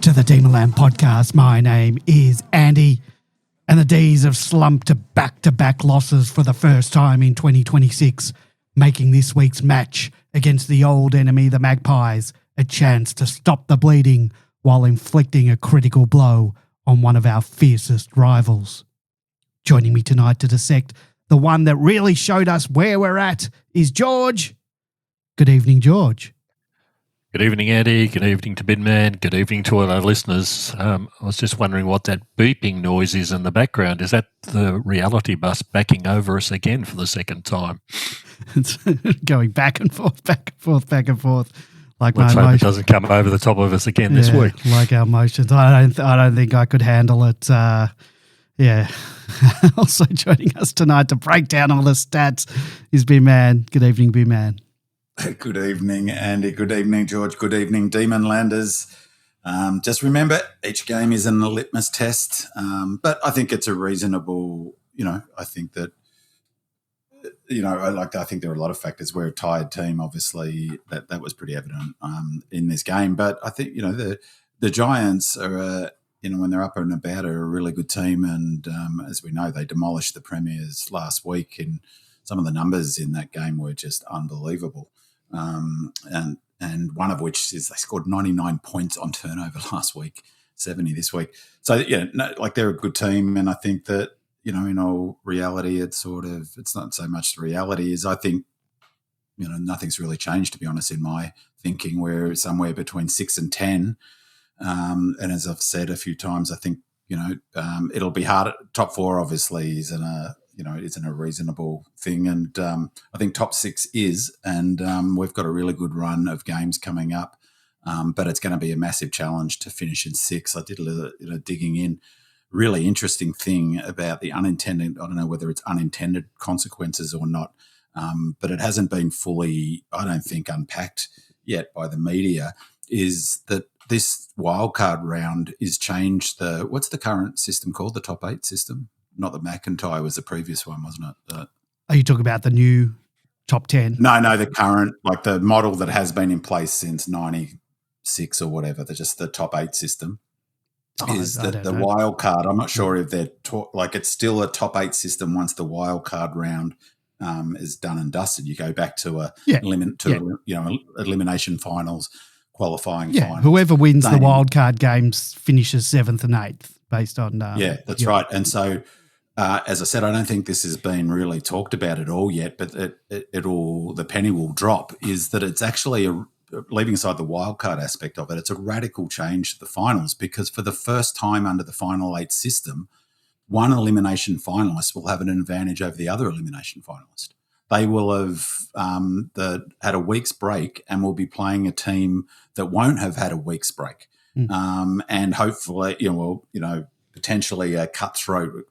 to the Demonland podcast. My name is Andy, and the Dees have slumped to back-to-back losses for the first time in 2026, making this week's match against the old enemy, the Magpies, a chance to stop the bleeding while inflicting a critical blow on one of our fiercest rivals. Joining me tonight to dissect the one that really showed us where we're at is George. Good evening, George. Good evening, Andy. Good evening to Binman. Good evening to all our listeners. I was just wondering what that beeping noise is in the background. Is that the reality bus backing over us again for the second time? It's going back and forth, back and forth, back and forth. Like Let's my hope emotions. it doesn't come over the top of us again this week. Like our emotions. I don't think I could handle it. Also joining us tonight to break down all the stats is B-Man. Good evening, B-Man. Good evening, Andy. Good evening, George. Good evening, Demonlanders. Just remember, each game is a litmus test, but I think it's a reasonable, I think that, I think there are a lot of factors. We're a tired team, obviously, that was pretty evident in this game. But I think, the Giants are, when they're up and about, are a really good team. And as we know, they demolished the Premiers last week, and some of the numbers in that game were just unbelievable. And one of which is they scored 99 points on turnover last week, 70 this week. So, they're a good team. And I think that, in all reality, it's not so much the reality is I think, nothing's really changed, to be honest, in my thinking. We're somewhere between 6 and 10. And as I've said a few times, I think, it'll be hard. Top four obviously isn't a reasonable thing. And I think top six is, and we've got a really good run of games coming up. But it's going to be a massive challenge to finish in six. I did a little digging in. Really interesting thing about the unintended, I don't know whether it's unintended consequences or not, but it hasn't been fully, I don't think, unpacked yet by the media, is that this wildcard round is changed what's the current system called? The top eight system? Not the McIntyre was the previous one, wasn't it? Are you talking about the new top 10? No, the current, like the model that has been in place since 96 or whatever, just the top eight system. Is the wild card. I'm not sure if they're it's still a top eight system once the wild card round is done and dusted. You go back to elimination finals, qualifying finals. Whoever wins the wild card games finishes 7th and 8th based on. That's right. And so, as I said, I don't think this has been really talked about at all yet. But the penny will drop. Is that it's actually leaving aside the wildcard aspect of it, it's a radical change to the finals, because for the first time under the final eight system, one elimination finalist will have an advantage over the other elimination finalist. They will have had a week's break and will be playing a team that won't have had a week's break. And hopefully, potentially a cutthroat,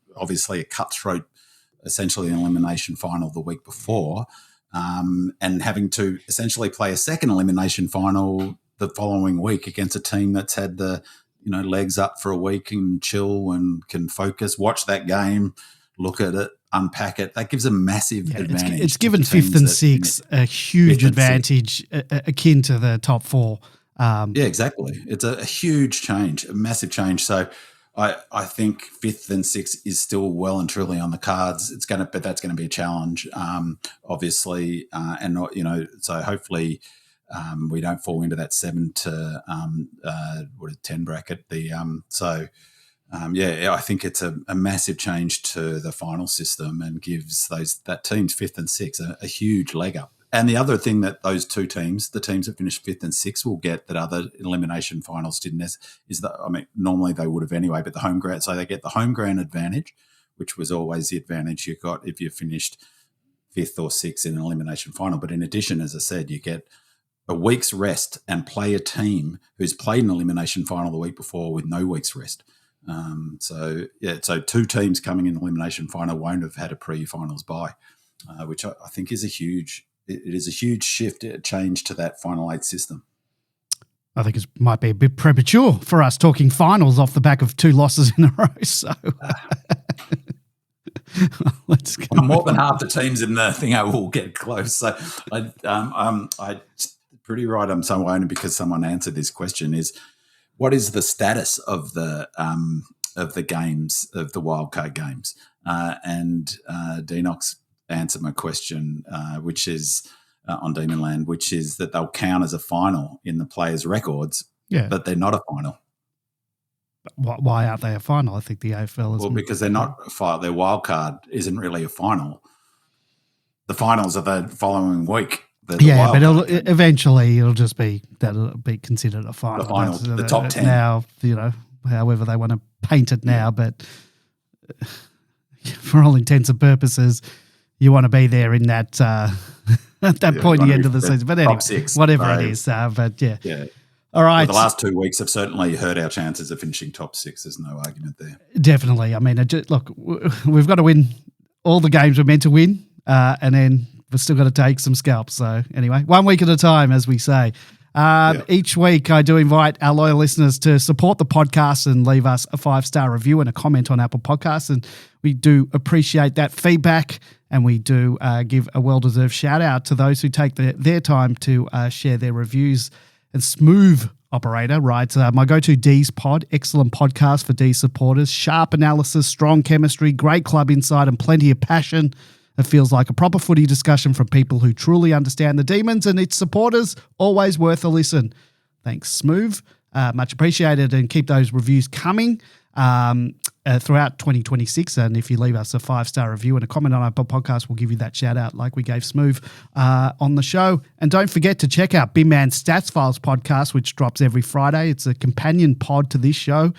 essentially an elimination final the week before, and having to essentially play a second elimination final the following week against a team that's had the, legs up for a week and chill and can focus, watch that game, look at it, unpack it. That gives a massive advantage. It's given 5th and 6th a huge advantage akin to the top four. Exactly. It's a huge change, a massive change. So I think 5th and 6th is still well and truly on the cards. But that's going to be a challenge, obviously, and not, so hopefully we don't fall into that 7 to 10 bracket. I think it's a massive change to the final system and gives that team's 5th and 6th a huge leg up. And the other thing that those two teams, the teams that finished 5th and 6th, will get that other elimination finals didn't, is that, normally they would have anyway, but the home ground, so they get the home ground advantage, which was always the advantage you got if you finished 5th or 6th in an elimination final. But in addition, as I said, you get a week's rest and play a team who's played an elimination final the week before with no week's rest. So two teams coming in the elimination final won't have had a pre-finals bye, which I think is a huge shift, a change to that final eight system. I think it might be a bit premature for us talking finals off the back of 2 losses in a row. So let's go. More than half the teams in the thing will get close. So I pretty right. I'm so only because someone answered this question is what is the status of the games, of the wildcard games? And Deenox answered my question, which is on Demonland, which is that they'll count as a final in the players' records, but they're not a final. Why aren't they a final? I think the AFL is... Well, because they're not a final. Their wildcard isn't really a final. The finals are the following week. But eventually it'll just be that it'll be considered a final. The final, the top 10. Now, however they want to paint it now, but for all intents and purposes, you want to be there in that at that pointy end of the season. But anyway, whatever it is. But yeah. All right. Well, the last 2 weeks have certainly hurt our chances of finishing top 6. There's no argument there. Definitely. I mean, look, we've got to win all the games we're meant to win, and then we've still got to take some scalps. So anyway, 1 week at a time, as we say. Each week I do invite our loyal listeners to support the podcast and leave us a 5-star review and a comment on Apple Podcasts. And we do appreciate that feedback, and we do give a well-deserved shout-out to those who take their time to share their reviews. And Smooth Operator writes, my go-to Dees pod, excellent podcast for Dees supporters, sharp analysis, strong chemistry, great club insight and plenty of passion. It feels like a proper footy discussion from people who truly understand the Demons and its supporters. Always worth a listen. Thanks, Smooth. Much appreciated, and keep those reviews coming throughout 2026. And if you leave us a 5-star review and a comment on our podcast, we'll give you that shout out like we gave Smooth on the show. And don't forget to check out Bin Man Stats Files podcast, which drops every Friday. It's a companion pod to this show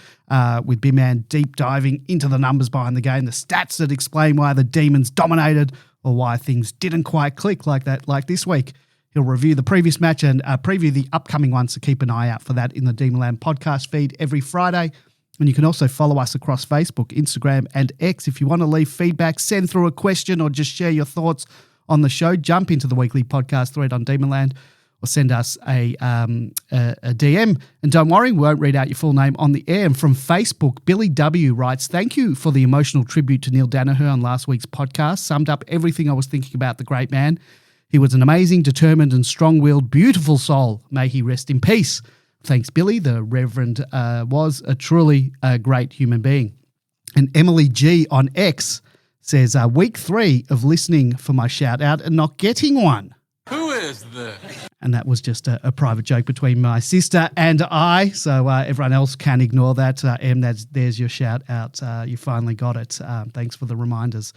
with Bin Man deep diving into the numbers behind the game, the stats that explain why the Demons dominated or why things didn't quite click like this week. He'll review the previous match and preview the upcoming ones, so keep an eye out for that in the Demonland podcast feed every Friday. And you can also follow us across Facebook, Instagram, and X. If you want to leave feedback, send through a question, or just share your thoughts on the show, jump into the weekly podcast thread on Demonland, or send us a DM. And don't worry, we won't read out your full name on the air. And from Facebook, Billy W. writes, thank you for the emotional tribute to Neil Danaher on last week's podcast. Summed up everything I was thinking about the great man. He was an amazing, determined, and strong-willed, beautiful soul. May he rest in peace. Thanks, Billy. The Reverend was a truly great human being. And Emily G on X says, week 3 of listening for my shout out and not getting one. Who is this? And that was just a private joke between my sister and I. So everyone else can ignore that. Em, there's your shout out. You finally got it. Thanks for the reminders.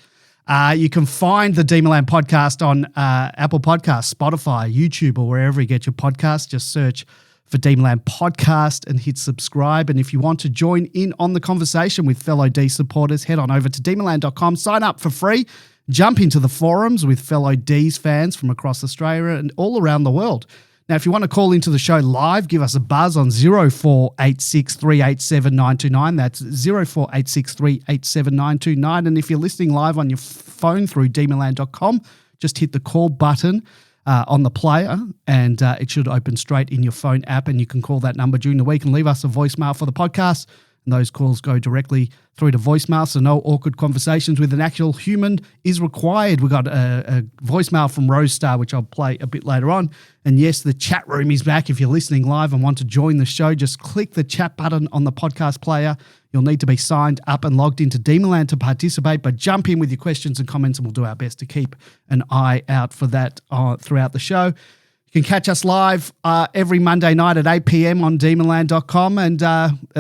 You can find the Demonland podcast on Apple Podcasts, Spotify, YouTube, or wherever you get your podcasts. Just search for Demonland Podcast and hit subscribe. And if you want to join in on the conversation with fellow Dees supporters, head on over to demonland.com, sign up for free, jump into the forums with fellow Dees fans from across Australia and all around the world. Now, if you want to call into the show live, give us a buzz on 0486 387 929. That's 0486 387 929. And if you're listening live on your phone through demonland.com, just hit the call button on the player, and it should open straight in your phone app, and you can call that number during the week and leave us a voicemail for the podcast. And those calls go directly through to voicemail, so no awkward conversations with an actual human is required. We got a voicemail from Rose Star, which I'll play a bit later on. And yes, the chat room is back. If you're listening live and want to join the show, just click the chat button on the podcast player. You'll need to be signed up and logged into Demonland to participate, but jump in with your questions and comments, and we'll do our best to keep an eye out for that throughout the show. You can catch us live every Monday night at 8 p.m. on demonland.com. And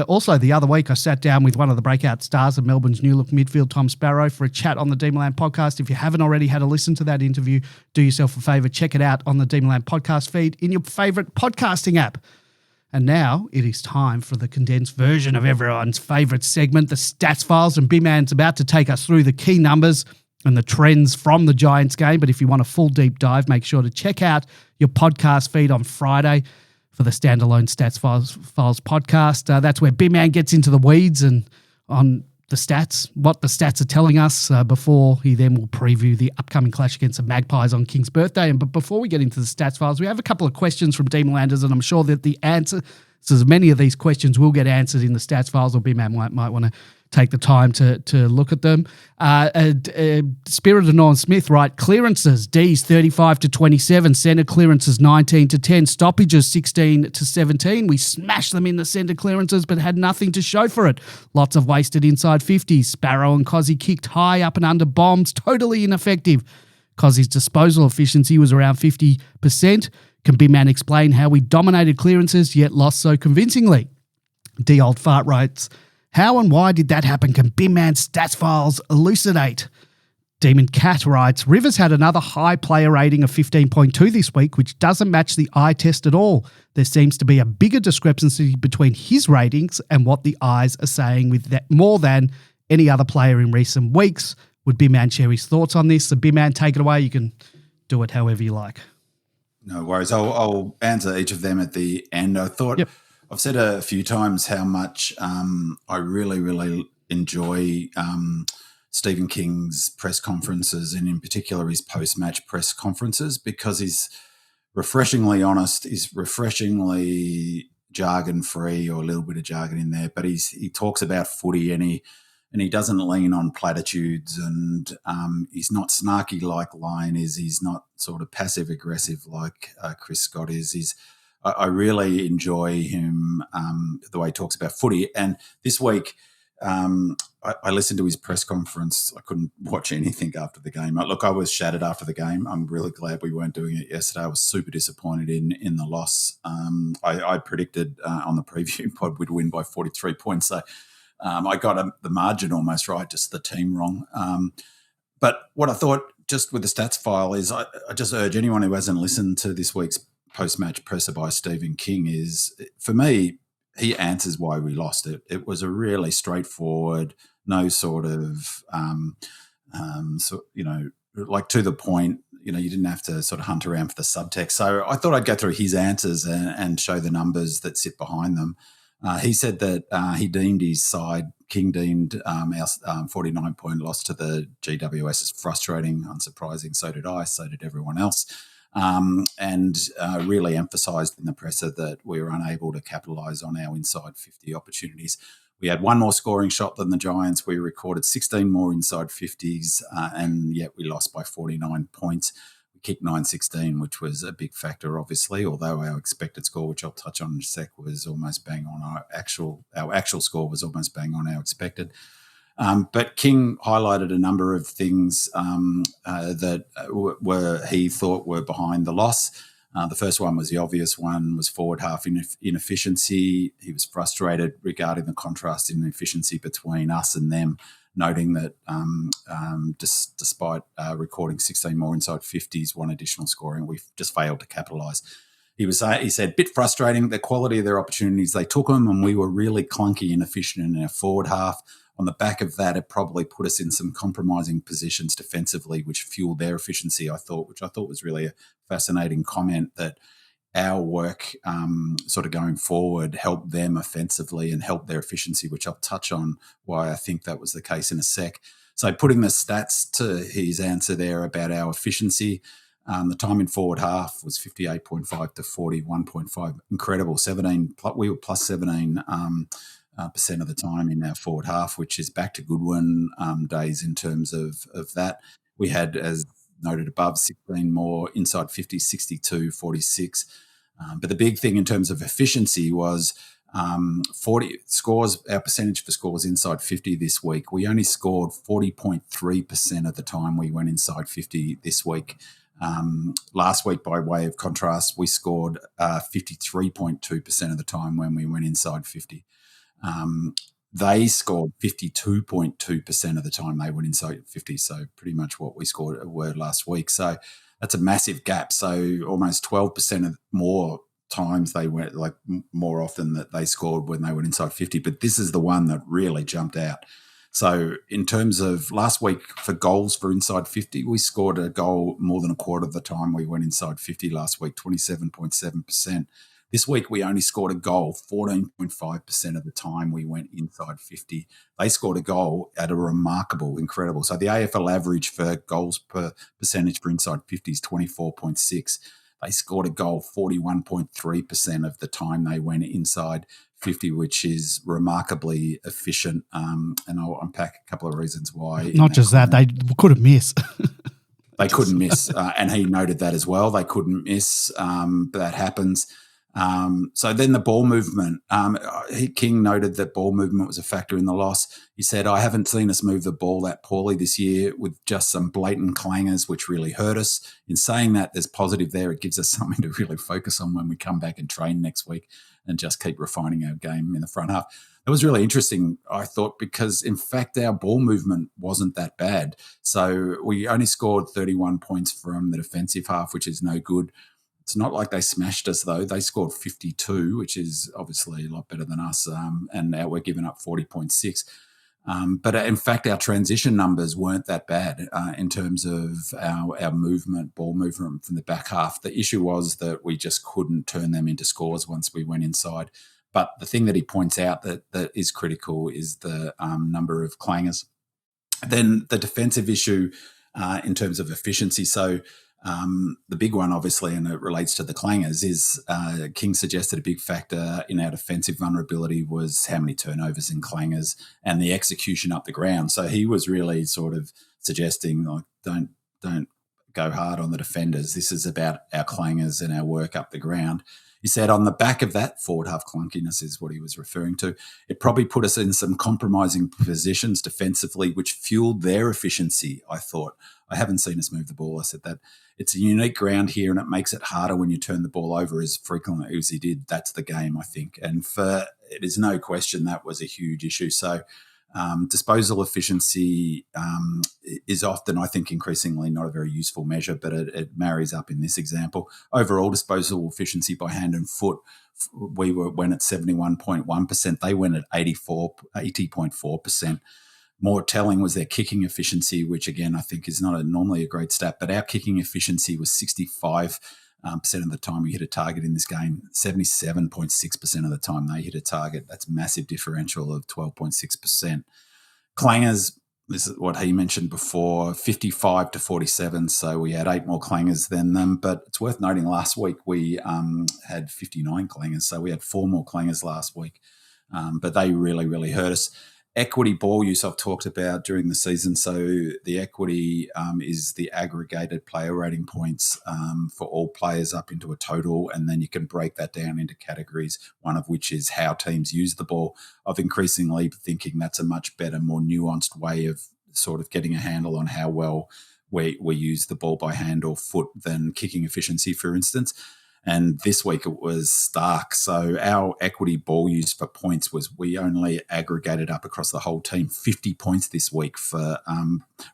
also the other week, I sat down with one of the breakout stars of Melbourne's new look midfield, Tom Sparrow, for a chat on the Demonland podcast. If you haven't already had a listen to that interview, do yourself a favour, check it out on the Demonland podcast feed in your favourite podcasting app. And now it is time for the condensed version of everyone's favourite segment, the Stats Files. And B-Man's about to take us through the key numbers and the trends from the Giants game. But if you want a full deep dive, make sure to check out your podcast feed on Friday for the standalone Stats Files podcast. That's where B-Man gets into the weeds and on the stats, what the stats are telling us before he then will preview the upcoming clash against the Magpies on King's birthday. But before we get into the Stats Files, we have a couple of questions from Demonlanders, and I'm sure that the answer, so many of these questions will get answered in the Stats Files, or B-Man might want to take the time to look at them. Spirit of Norm Smith, right? Clearances, Dees 35-27, centre clearances 19-10, stoppages 16-17. We smashed them in the centre clearances, but had nothing to show for it. Lots of wasted inside 50s. Sparrow and Cozzy kicked high up and under bombs, totally ineffective. Cozzy's disposal efficiency was around 50%. Can Big Man explain how we dominated clearances yet lost so convincingly? D. Old Fart writes, how and why did that happen? Can Big Man's stats files elucidate? Demon Cat writes, Rivers had another high player rating of 15.2 this week, which doesn't match the eye test at all. There seems to be a bigger discrepancy between his ratings and what the eyes are saying with that more than any other player in recent weeks. Would Big Man share his thoughts on this? So Big Man, take it away. You can do it however you like. No worries. I'll answer each of them at the end. I thought I've said a few times how much I really, really enjoy Stephen King's press conferences, and in particular his post-match press conferences, because he's refreshingly honest, he's refreshingly jargon-free, or a little bit of jargon in there, but he talks about footy, and he doesn't lean on platitudes, and he's not snarky like Lyon is. He's not sort of passive-aggressive like Chris Scott is. I really enjoy him, the way he talks about footy. And this week I listened to his press conference. I couldn't watch anything after the game. Look, I was shattered after the game. I'm really glad we weren't doing it yesterday. I was super disappointed in the loss. I predicted on the preview pod we'd win by 43 points, so I got the margin almost right, just the team wrong. But what I thought, just with the stats file, is I just urge anyone who hasn't listened to this week's post-match presser by Stephen King, is, for me, he answers why we lost it. It was a really straightforward, no sort of, like to the point. You didn't have to sort of hunt around for the subtext. So I thought I'd go through his answers and show the numbers that sit behind them. He said that he deemed his side, King deemed our 49-point loss to the GWS as frustrating, unsurprising. So did I, so did everyone else. And really emphasised in the presser that we were unable to capitalise on our inside 50 opportunities. We had one more scoring shot than the Giants. We recorded 16 more inside 50s, and yet we lost by 49 points. We kicked 9-16, which was a big factor, obviously, although our expected score, which I'll touch on in a sec, was almost bang on our actual score was almost bang on our expected. But King highlighted a number of things that he thought were behind the loss. The first one was the obvious one, was forward half inefficiency. He was frustrated regarding the contrast in efficiency between us and them, noting that despite recording 16 more inside 50s, one additional scoring, we've just failed to capitalise. He said, bit frustrating, the quality of their opportunities, they took them, and we were really clunky and inefficient in our forward half. On the back of that, it probably put us in some compromising positions defensively, which fueled their efficiency, which I thought was really a fascinating comment, that our work sort of going forward helped them offensively and helped their efficiency, which I'll touch on why I think that was the case in a sec. So putting the stats to his answer there about our efficiency, the time in forward half was 58.5 to 41.5. Incredible. We were plus 17 % of the time in our forward half, which is back to Goodwin days in terms of that. We had, as noted above, 16 more inside 50, 62, 46. But the big thing in terms of efficiency was 40 scores. Our percentage for scores inside 50 this week, we only scored 40.3% of the time we went inside 50 this week. Last week, by way of contrast, we scored 53.2% of the time when we went inside 50. They scored 52.2% of the time they went inside 50, so pretty much what we scored were last week. So that's a massive gap. So almost 12% of more times they went, like more often that they scored when they went inside 50. But this is the one that really jumped out. So in terms of last week for goals for inside 50, we scored a goal more than a quarter of the time we went inside 50 last week, 27.7%. This week, we only scored a goal 14.5% of the time we went inside 50. They scored a goal at a remarkable, incredible. So the AFL average for goals per percentage for inside 50 is 24.6. They scored a goal 41.3% of the time they went inside 50, which is remarkably efficient. And I'll unpack a couple of reasons why. Not just that, they couldn't miss. They couldn't miss, and he noted that as well. They couldn't miss, but that happens. So then the ball movement. King noted that ball movement was a factor in the loss. He said, I haven't seen us move the ball that poorly this year with just some blatant clangers, which really hurt us. In saying that, there's positive there. It gives us something to really focus on when we come back and train next week and just keep refining our game in the front half. It was really interesting, I thought, because, in fact, our ball movement wasn't that bad. So we only scored 31 points from the defensive half, which is no good. It's not like they smashed us, though. They scored 52, which is obviously a lot better than us, and we're giving up 40.6. But, in fact, our transition numbers weren't that bad in terms of our movement, ball movement from the back half. The issue was that we just couldn't turn them into scores once we went inside. But the thing that he points out that is critical is the number of clangers. Then the defensive issue in terms of efficiency. So the big one, obviously, and it relates to the clangers, is King suggested a big factor in our defensive vulnerability was how many turnovers and clangers and the execution up the ground. So he was really sort of suggesting, like, don't go hard on the defenders. This is about our clangers and our work up the ground. He said on the back of that, forward half clunkiness is what he was referring to. It probably put us in some compromising positions defensively, which fueled their efficiency, I thought. I haven't seen us move the ball. I said that it's a unique ground here and it makes it harder when you turn the ball over as frequently as he did. That's the game, I think. And it is no question that was a huge issue. So disposal efficiency is often, I think, increasingly not a very useful measure, but it marries up in this example. Overall disposal efficiency by hand and foot, we went at 71.1%. They went at 80.4%. More telling was their kicking efficiency, which, again, I think is not normally a great stat, but our kicking efficiency was 65% of the time we hit a target in this game, 77.6% of the time they hit a target. That's a massive differential of 12.6%. Clangers, this is what he mentioned before, 55 to 47, so we had 8 more clangers than them. But it's worth noting last week we had 59 clangers, so we had 4 more clangers last week. But they really, really hurt us. Equity ball use I've talked about during the season. So the equity is the aggregated player rating points for all players up into a total, and then you can break that down into categories, one of which is how teams use the ball. I've increasingly thinking that's a much better, more nuanced way of sort of getting a handle on how well we use the ball by hand or foot than kicking efficiency, for instance. And this week it was stark. So our equity ball use for points was we only aggregated up across the whole team 50 points this week for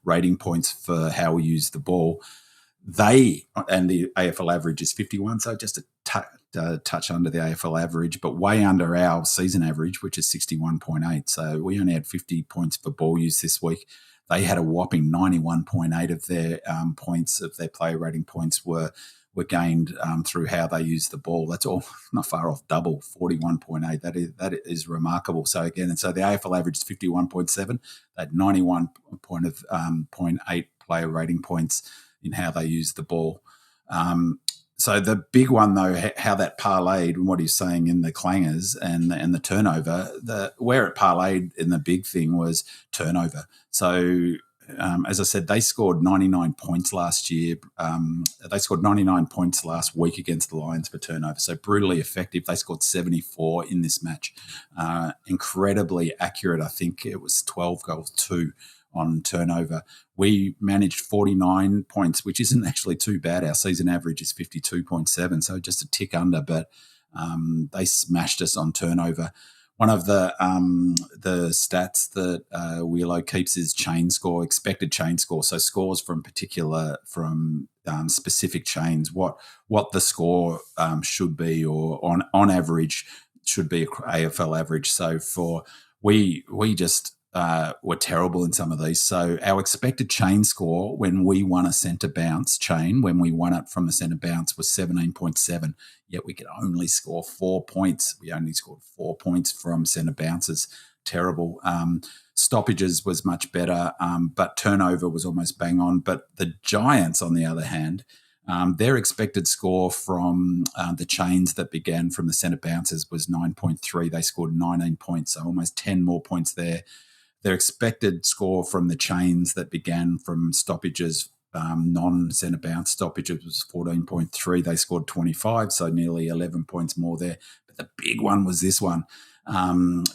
rating points for how we use the ball. And the AFL average is 51, so just a touch under the AFL average, but way under our season average, which is 61.8. So we only had 50 points for ball use this week. They had a whopping 91.8 of their points, of their player rating points were gained through how they use the ball. That's all not far off double, 41.8. That is remarkable. So again, and so the AFL average is 51.7. They had 91.8 player rating points in how they use the ball. So the big one, though, how that parlayed and what he's saying in the clangers and the turnover, where it parlayed in the big thing was turnover. So as I said, they scored 99 points last year. They scored 99 points last week against the Lions for turnover. So brutally effective. They scored 74 in this match. Incredibly accurate. I think it was 12 goals, 2 on turnover. We managed 49 points, which isn't actually too bad. Our season average is 52.7, so just a tick under, but they smashed us on turnover. One of the stats that Wheelo keeps is chain score, expected chain score. So scores from specific chains, what the score should be, or on average should be AFL average. So we just were terrible in some of these. So our expected chain score when we won a centre bounce chain, when we won it from the centre bounce, was 17.7, yet we could only score 4 points. We only scored 4 points from centre bounces. Terrible. Stoppages was much better, but turnover was almost bang on. But the Giants, on the other hand, Their expected score from the chains that began from the centre bounces was 9.3. They scored 19 points, so almost 10 more points there. Their expected score from the chains that began from stoppages, non-centre bounce stoppages, was 14.3. They scored 25, so nearly 11 points more there. But the big one was this one.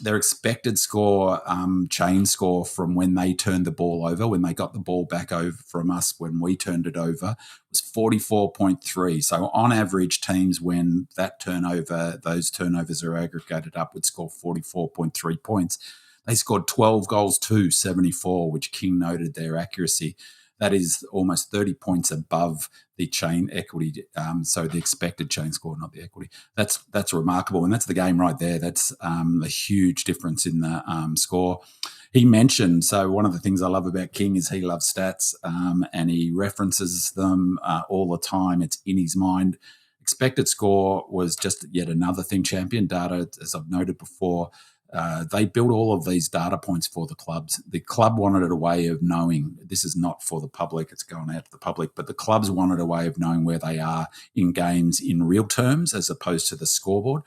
Their expected score, chain score from when they turned the ball over, when they got the ball back over from us when we turned it over, was 44.3. So on average, teams when those turnovers are aggregated up, would score 44.3 points. They scored 12 goals to 74, which King noted their accuracy. That is almost 30 points above the chain equity. So the expected chain score, not the equity. That's remarkable. And that's the game right there. That's a huge difference in the score. He mentioned, so one of the things I love about King is he loves stats and he references them all the time. It's in his mind. Expected score was just yet another thing. Champion data, as I've noted before, they built all of these data points for the clubs. The club wanted a way of knowing, this is not for the public, it's going out to the public, but the clubs wanted a way of knowing where they are in games in real terms as opposed to the scoreboard.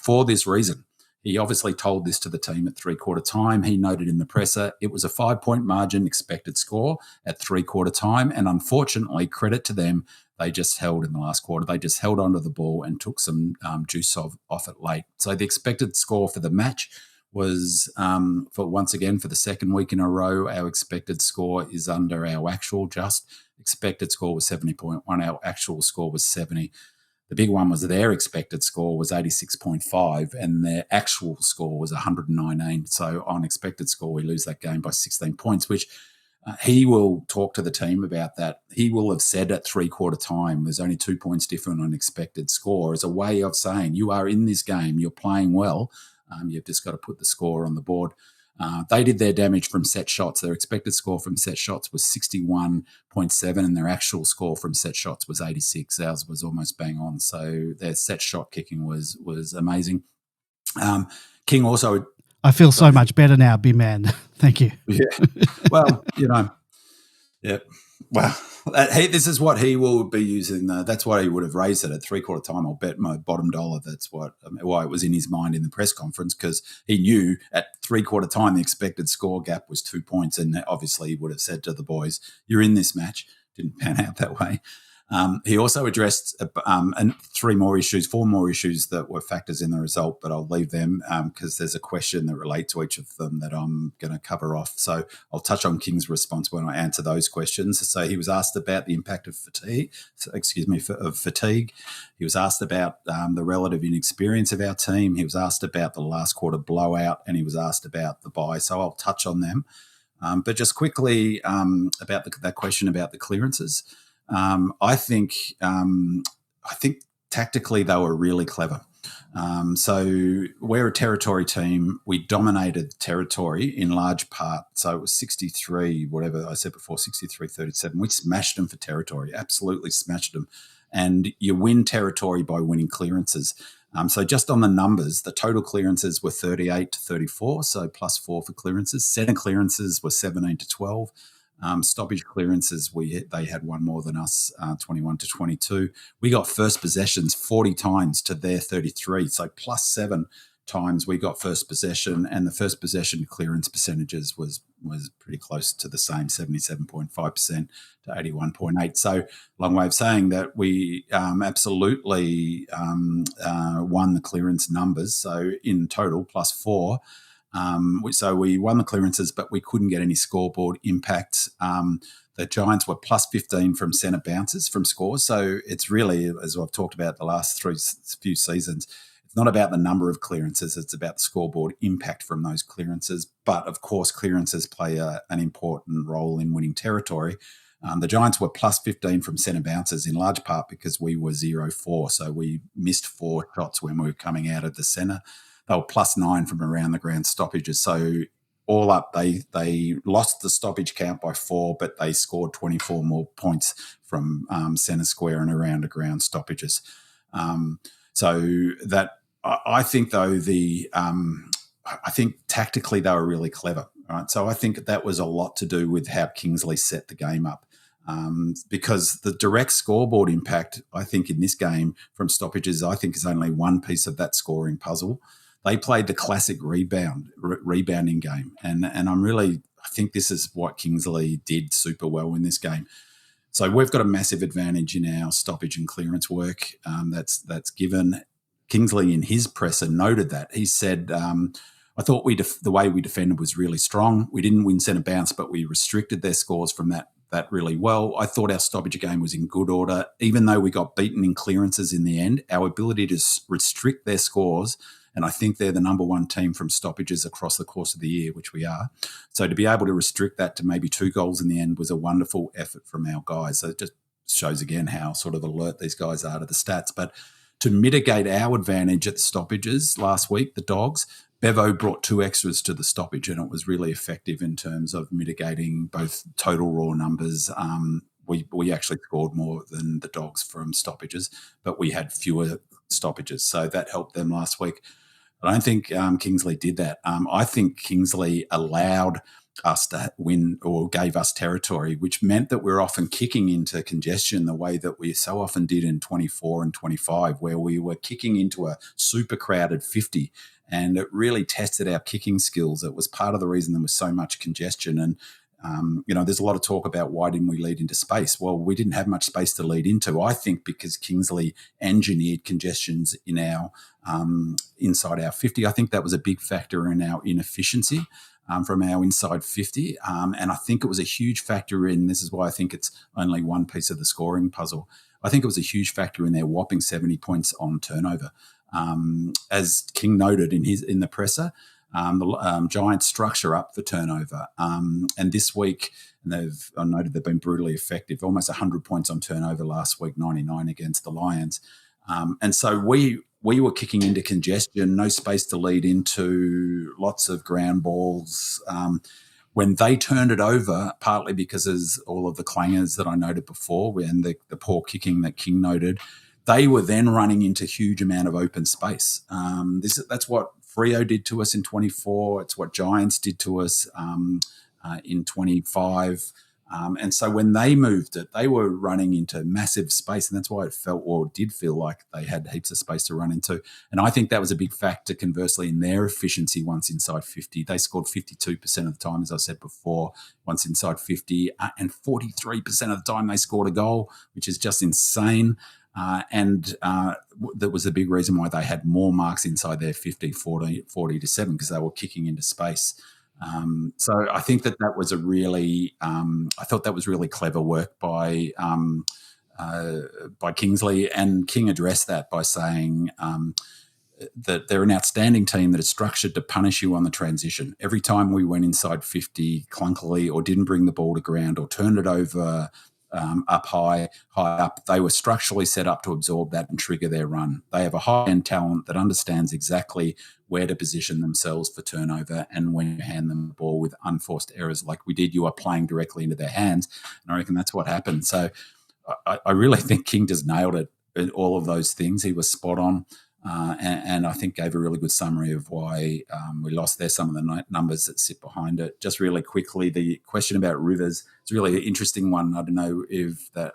For this reason, he obviously told this to the team at three-quarter time. He noted in the presser it was a 5-point margin expected score at three-quarter time, and unfortunately, credit to them, they just held in the last quarter. They just held onto the ball and took some juice off it late. So the expected score for the match was, for the second week in a row, our expected score is under our actual just. Expected score was 70.1. Our actual score was 70. The big one was their expected score was 86.5 and their actual score was 119. So on expected score, we lose that game by 16 points, which he will talk to the team about that. He will have said at three-quarter time, there's only 2 points different on expected score as a way of saying you are in this game, you're playing well, you've just got to put the score on the board. They did their damage from set shots. Their expected score from set shots was 61.7 and their actual score from set shots was 86. Ours was almost bang on. So their set shot kicking was amazing. King also... I feel so much better now, big man. Thank you. Yeah. Well, yeah. Well, this is what he will be using. That's why he would have raised it at three-quarter time. I'll bet my bottom dollar that's why it was in his mind in the press conference, because he knew at three-quarter time the expected score gap was 2 points, and obviously he would have said to the boys, you're in this match. Didn't pan out that way. He also addressed four more issues that were factors in the result, but I'll leave them because there's a question that relate to each of them that I'm going to cover off. So I'll touch on King's response when I answer those questions. So he was asked about the impact of fatigue. He was asked about the relative inexperience of our team. He was asked about the last quarter blowout, and he was asked about the bye. So I'll touch on them. But just quickly about that question about the clearances. I think tactically they were really clever. So we're a territory team. We dominated territory in large part. So it was 63, whatever I said before, 63-37. We smashed them for territory, absolutely smashed them. And you win territory by winning clearances. So just on the numbers, the total clearances were 38-34, so +4 for clearances. Centre clearances were 17-12. Stoppage clearances, they had one more than us, 21-22. We got first possessions 40 times to their 33, so +7 times we got first possession, and the first possession clearance percentages was pretty close to the same, 77.5% to 81.8. So long way of saying that we absolutely won the clearance numbers. So in total, +4. So we won the clearances, but we couldn't get any scoreboard impact. The Giants were +15 from centre bounces from scores. So it's really, as I've talked about the last few seasons, it's not about the number of clearances. It's about the scoreboard impact from those clearances. But, of course, clearances play an important role in winning territory. The Giants were +15 from centre bounces in large part because we were 0-4. So we missed 4 shots when we were coming out of the centre. They were +9 from around the ground stoppages. So all up, they lost the stoppage count by 4, but they scored 24 more points from centre square and around the ground stoppages. So that I think though I think tactically they were really clever. Right, so I think that was a lot to do with how Kingsley set the game up. because the direct scoreboard impact, I think, in this game from stoppages, I think is only one piece of that scoring puzzle. They played the classic rebounding game, and I think this is what Kingsley did super well in this game. So we've got a massive advantage in our stoppage and clearance work. That's given. Kingsley in his presser noted that. He said, I thought the way we defended was really strong. We didn't win centre bounce, but we restricted their scores from that really well. I thought our stoppage game was in good order. Even though we got beaten in clearances in the end, our ability to restrict their scores, and I think they're the number one team from stoppages across the course of the year, which we are. So to be able to restrict that to maybe 2 goals in the end was a wonderful effort from our guys. So it just shows again how sort of alert these guys are to the stats. But to mitigate our advantage at the stoppages last week, the Dogs, Bevo brought 2 extras to the stoppage, and it was really effective in terms of mitigating both total raw numbers. We actually scored more than the Dogs from stoppages, but we had fewer stoppages, so that helped them last week. I don't think Kingsley did that. I think Kingsley allowed us to win or gave us territory, which meant that we're often kicking into congestion the way that we so often did in 24 and 25, where we were kicking into a super crowded 50. And it really tested our kicking skills. It was part of the reason there was so much congestion. And, there's a lot of talk about why didn't we lead into space? Well, we didn't have much space to lead into, I think, because Kingsley engineered congestions in our inside our 50. I think that was a big factor in our inefficiency from our inside 50. And I think it was a huge factor in, this is why I think it's only one piece of the scoring puzzle. I think it was a huge factor in their whopping 70 points on turnover. As King noted in the presser, the Giants structure up for turnover. And this week, I noted they've been brutally effective, almost 100 points on turnover last week, 99 against the Lions. And so we were kicking into congestion, no space to lead into, lots of ground balls. When they turned it over, partly because of all of the clangers that I noted before and the poor kicking that King noted, they were then running into a huge amount of open space. That's what Freo did to us in 24. It's what Giants did to us in 25. And so when they moved it, they were running into massive space, and that's why it did feel like they had heaps of space to run into. And I think that was a big factor, conversely, in their efficiency once inside 50. They scored 52% of the time, as I said before, once inside 50, and 43% of the time they scored a goal, which is just insane. That was the big reason why they had more marks inside their 50, 40 to 7, because they were kicking into space. So I think that was a really, I thought that was really clever work by Kingsley, and King addressed that by saying that they're an outstanding team that is structured to punish you on the transition. Every time we went inside 50 clunkily or didn't bring the ball to ground or turned it over up high up, they were structurally set up to absorb that and trigger their run. They have a high-end talent that understands exactly where to position themselves for turnover, and when you hand them the ball with unforced errors like we did, you are playing directly into their hands. And I reckon that's what happened. So I really think King just nailed it in all of those things. He was spot on. And I think gave a really good summary of why we lost there, some of the numbers that sit behind it. Just really quickly, the question about Rivers, it's really an interesting one. I don't know if that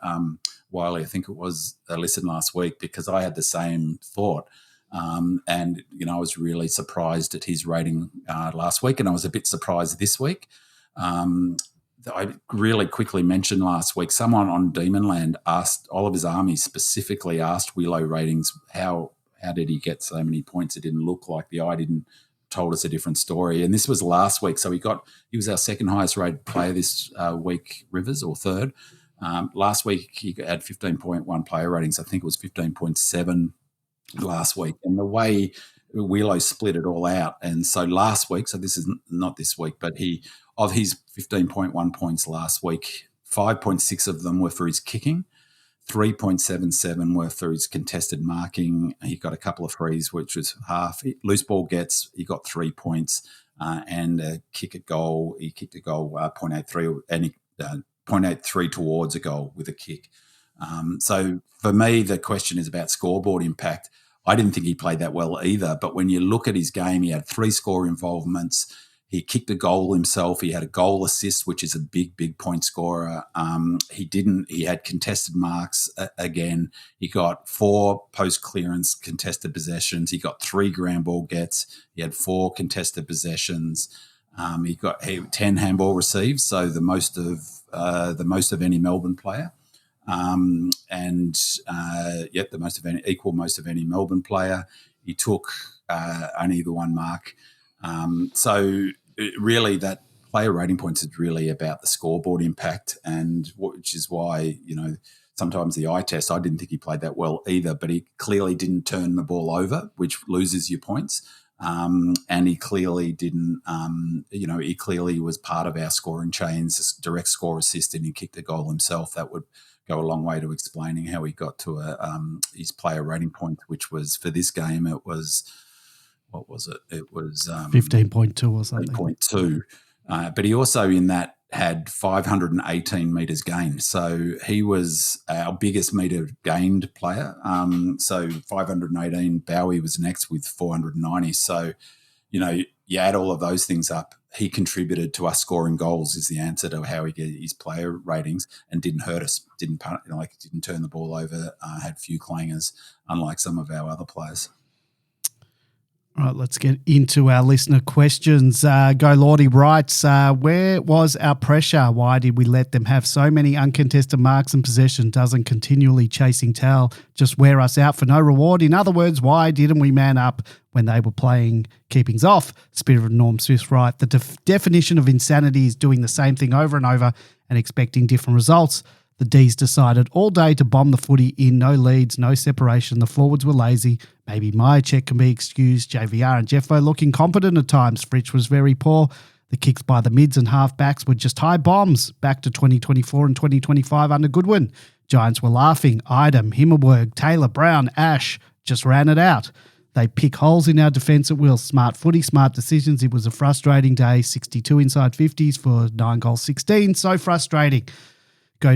Wiley, I think it was, listened last week, because I had the same thought. And, I was really surprised at his rating last week, and I was a bit surprised this week. I really quickly mentioned last week, someone on Demonland asked, Oliver's Army specifically asked Willow ratings, how did he get so many points? It didn't look like the eye told us a different story. And this was last week. So he was our second highest rated player this week, Rivers, or third. Last week he had 15.1 player ratings. I think it was 15.7 last week. And the way Willow split it all out. And so last week, so this is not this week, but of his 15.1 points last week, 5.6 of them were for his kicking. 3.77 were for his contested marking. He got a couple of frees, which was half. Loose ball gets, he got 3 points, and a kick at goal. He kicked a goal 0.83, and 0.83 towards a goal with a kick. So for me, the question is about scoreboard impact. I didn't think he played that well either, but when you look at his game, he had 3 score involvements. He kicked a goal himself. He had a goal assist, which is a big point scorer. He had contested marks again. He got 4 post-clearance contested possessions. He got 3 ground ball gets. He had 4 contested possessions. He got 10 handball receives, so the most of any Melbourne player. The most of any Melbourne player. He took only the 1 mark. Really, that player rating points is really about the scoreboard impact, and which is why, sometimes the eye test, I didn't think he played that well either, but he clearly didn't turn the ball over, which loses you points. And he clearly didn't, he clearly was part of our scoring chains, direct score assist, and he kicked the goal himself. That would go a long way to explaining how he got to his player rating point, which was, for this game, it was, what was it? It was 15.2 or something. 8.2. But he also in that had 518 metres gained. So he was our biggest metre gained player. So 518, Bowie was next with 490. So, you add all of those things up, he contributed to us scoring goals is the answer to how he get his player ratings, and didn't hurt us, didn't turn the ball over, had few clangers, unlike some of our other players. All right, let's get into our listener questions. Go Lordy writes, where was our pressure? Why did we let them have so many uncontested marks and possession? Doesn't continually chasing tail just wear us out for no reward? In other words, why didn't we man up when they were playing keepings off? Spirit of Norm Smith's right. The definition of insanity is doing the same thing over and over and expecting different results. The Dees decided all day to bomb the footy in, no leads, no separation. The forwards were lazy. Maybe Myercheck can be excused. JVR and Jeffo look incompetent at times. Fritsch was very poor. The kicks by the mids and half-backs were just high bombs. Back to 2024 and 2025 under Goodwin. Giants were laughing. Idem, Himmelberg, Taylor, Brown, Ash just ran it out. They pick holes in our defence at will. Smart footy, smart decisions. It was a frustrating day. 62 inside 50s for 9 goals 16. So frustrating.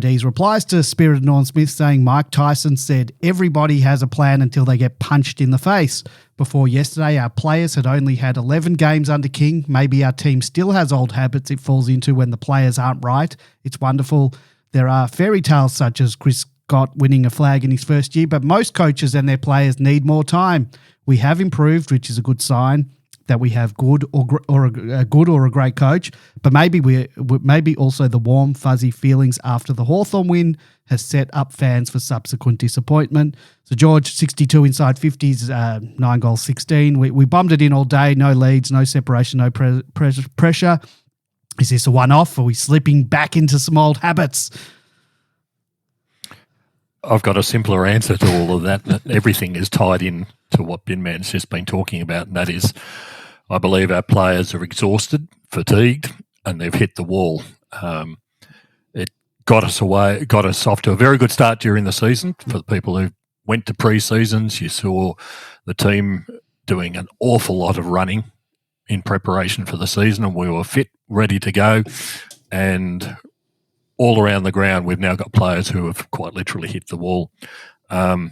Dees replies to Spirit of Norm Smith saying Mike Tyson said everybody has a plan until they get punched in the face. Before yesterday, our players had only had 11 games under King. Maybe our team still has old habits it falls into when the players aren't right. It's wonderful. There are fairy tales such as Chris Scott winning a flag in his first year, but most coaches and their players need more time. We have improved, which is a good sign that we have a great coach, but maybe also the warm, fuzzy feelings after the Hawthorn win has set up fans for subsequent disappointment. So George, 62 inside 50s, 9 goals 16. We bombed it in all day, no leads, no separation, no pressure. Is this a one-off? Are we slipping back into some old habits? I've got a simpler answer to all of that. Everything is tied in to what Binman's just been talking about, and that is, I believe our players are exhausted, fatigued, and they've hit the wall. It got us off to a very good start during the season. For the people who went to pre-seasons, you saw the team doing an awful lot of running in preparation for the season, and we were fit, ready to go. And all around the ground, we've now got players who have quite literally hit the wall. I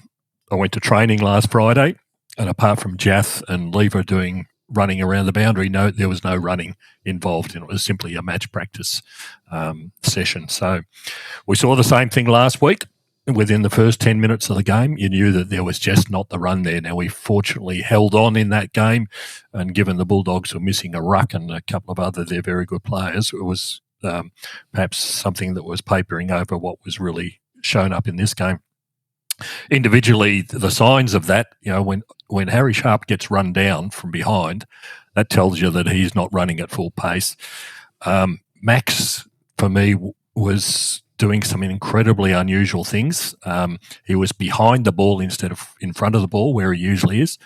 went to training last Friday, and apart from Jath and Lever doing running around the boundary, there was no running involved, and it was simply a match practice session. So we saw the same thing last week. Within the first 10 minutes of the game, you knew that there was just not the run there. Now, we fortunately held on in that game, and given the Bulldogs were missing a ruck and a couple of other their very good players, it was perhaps something that was papering over what was really shown up in this game. Individually, the signs of that, when Harry Sharp gets run down from behind, that tells you that he's not running at full pace. Max, for me, was doing some incredibly unusual things. He was behind the ball instead of in front of the ball, where he usually is.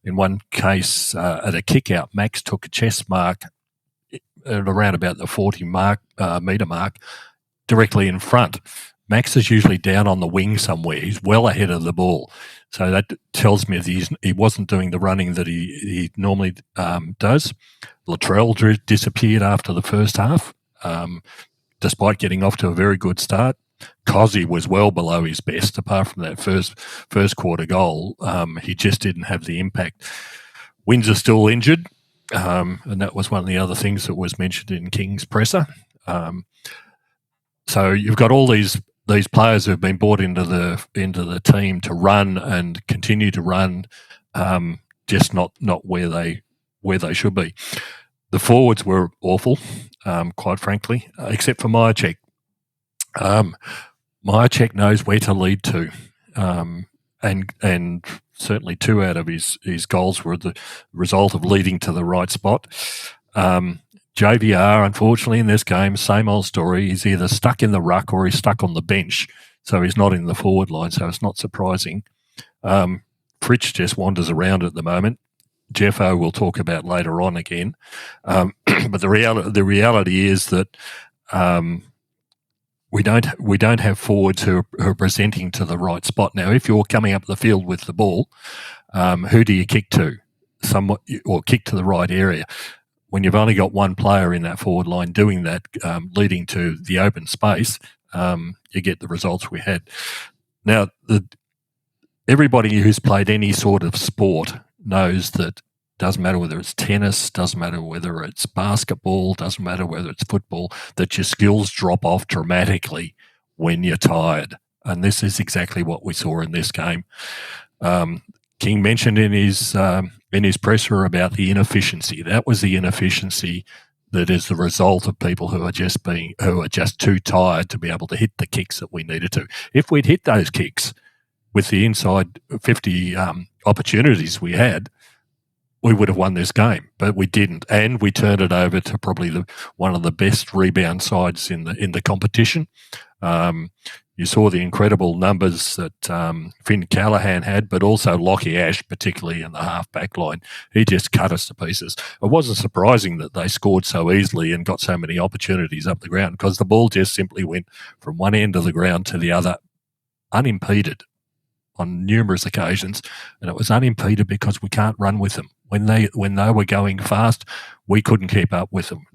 In one case, at a kick-out, Max took a chest mark at around about the 40 metre mark, directly in front. Max is usually down on the wing somewhere. He's well ahead of the ball. So that tells me that he wasn't doing the running that he normally does. Latrell disappeared after the first half, despite getting off to a very good start. Cozzy was well below his best. Apart from that first quarter goal, he just didn't have the impact. Wins are still injured. And that was one of the other things that was mentioned in King's presser. So you've got all these players who have been brought into the team to run and continue to run, just not where they should be. The forwards were awful, quite frankly, except for Myercheck. Myercheck knows where to lead to, and certainly 2 out of his goals were the result of leading to the right spot. JVR, unfortunately, in this game, same old story. He's either stuck in the ruck or he's stuck on the bench, so he's not in the forward line, so it's not surprising. Fritsch just wanders around at the moment. Jeffo we'll talk about later on again. But the reality is that we don't have forwards who are presenting to the right spot. Now, if you're coming up the field with the ball, who do you kick to? Or kick to the right area. When you've only got one player in that forward line doing that, leading to the open space, you get the results we had. Now, everybody who's played any sort of sport knows that doesn't matter whether it's tennis, doesn't matter whether it's basketball, doesn't matter whether it's football, that your skills drop off dramatically when you're tired. And this is exactly what we saw in this game. King mentioned in his presser about the inefficiency. That was the inefficiency that is the result of people who are just too tired to be able to hit the kicks that we needed to. If we'd hit those kicks with the inside 50 opportunities we had, we would have won this game, but we didn't, and we turned it over to probably one of the best rebound sides in the competition. You saw the incredible numbers that Finn Callahan had, but also Lockie Ash, particularly in the half-back line. He just cut us to pieces. It wasn't surprising that they scored so easily and got so many opportunities up the ground, because the ball just simply went from one end of the ground to the other unimpeded on numerous occasions, and it was unimpeded because we can't run with them. When they were going fast, we couldn't keep up with them.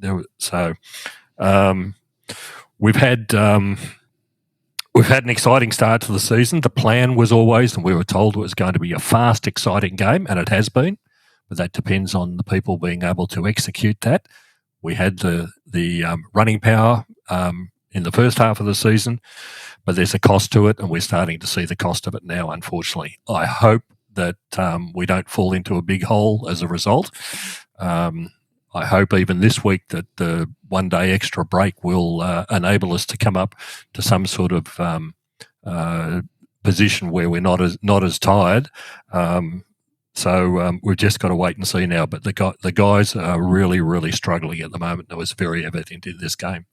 We've had an exciting start to the season. The plan was always, and we were told it was going to be a fast, exciting game, and it has been. But that depends on the people being able to execute that. We had the running power in the first half of the season, but there's a cost to it, and we're starting to see the cost of it now, unfortunately. I hope that we don't fall into a big hole as a result. I hope even this week that the 1 day extra break will enable us to come up to some sort of position where we're not as tired. So we've just got to wait and see now. But the guys are really, really struggling at the moment. It was very evident in this game.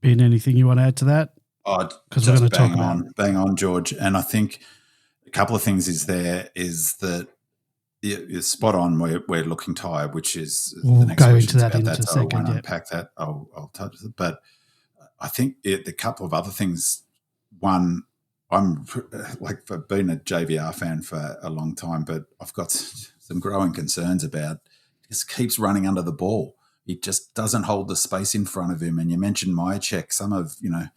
Ben, anything you want to add to that? Because we're going to bang on, George. And I think a couple of things is that you're spot on. We're looking tired, which is we'll the next go into that in a so second. I won't unpack that. I'll touch it. But I think the couple of other things. One, I'm like I've been a JVR fan for a long time, but I've got some growing concerns about. He just keeps running under the ball. He just doesn't hold the space in front of him. And you mentioned Myercheck. Some of the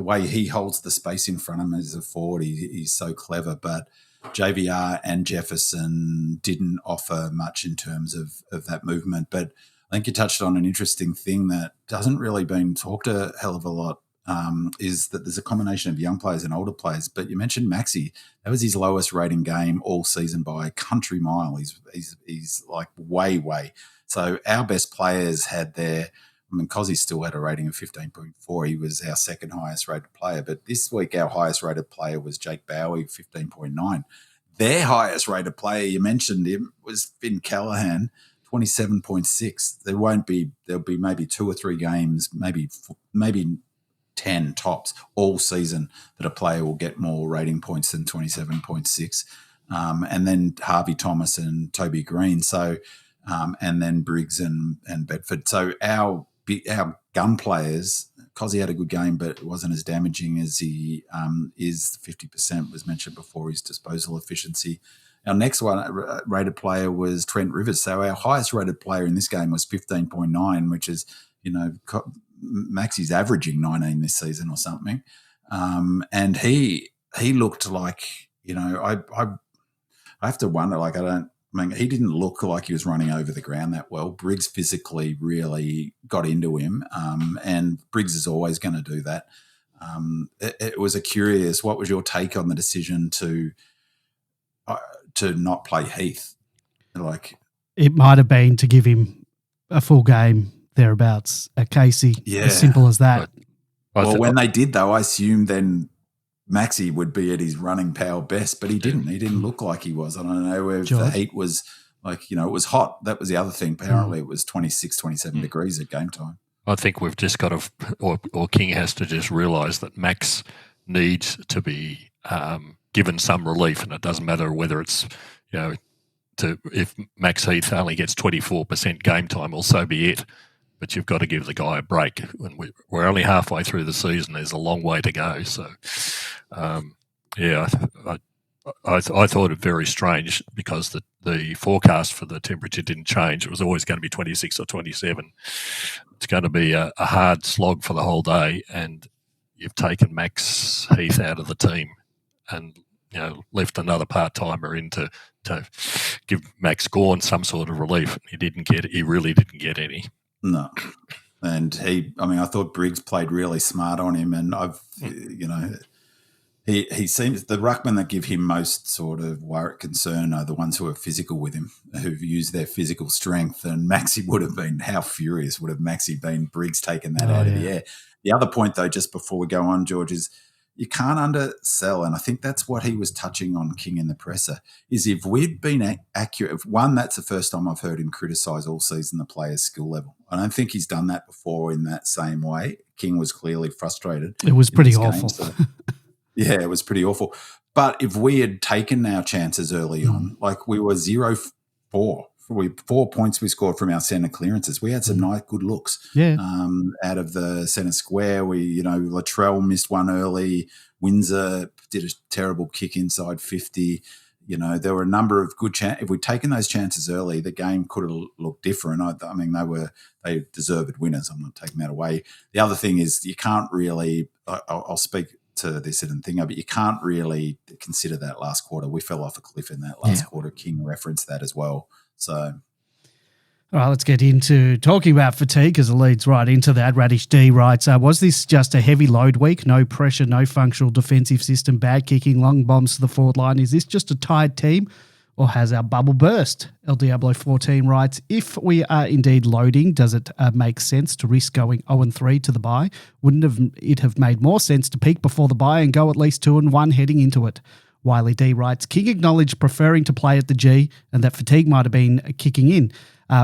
way he holds the space in front of him as a forward, he's so clever. But JVR and Jefferson didn't offer much in terms of that movement. But I think you touched on an interesting thing that doesn't really been talked a hell of a lot, is that there's a combination of young players and older players. But you mentioned Maxi. That was his lowest rating game all season by a country mile. He's like way. So our best players had Cozzy still had a rating of 15.4. He was our second highest rated player. But this week, our highest rated player was Jake Bowie, 15.9. Their highest rated player, you mentioned him, was Finn Callahan, 27.6. There'll be maybe 2 or 3 games, maybe 10 tops all season that a player will get more rating points than 27.6. And then Harvey Thomas and Toby Green. So, and then Briggs and Bedford. So our gun players, Cozzy had a good game, but it wasn't as damaging as he is. 50% was mentioned before, his disposal efficiency. Our next one rated player was Trent Rivers. So our highest rated player in this game was 15.9, which is, Maxi's averaging 19 this season or something. And he looked like, I have to wonder, I mean, he didn't look like he was running over the ground that well. Briggs physically really got into him, and Briggs is always going to do that. It was a curious. What was your take on the decision to not play Heath? Like, it might have been to give him a full game thereabouts at Casey. Yeah. As simple as that. Well, when they did, though, I assumed then Maxi would be at his running power best, but he didn't. He didn't look like he was. I don't know if the heat was like, it was hot. That was the other thing. Apparently it was 26, 27 degrees at game time. I think we've just got to, or King has to just realise that Max needs to be given some relief, and it doesn't matter whether it's, if Max Heath only gets 24% game time, well, so be it. But you've got to give the guy a break. When we're only halfway through the season, there's a long way to go. So, I thought it very strange because the forecast for the temperature didn't change. It was always going to be 26 or 27. It's going to be a hard slog for the whole day, and you've taken Max Heath out of the team and left another part-timer in to give Max Gawn some sort of relief. He really didn't get any. No. And I thought Briggs played really smart on him, and he seems, the ruckmen that give him most sort of concern are the ones who are physical with him, who've used their physical strength. And Maxi would have been, how furious would have Maxi been, Briggs taking that out of the air. The other point, though, just before we go on, George, is you can't undersell, and I think that's what he was touching on, King, in the presser, is if we'd been accurate. One, that's the first time I've heard him criticise all season the players' skill level. I don't think he's done that before in that same way. King was clearly frustrated. It was pretty awful. Yeah, it was pretty awful. But if we had taken our chances early on, like we were 0-4, 4 points we scored from our centre clearances. We had some nice, good looks out of the centre square. Latrell missed one early. Windsor did a terrible kick inside 50. There were a number of good chances. If we'd taken those chances early, the game could have looked different. I mean, they deserved winners. I'm not taking that away. The other thing is you can't really I'll speak to this and thing, but you can't really consider that last quarter. We fell off a cliff in that last quarter. King referenced that as well. So, all right, let's get into talking about fatigue because it leads right into that. Radish D writes, was this just a heavy load week? No pressure, no functional defensive system, bad kicking, long bombs to the forward line. Is this just a tired team or has our bubble burst? El Diablo 14 writes, if we are indeed loading, does it make sense to risk going 0-3 to the bye? Wouldn't it have made more sense to peak before the bye and go at least 2-1 heading into it? Wiley D writes, King acknowledged preferring to play at the G and that fatigue might have been kicking in.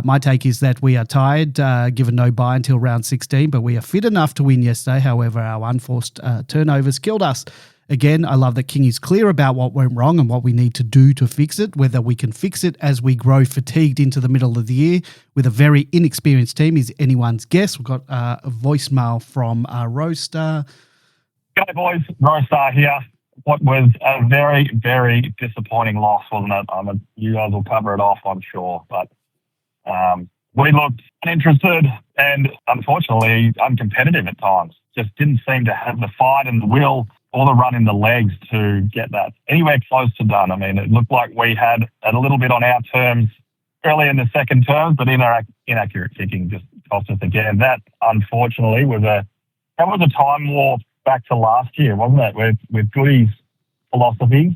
My take is that we are tired, given no bye until round 16, but we are fit enough to win yesterday. However, our unforced turnovers killed us. Again, I love that King is clear about what went wrong and what we need to do to fix it. Whether we can fix it as we grow fatigued into the middle of the year with a very inexperienced team is anyone's guess. We've got a voicemail from Roadstar. G'day, boys. Roadstar here. What was a very, very disappointing loss, wasn't it? You guys will cover it off, I'm sure. But we looked uninterested and, unfortunately, uncompetitive at times. Just didn't seem to have the fight and the will or the run in the legs to get that anywhere close to done. I mean, it looked like we had a little bit on our terms early in the second term, but inaccurate kicking just cost us again. That, unfortunately, was a time warp back to last year, wasn't it, with Goody's philosophies.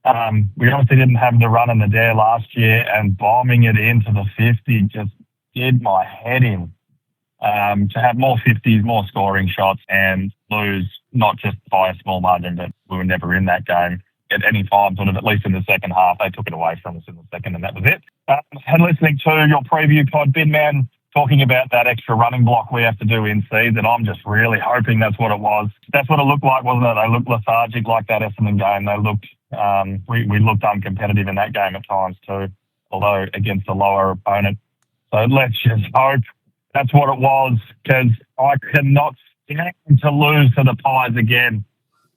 We obviously didn't have the run and the dare last year, and bombing it into the 50 just did my head in. To have more 50s, more scoring shots, and lose not just by a small margin, but we were never in that game at any time, sort of at least in the second half. They took it away from us in the second, and that was it. And listening to your preview pod, Binman, talking about that extra running block we have to do in season, I'm just really hoping that's what it was. That's what it looked like, wasn't it? They looked lethargic like that Essendon game. They looked, we looked uncompetitive in that game at times too, although against a lower opponent. So let's just hope that's what it was, because I cannot stand to lose to the Pies again.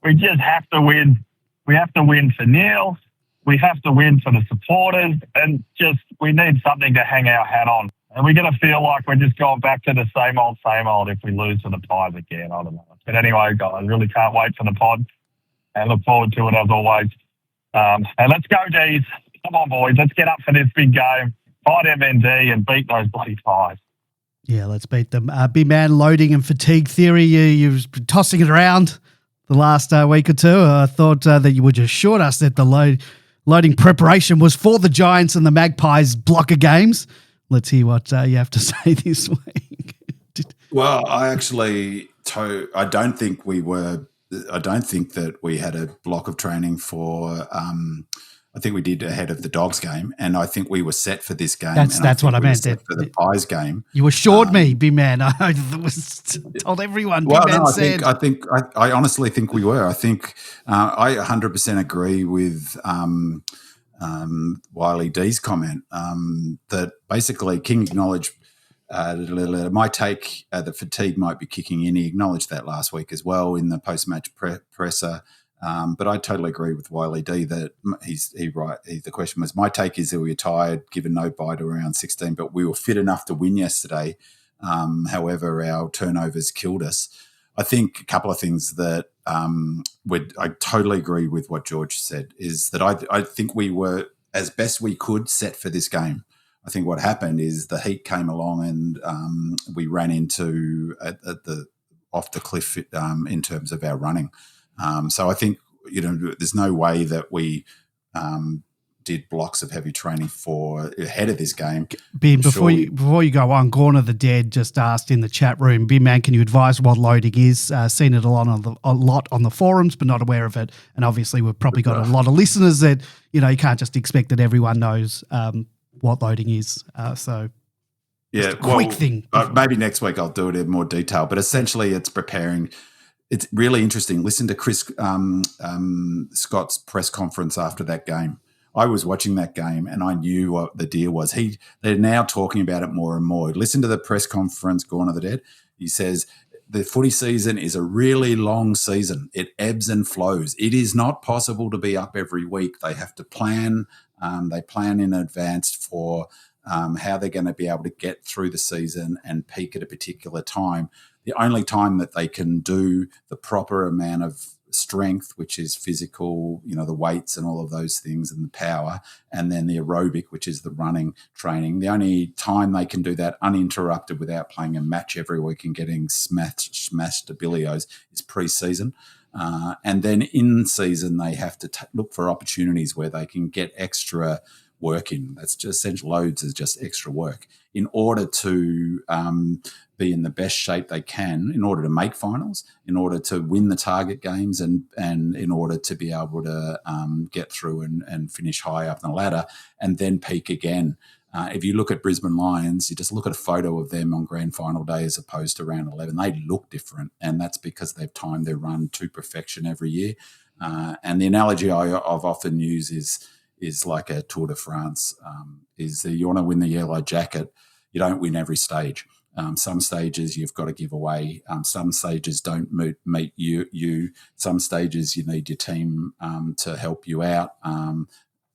We just have to win. We have to win for Neil. We have to win for the supporters, and just we need something to hang our hat on. And we're going to feel like we're just going back to the same old if we lose to the Pies again. I don't know. But anyway, guys, really can't wait for the pod and look forward to it as always. And let's go, Dees. Come on, boys. Let's get up for this big game. Fight MND and beat those bloody Pies. Yeah, let's beat them. Big man, loading and fatigue theory. You've been tossing it around the last week or two. I thought that you would assure us that the loading preparation was for the Giants and the Magpies blocker games. Let's hear what you have to say this week. Well, I don't think that we had a block of training for. I think we did ahead of the Dogs game, and I think we were set for this game. That's what I meant. For the Pies game, you assured me, big man. I told everyone. Well, big man no, said. I honestly think we were. I think I 100% agree with Wiley D's comment that basically King acknowledged my take. The fatigue might be kicking in. He acknowledged that last week as well in the post-match presser. But I totally agree with Wiley D that the question was, my take is that we were tired, given no bye to around 16, but we were fit enough to win yesterday. However, our turnovers killed us. I think a couple of things that I totally agree with what George said is that I think we were, as best we could, set for this game. I think what happened is the heat came along and we ran into off the cliff in terms of our running. So I think, there's no way that we did blocks of heavy training for ahead of this game. Ben, before you go on, Gorn of the Dead just asked in the chat room, Ben man, can you advise what loading is? Seen it a lot on the forums, but not aware of it. And obviously we've probably got a lot of listeners that, you can't just expect that everyone knows what loading is. So yeah, just a quick thing. Maybe next week I'll do it in more detail, but essentially it's preparing. It's really interesting. Listen to Chris Scott's press conference after that game. I was watching that game and I knew what the deal was. They're now talking about it more and more. Listen to the press conference, Gorn of the Dead. He says, the footy season is a really long season. It ebbs and flows. It is not possible to be up every week. They have to plan. They plan in advance for how they're going to be able to get through the season and peak at a particular time. The only time that they can do the proper amount of strength, which is physical, the weights and all of those things and the power, and then the aerobic, which is the running training. The only time they can do that uninterrupted without playing a match every week and getting smashed to billios is pre-season. And then in season, they have to look for opportunities where they can get extra work in. That's just essential. Loads is just extra work in order to be in the best shape they can, in order to make finals, in order to win the target games, and in order to be able to get through and finish high up the ladder and then peak again. If you look at Brisbane Lions, you just look at a photo of them on grand final day as opposed to round 11. They look different, and that's because they've timed their run to perfection every year. And the analogy I've often used is like a Tour de France. Is that you want to win the yellow jacket, you don't win every stage. Some stages you've got to give away. Some stages don't meet you. Some stages you need your team to help you out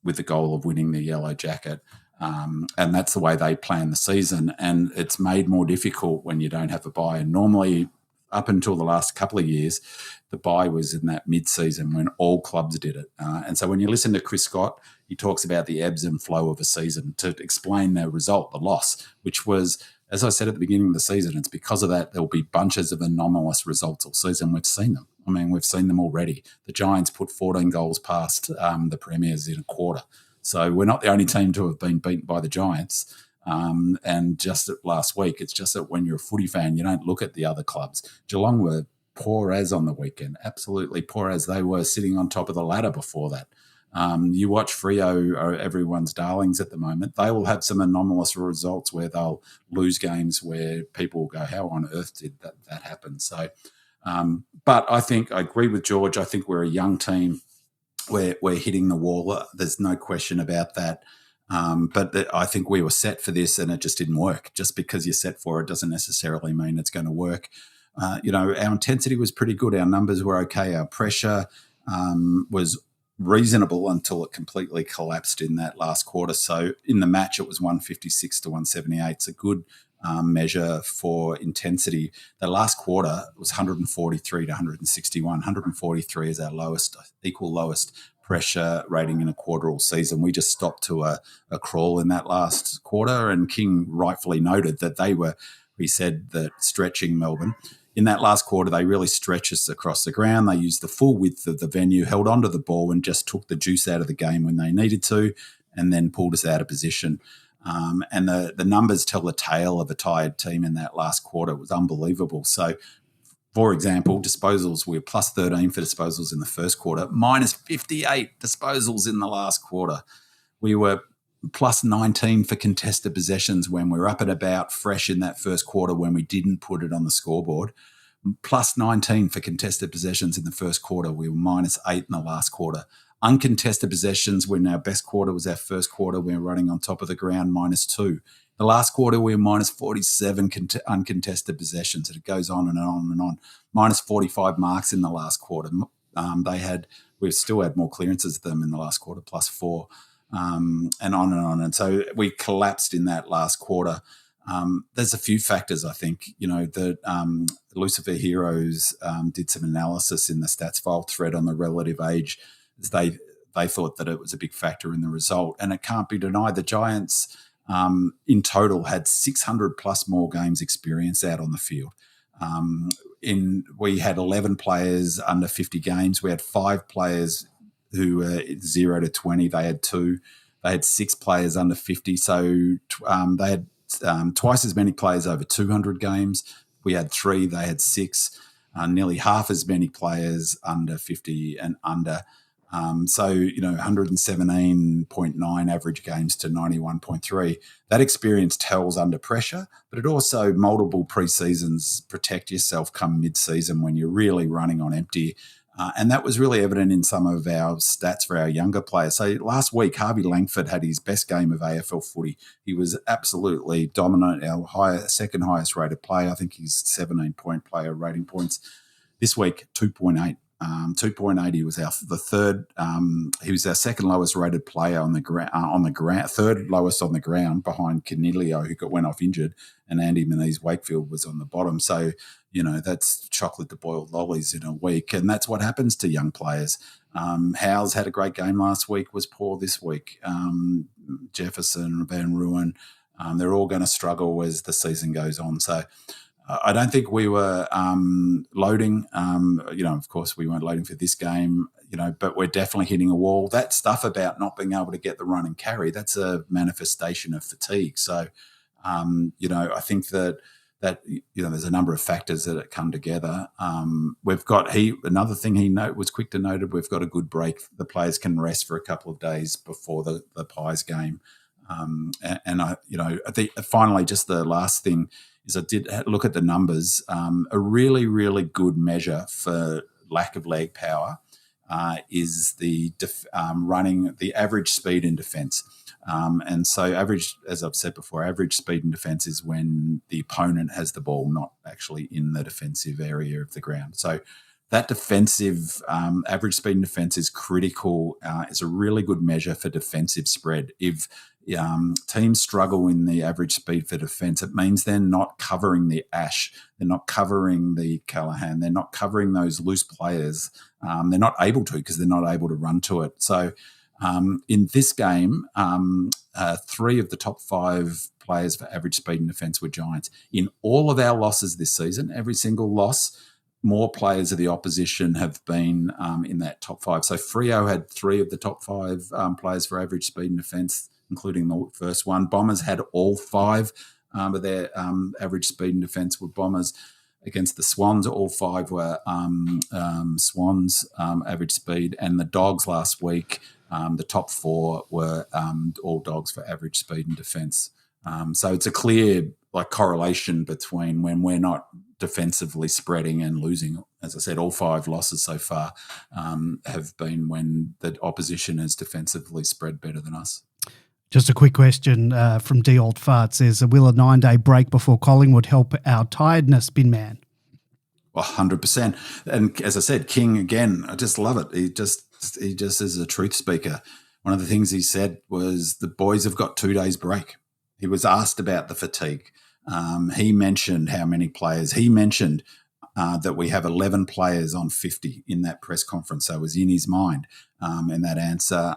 with the goal of winning the yellow jacket. And that's the way they plan the season. And it's made more difficult when you don't have a bye. And normally, up until the last couple of years, the bye was in that mid-season when all clubs did it. And so when you listen to Chris Scott, he talks about the ebbs and flow of a season to explain the result, the loss, which was, as I said at the beginning of the season, it's because of that there'll be bunches of anomalous results all season. We've seen them. I mean, we've seen them already. The Giants put 14 goals past the Premiers in a quarter. So we're not the only team to have been beaten by the Giants. And just last week, it's just that when you're a footy fan, you don't look at the other clubs. Geelong were poor as on the weekend, absolutely poor as. They were sitting on top of the ladder before that. You watch Freo, are everyone's darlings at the moment. They will have some anomalous results where they'll lose games where people will go, how on earth did that happen? So, but I think I agree with George. I think we're a young team. We're hitting the wall. There's no question about that. But I think we were set for this and it just didn't work. Just because you're set for it doesn't necessarily mean it's going to work. Our intensity was pretty good. Our numbers were okay. Our pressure was reasonable until it completely collapsed in that last quarter. So in the match, it was 156 to 178. It's a good measure for intensity. The last quarter was 143 to 161. 143 is our lowest pressure rating in a quarter all season. We just stopped to a crawl in that last quarter, and King rightfully noted that he said that stretching Melbourne. In that last quarter, they really stretched us across the ground. They used the full width of the venue, held onto the ball, and just took the juice out of the game when they needed to, and then pulled us out of position. And the numbers tell the tale of a tired team in that last quarter. It was unbelievable. So, for example, disposals, we were plus 13 for disposals in the first quarter, minus 58 disposals in the last quarter. We were plus 19 for contested possessions when we were up and about fresh in that first quarter when we didn't put it on the scoreboard. Plus 19 for contested possessions in the first quarter. We were minus 8 in the last quarter. Uncontested possessions, when our best quarter was our first quarter, we were running on top of the ground, minus 2. The last quarter, we were minus 47 uncontested possessions. And it goes on and on and on. Minus 45 marks in the last quarter. We still had more clearances than them in the last quarter, plus 4. And on and on. And so we collapsed in that last quarter. There's a few factors, I think. The Lucifer Heroes did some analysis in the stats file thread on the relative age. They thought that it was a big factor in the result. And it can't be denied the Giants in total had 600 plus more games experience out on the field. We had 11 players under 50 games. We had 5 players who were 0 to 20. They had 2. They had 6 players under 50. So they had twice as many players over 200 games. We had 3. They had 6. Nearly half as many players under 50 and under. 117.9 average games to 91.3. That experience tells under pressure, but it also multiple pre-seasons protect yourself come mid-season when you're really running on empty. And that was really evident in some of our stats for our younger players. So last week, Harvey Langford had his best game of AFL footy. He was absolutely dominant, our second highest rated player. I think he's 17-point player rating points. This week, 2.8. 2.8. He was the third. He was our second lowest rated player on the ground, third lowest on the ground behind Canelio, who went off injured, and Andy Menzies-Wakefield was on the bottom. So, that's chocolate to boiled lollies in a week, and that's what happens to young players. Howes had a great game last week, was poor this week. Jefferson, Van Ruin, they're all going to struggle as the season goes on. So I don't think we were loading. Of course, we weren't loading for this game, but we're definitely hitting a wall. That stuff about not being able to get the run and carry, that's a manifestation of fatigue. So, I think that there's a number of factors that come together. We've got another thing he was quick to note. We've got a good break. The players can rest for a couple of days before the Pies game. I think finally, just the last thing is I did look at the numbers. A really, really good measure for lack of leg power is the running the average speed in defence. And so as I've said before, average speed in defence is when the opponent has the ball, not actually in the defensive area of the ground. So that defensive average speed in defence is critical. It's a really good measure for defensive spread. If teams struggle in the average speed for defence, it means they're not covering the Ash, they're not covering the Callahan, they're not covering those loose players. They're not able to because they're not able to run to it. So in this game, 3 of the top 5 players for average speed in defence were Giants. In all of our losses this season, every single loss, more players of the opposition have been in that top 5. So Freo had 3 of the top 5 players for average speed in defence, including the first one. Bombers had all 5 of their average speed in defence were Bombers. Against the Swans, all 5 were Swans average speed. And the Dogs last week, the top 4 were all Dogs for average speed and defence. So it's a clear correlation between when we're not defensively spreading and losing. As I said, all 5 losses so far have been when the opposition has defensively spread better than us. Just a quick question from D. Old Fart says, will a 9-day break before Collingwood help our tiredness, bin man? Well, 100%. And as I said, King, again, I just love it. He just is a truth speaker. One of the things he said was the boys have got 2 days break. He was asked about the fatigue. He mentioned how many players. He mentioned that we have 11 players on 50 in that press conference. So it was in his mind in that answer.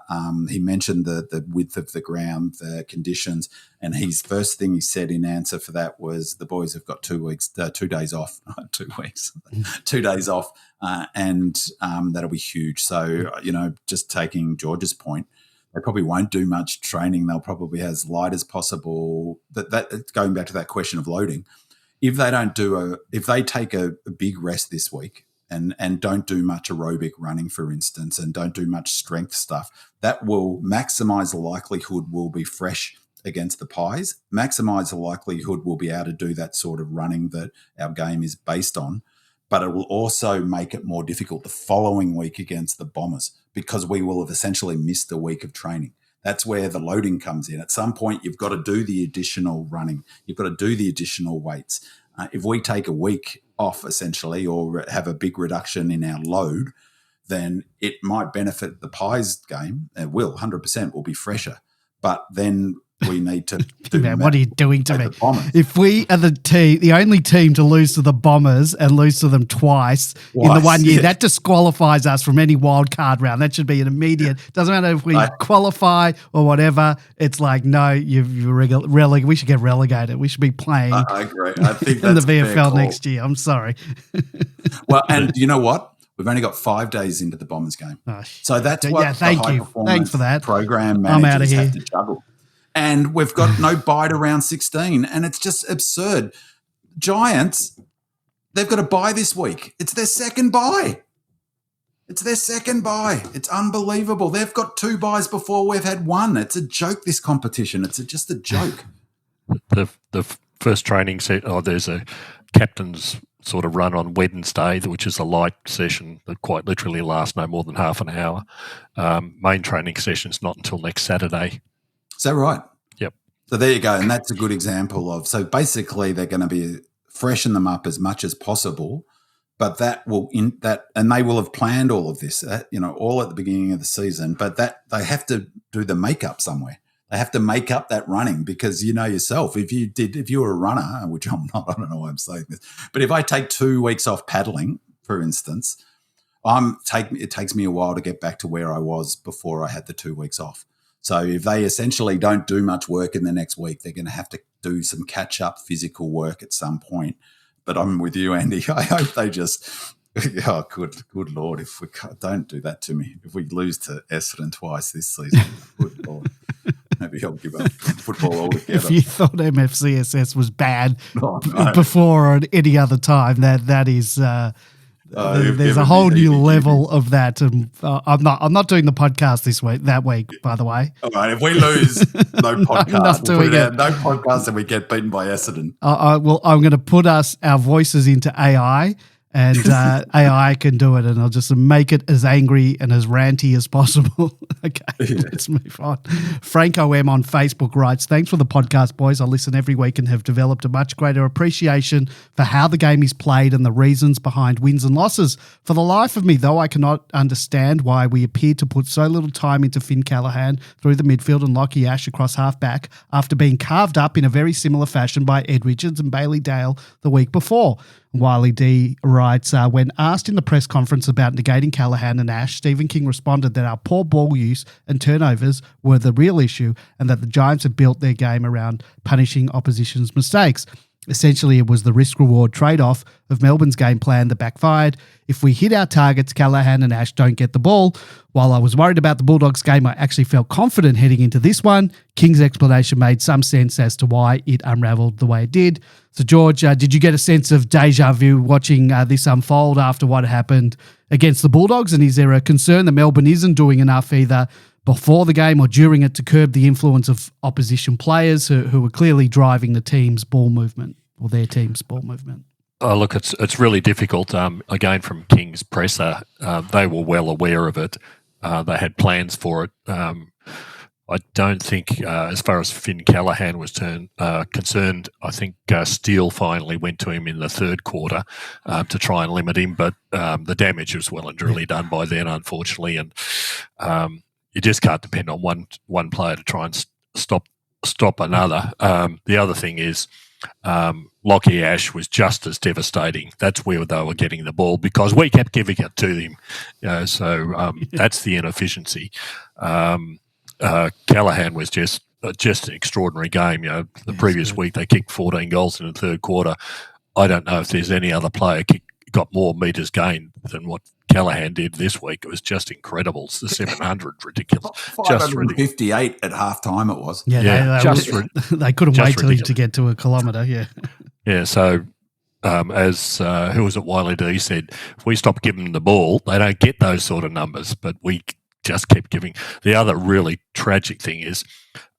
He mentioned the width of the ground, the conditions, and his first thing he said in answer for that was the boys have got 2 days off, 2 weeks, 2 days off, and that'll be huge. So, just taking George's point, they probably won't do much training. They'll probably as light as possible. That going back to that question of loading, if they take a big rest this week and don't do much aerobic running, for instance, and don't do much strength stuff, that will maximize the likelihood we'll be fresh against the Pies, maximize the likelihood we'll be able to do that sort of running that our game is based on. But it will also make it more difficult the following week against the Bombers because we will have essentially missed a week of training. That's where the loading comes in. At some point, you've got to do the additional running. You've got to do the additional weights. If we take a week off, essentially, or have a big reduction in our load, then it might benefit the Pies game. It will, 100% will be fresher. But then we need to do Man, what are you doing to me? Bombers. If we are the only team to lose to the Bombers and lose to them twice in the 1 year, that disqualifies us from any wild card round. That should be an immediate. Doesn't matter if we qualify or whatever. It's like, no, we should get relegated. We should be playing. I agree. I think in the that's a fair VFL call. next year. I'm sorry. Well, and you know what? We've only got 5 days into the Bombers game. So that's what the high performance Thanks for that. program I'm out of managers here. have to juggle. And we've got no bye to round 16, and it's just absurd. Giants, they've got a bye this week. It's their second bye. It's unbelievable. They've got 2 byes before we've had 1. It's a joke, this competition. It's just a joke. The first training set, there's a captain's sort of run on Wednesday, which is a light session that quite literally lasts no more than half an hour. Main training session's not until next Saturday. Is that right? Yep. So there you go. And that's a good example of, so basically they're going to be freshen them up as much as possible, but and they will have planned all of this, all at the beginning of the season, but that they have to do the makeup somewhere. They have to make up that running because you know yourself, if you were a runner, which I'm not, I don't know why I'm saying this, but if I take 2 weeks off paddling, for instance, it takes me a while to get back to where I was before I had the 2 weeks off. So if they essentially don't do much work in the next week, they're going to have to do some catch-up physical work at some point. But I'm with you, Andy. I hope they just good Lord, if we don't do that to me. If we lose to Essendon twice this season, good Lord. Maybe I'll give up football altogether. If you thought MFCSS was bad before or at any other time, that is... there's a whole new level of that, and I'm not doing the podcast that week. By the way, all right. If we lose, no podcast. I'm not doing it. No podcast, and we get beaten by Essendon. I'm going to put our voices into AI, and AI can do it, and I'll just make it as angry and as ranty as possible. Okay, let's move on. Franco M on Facebook writes, "Thanks for the podcast, boys. I listen every week and have developed a much greater appreciation for how the game is played and the reasons behind wins and losses. For the life of me, though, I cannot understand why we appear to put so little time into Finn Callaghan through the midfield and Lockie Ash across half-back after being carved up in a very similar fashion by Ed Richards and Bailey Dale the week before." Wiley D writes, when asked in the press conference about negating Callaghan and Ash, Stephen King responded that our poor ball use and turnovers were the real issue and that the Giants had built their game around punishing opposition's mistakes. Essentially, it was the risk-reward trade-off of Melbourne's game plan that backfired. If we hit our targets, Callaghan and Ash don't get the ball. While I was worried about the Bulldogs game, I actually felt confident heading into this one. King's explanation made some sense as to why it unravelled the way it did. So, George, did you get a sense of deja vu watching this unfold after what happened against the Bulldogs? And is there a concern that Melbourne isn't doing enough either before the game or during it to curb the influence of opposition players who were clearly driving the team's ball movement or their team's ball movement? Oh, look, it's really difficult. Again, from King's presser, they were well aware of it. They had plans for it. I don't think, as far as Finn Callaghan was concerned, I think Steele finally went to him in the third quarter to try and limit him, but the damage was well and truly done by then, unfortunately, and you just can't depend on one player to try and stop another. The other thing is, Lockie Ash was just as devastating. That's where they were getting the ball because we kept giving it to them. That's the inefficiency. Callahan was just an extraordinary game. The previous week they kicked 14 goals in the third quarter. I don't know if there's any other player got more metres gained than what Callahan did this week. It was just incredible. It's the 700, ridiculous. 558 at half time it was. Yeah, they couldn't wait to get to a kilometre, yeah. Yeah, so as who was it, Wiley Dees said, if we stop giving them the ball, they don't get those sort of numbers, but we just kept giving. The other really tragic thing is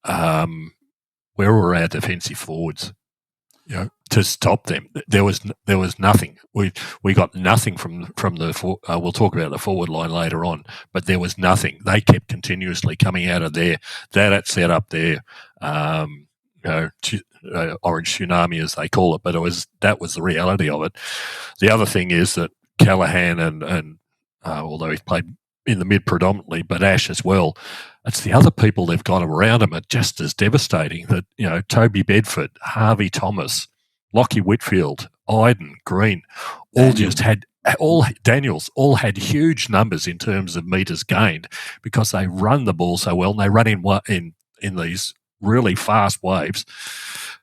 where were our defensive forwards? To stop them, there was nothing. We got nothing from the. We'll talk about the forward line later on, but there was nothing. They kept continuously coming out of there. That set up their orange tsunami, as they call it. But that was the reality of it. The other thing is that Callahan and although he's played in the mid predominantly, but Ash as well. It's the other people they've got around him are just as devastating. That Toby Bedford, Harvey Thomas, Lockie Whitfield, Iden, Green, Daniels all had huge numbers in terms of metres gained because they run the ball so well and they run in these really fast waves.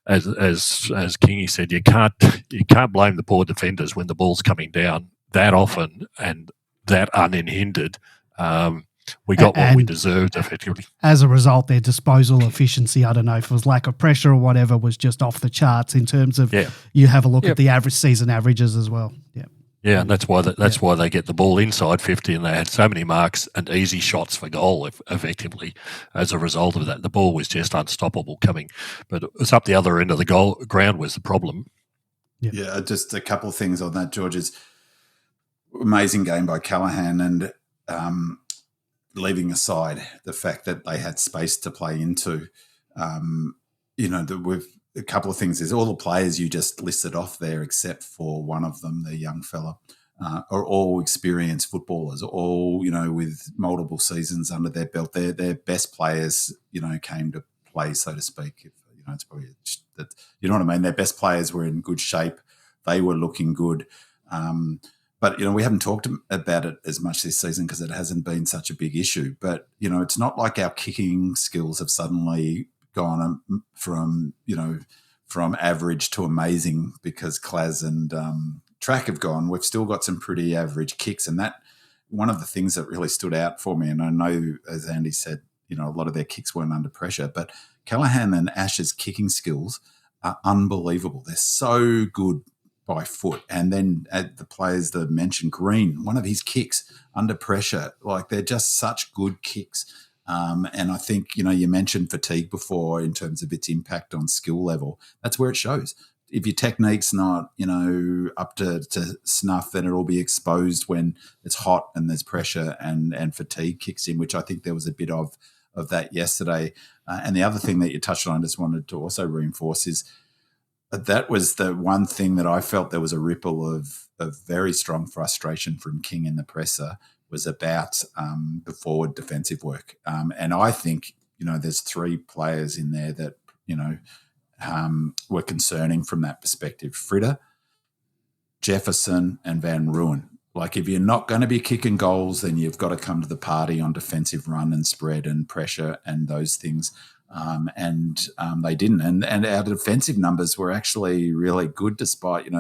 As Kingy said, you can't blame the poor defenders when the ball's coming down that often and that unhindered. We got what we deserved, effectively. As a result, their disposal efficiency, I don't know if it was lack of pressure or whatever, was just off the charts in terms of you have a look at the season averages as well. Yeah. Yeah, and that's why they get the ball inside 50 and they had so many marks and easy shots for goal, effectively, as a result of that. The ball was just unstoppable coming. But it was up the other end of the ground was the problem. Yeah, just a couple of things on that, George. Is amazing game by Callahan and leaving aside the fact that they had space to play into, with a couple of things. There's all the players you just listed off there, except for one of them, the young fella, are all experienced footballers, all, with multiple seasons under their belt. Their best players, came to play, so to speak. It's probably that, you know what I mean? Their best players were in good shape. They were looking good. But, we haven't talked about it as much this season because it hasn't been such a big issue. But, it's not like our kicking skills have suddenly gone from average to amazing because Claz and Track have gone. We've still got some pretty average kicks. And that one of the things that really stood out for me, and I know, as Andy said, a lot of their kicks weren't under pressure, but Callahan and Ash's kicking skills are unbelievable. They're so good by foot. And then the players that mentioned, Green, one of his kicks under pressure, they're just such good kicks. And I think, you mentioned fatigue before in terms of its impact on skill level. That's where it shows. If your technique's not, up to snuff, then it'll be exposed when it's hot and there's pressure and fatigue kicks in, which I think there was a bit of that yesterday. And the other thing that you touched on, I just wanted to also reinforce is, that was the one thing that I felt there was a ripple of very strong frustration from King in the presser was about the forward defensive work. And I think, there's three players in there that, were concerning from that perspective. Fritter, Jefferson and Van Ruin. If you're not going to be kicking goals, then you've got to come to the party on defensive run and spread and pressure and those things. They didn't. And our defensive numbers were actually really good despite,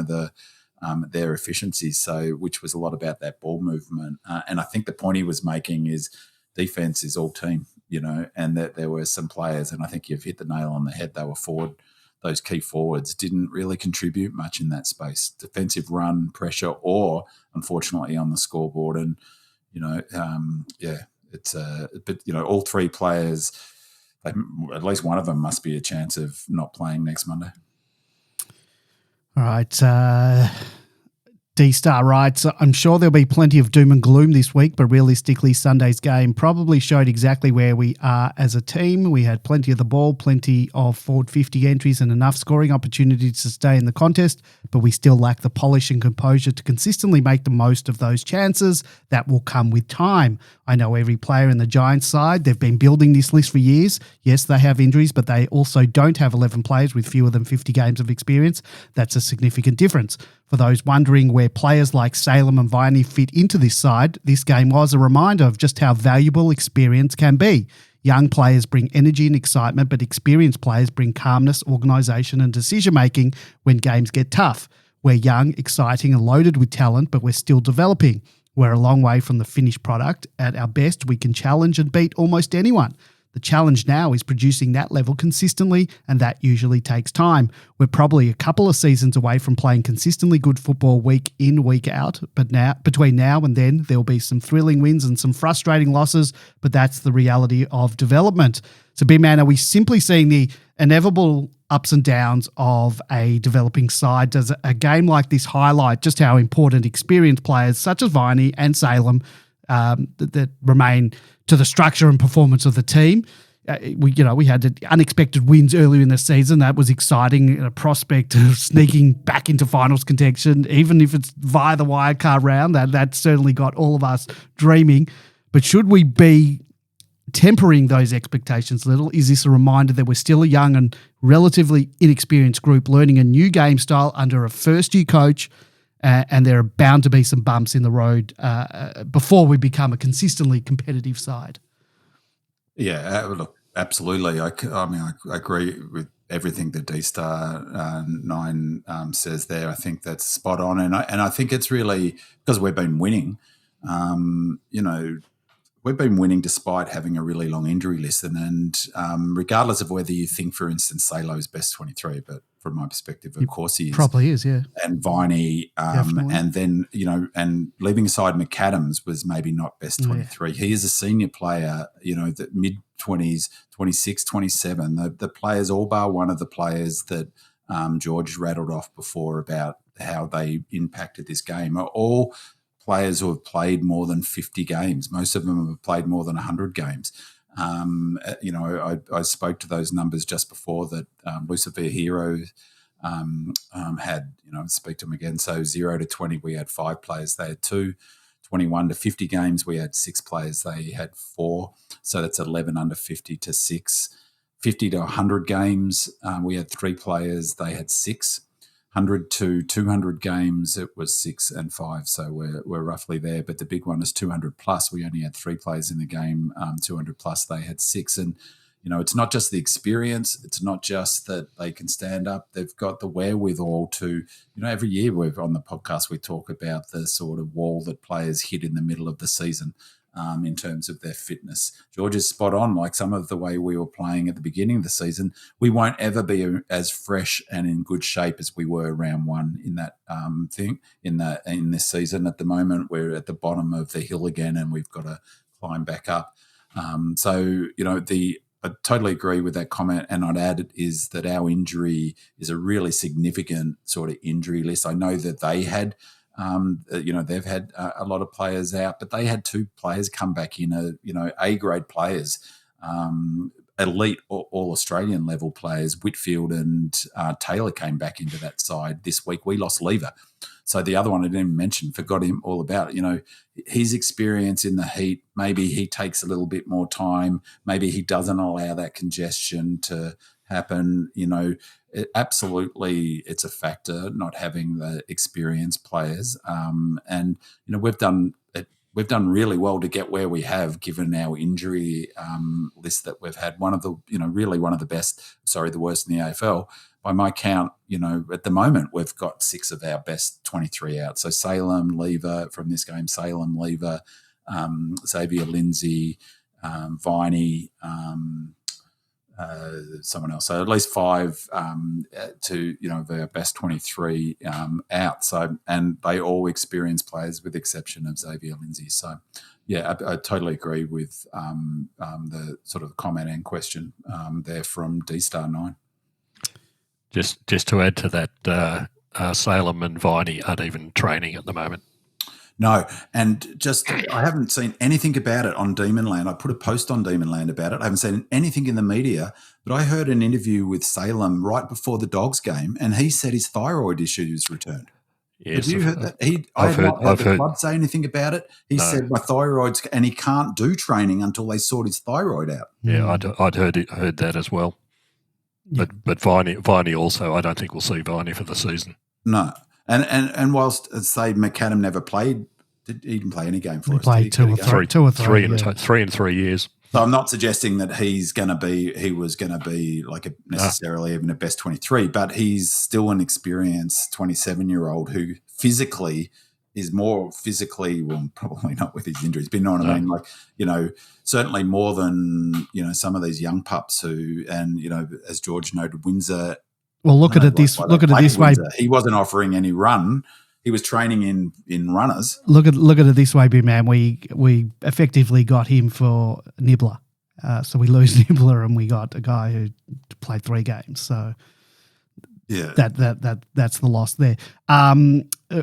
their efficiency. So, which was a lot about that ball movement. And I think the point he was making is defense is all team, and that there were some players, and I think you've hit the nail on the head. They were forward. Those key forwards didn't really contribute much in that space. Defensive run, pressure, or unfortunately on the scoreboard. And, it's but all three players, at least one of them must be a chance of not playing next Monday. All right. D-Star writes, I'm sure there'll be plenty of doom and gloom this week, but realistically, Sunday's game probably showed exactly where we are as a team. We had plenty of the ball, plenty of forward 50 entries and enough scoring opportunities to stay in the contest, but we still lack the polish and composure to consistently make the most of those chances. That will come with time. I know every player in the Giants side, they've been building this list for years. Yes, they have injuries, but they also don't have 11 players with fewer than 50 games of experience. That's a significant difference. For those wondering where players like Salem and Viney fit into this side, this game was a reminder of just how valuable experience can be. Young players bring energy and excitement, but experienced players bring calmness, organisation and decision-making when games get tough. We're young, exciting and loaded with talent, but we're still developing. We're a long way from the finished product. At our best, we can challenge and beat almost anyone. The challenge now is producing that level consistently, and that usually takes time. We're probably a couple of seasons away from playing consistently good football week in, week out, but between now and then, there'll be some thrilling wins and some frustrating losses, but that's the reality of development. So, B-Man, are we simply seeing the inevitable ups and downs of a developing side? Does a game like this highlight just how important experienced players such as Viney and Salem that remain to the structure and performance of the team? We had unexpected wins earlier in the season. That was exciting. A prospect of sneaking back into finals contention, even if it's via the wildcard round, that certainly got all of us dreaming. But should we be tempering those expectations a little? Is this a reminder that we're still a young and relatively inexperienced group learning a new game style under a first-year coach, and there are bound to be some bumps in the road before we become a consistently competitive side? Yeah, look, absolutely. I agree with everything that D-Star 9 says there. I think that's spot on, and I think it's really because we've been winning. We've been winning despite having a really long injury list, and regardless of whether you think, for instance, Salo's best 23, but from my perspective, of course he is. Probably is, yeah. And Viney, and then, and leaving aside McAdams was maybe not best 23. Yeah. He is a senior player, the mid-20s, 26, 27. The players, all bar one of the players that George rattled off before about how they impacted this game, are all players who have played more than 50 games. Most of them have played more than 100 games. I spoke to those numbers just before that Lucifer Hero had, speak to them again. So 0 to 20, we had 5 players. They had 2. 21 to 50 games, we had 6 players. They had 4. So that's 11 under 50 to 6. 50 to 100 games, we had 3 players. They had 6. 100 to 200 games, it was 6 and 5, so we're roughly there. But the big one is 200 plus. We only had 3 players in the game. 200 plus, they had 6. And it's not just the experience. It's not just that they can stand up. They've got the wherewithal to. Every year on the podcast we talk about the sort of wall that players hit in the middle of the season. In terms of their fitness. George is spot on. Like some of the way we were playing at the beginning of the season, we won't ever be as fresh and in good shape as we were round one in that in this season. At the moment, we're at the bottom of the hill again, and we've got to climb back up. I totally agree with that comment, and I'd add is that our injury is a really significant sort of injury list. I know that they had. They've had a lot of players out, but they had 2 players come back in, A-grade players, elite all Australian level players. Whitfield and Taylor came back into that side this week. We lost Lever. So the other one I didn't even mention, forgot him all about. His experience in the heat, maybe he takes a little bit more time. Maybe he doesn't allow that congestion to happen. Absolutely, it's a factor not having the experienced players. We've done really well to get where we have, given our injury list that we've had. One of the, really one of the best. The worst in the AFL by my count. At the moment we've got 6 of our best 23 out. So Salem, Lever from this game. Salem, Lever, Xavier Lindsay, Viney. Someone else. So at least 5 of our best 23 out. So, and they all experienced players with the exception of Xavier Lindsay. So, yeah, I totally agree with the sort of comment and question there from D-Star 9. Just to add to that, Salem and Viney aren't even training at the moment. No, and just I haven't seen anything about it on Demonland. I put a post on Demonland about it. I haven't seen anything in the media, but I heard an interview with Salem right before the Dogs game, and he said his thyroid issues returned. Yes, Have you heard that? I've heard the heard. club say anything about it. He said my thyroid's, and he can't do training until they sort his thyroid out. Yeah, I'd heard that as well. Yeah. But Viney also, I don't think we'll see Viney for the season. No, and whilst say McAdam never played, he didn't play any game for He us. played two or three in 3 years. So I'm not suggesting that he was going to be like necessarily even a best 23, but he's still an experienced 27-year-old who physically is more physically, well, probably not with his injuries, but you know what I mean? Like, certainly more than, some of these young pups who, and, as George noted, Windsor. Well, look at it this way. He wasn't offering any run. He was training in runners. Look at it this way, big man. We effectively got him for Nibbler, so we lose Nibbler, and we got a guy who played 3 games. So yeah, that's the loss there.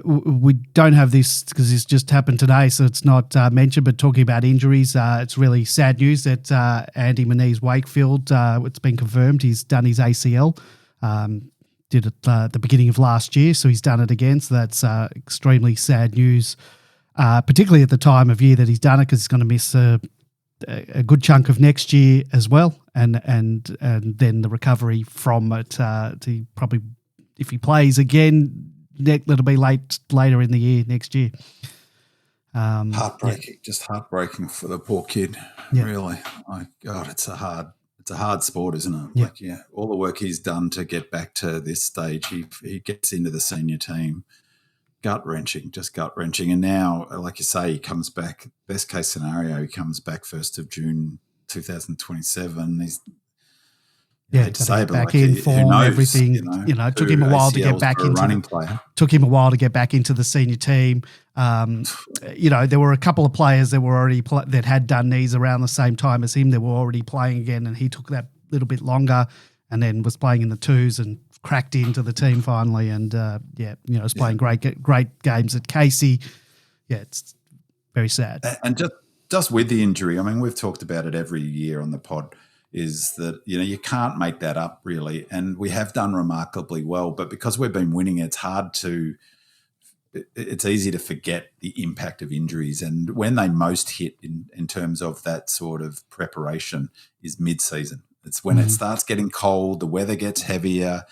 We don't have this because this just happened today, so it's not mentioned. But talking about injuries, it's really sad news that Andy Moniz Wakefield, it's been confirmed he's done his ACL. Did it at the beginning of last year, so he's done it again. So that's extremely sad news, particularly at the time of year that he's done it, because he's going to miss a good chunk of next year as well, and then the recovery from it. To probably, if he plays again, it'll be later in the year next year. Heartbreaking, just heartbreaking for the poor kid. Yeah. Really, God, it's a hard sport, isn't it? Yeah. Like, all the work he's done to get back to this stage, he gets into the senior team. Gut-wrenching. And now, like you say, he comes back, best case scenario, he comes back 1st of June 2027. He's to say it, back in form, everything. It took him a while to get back into running player. Took him a while to get back into the senior team. There were a couple of players that were already that had done knees around the same time as him. They were already playing again, and he took that little bit longer, and then was playing in the twos and cracked into the team finally. And was playing great games at Casey. Yeah, it's very sad. And just with the injury, I mean, we've talked about it every year on the pod. Is that, you can't make that up really. And we have done remarkably well, but because we've been winning, it's easy to forget the impact of injuries. And when they most hit in terms of that sort of preparation is mid-season. It's when it starts getting cold, the weather gets heavier,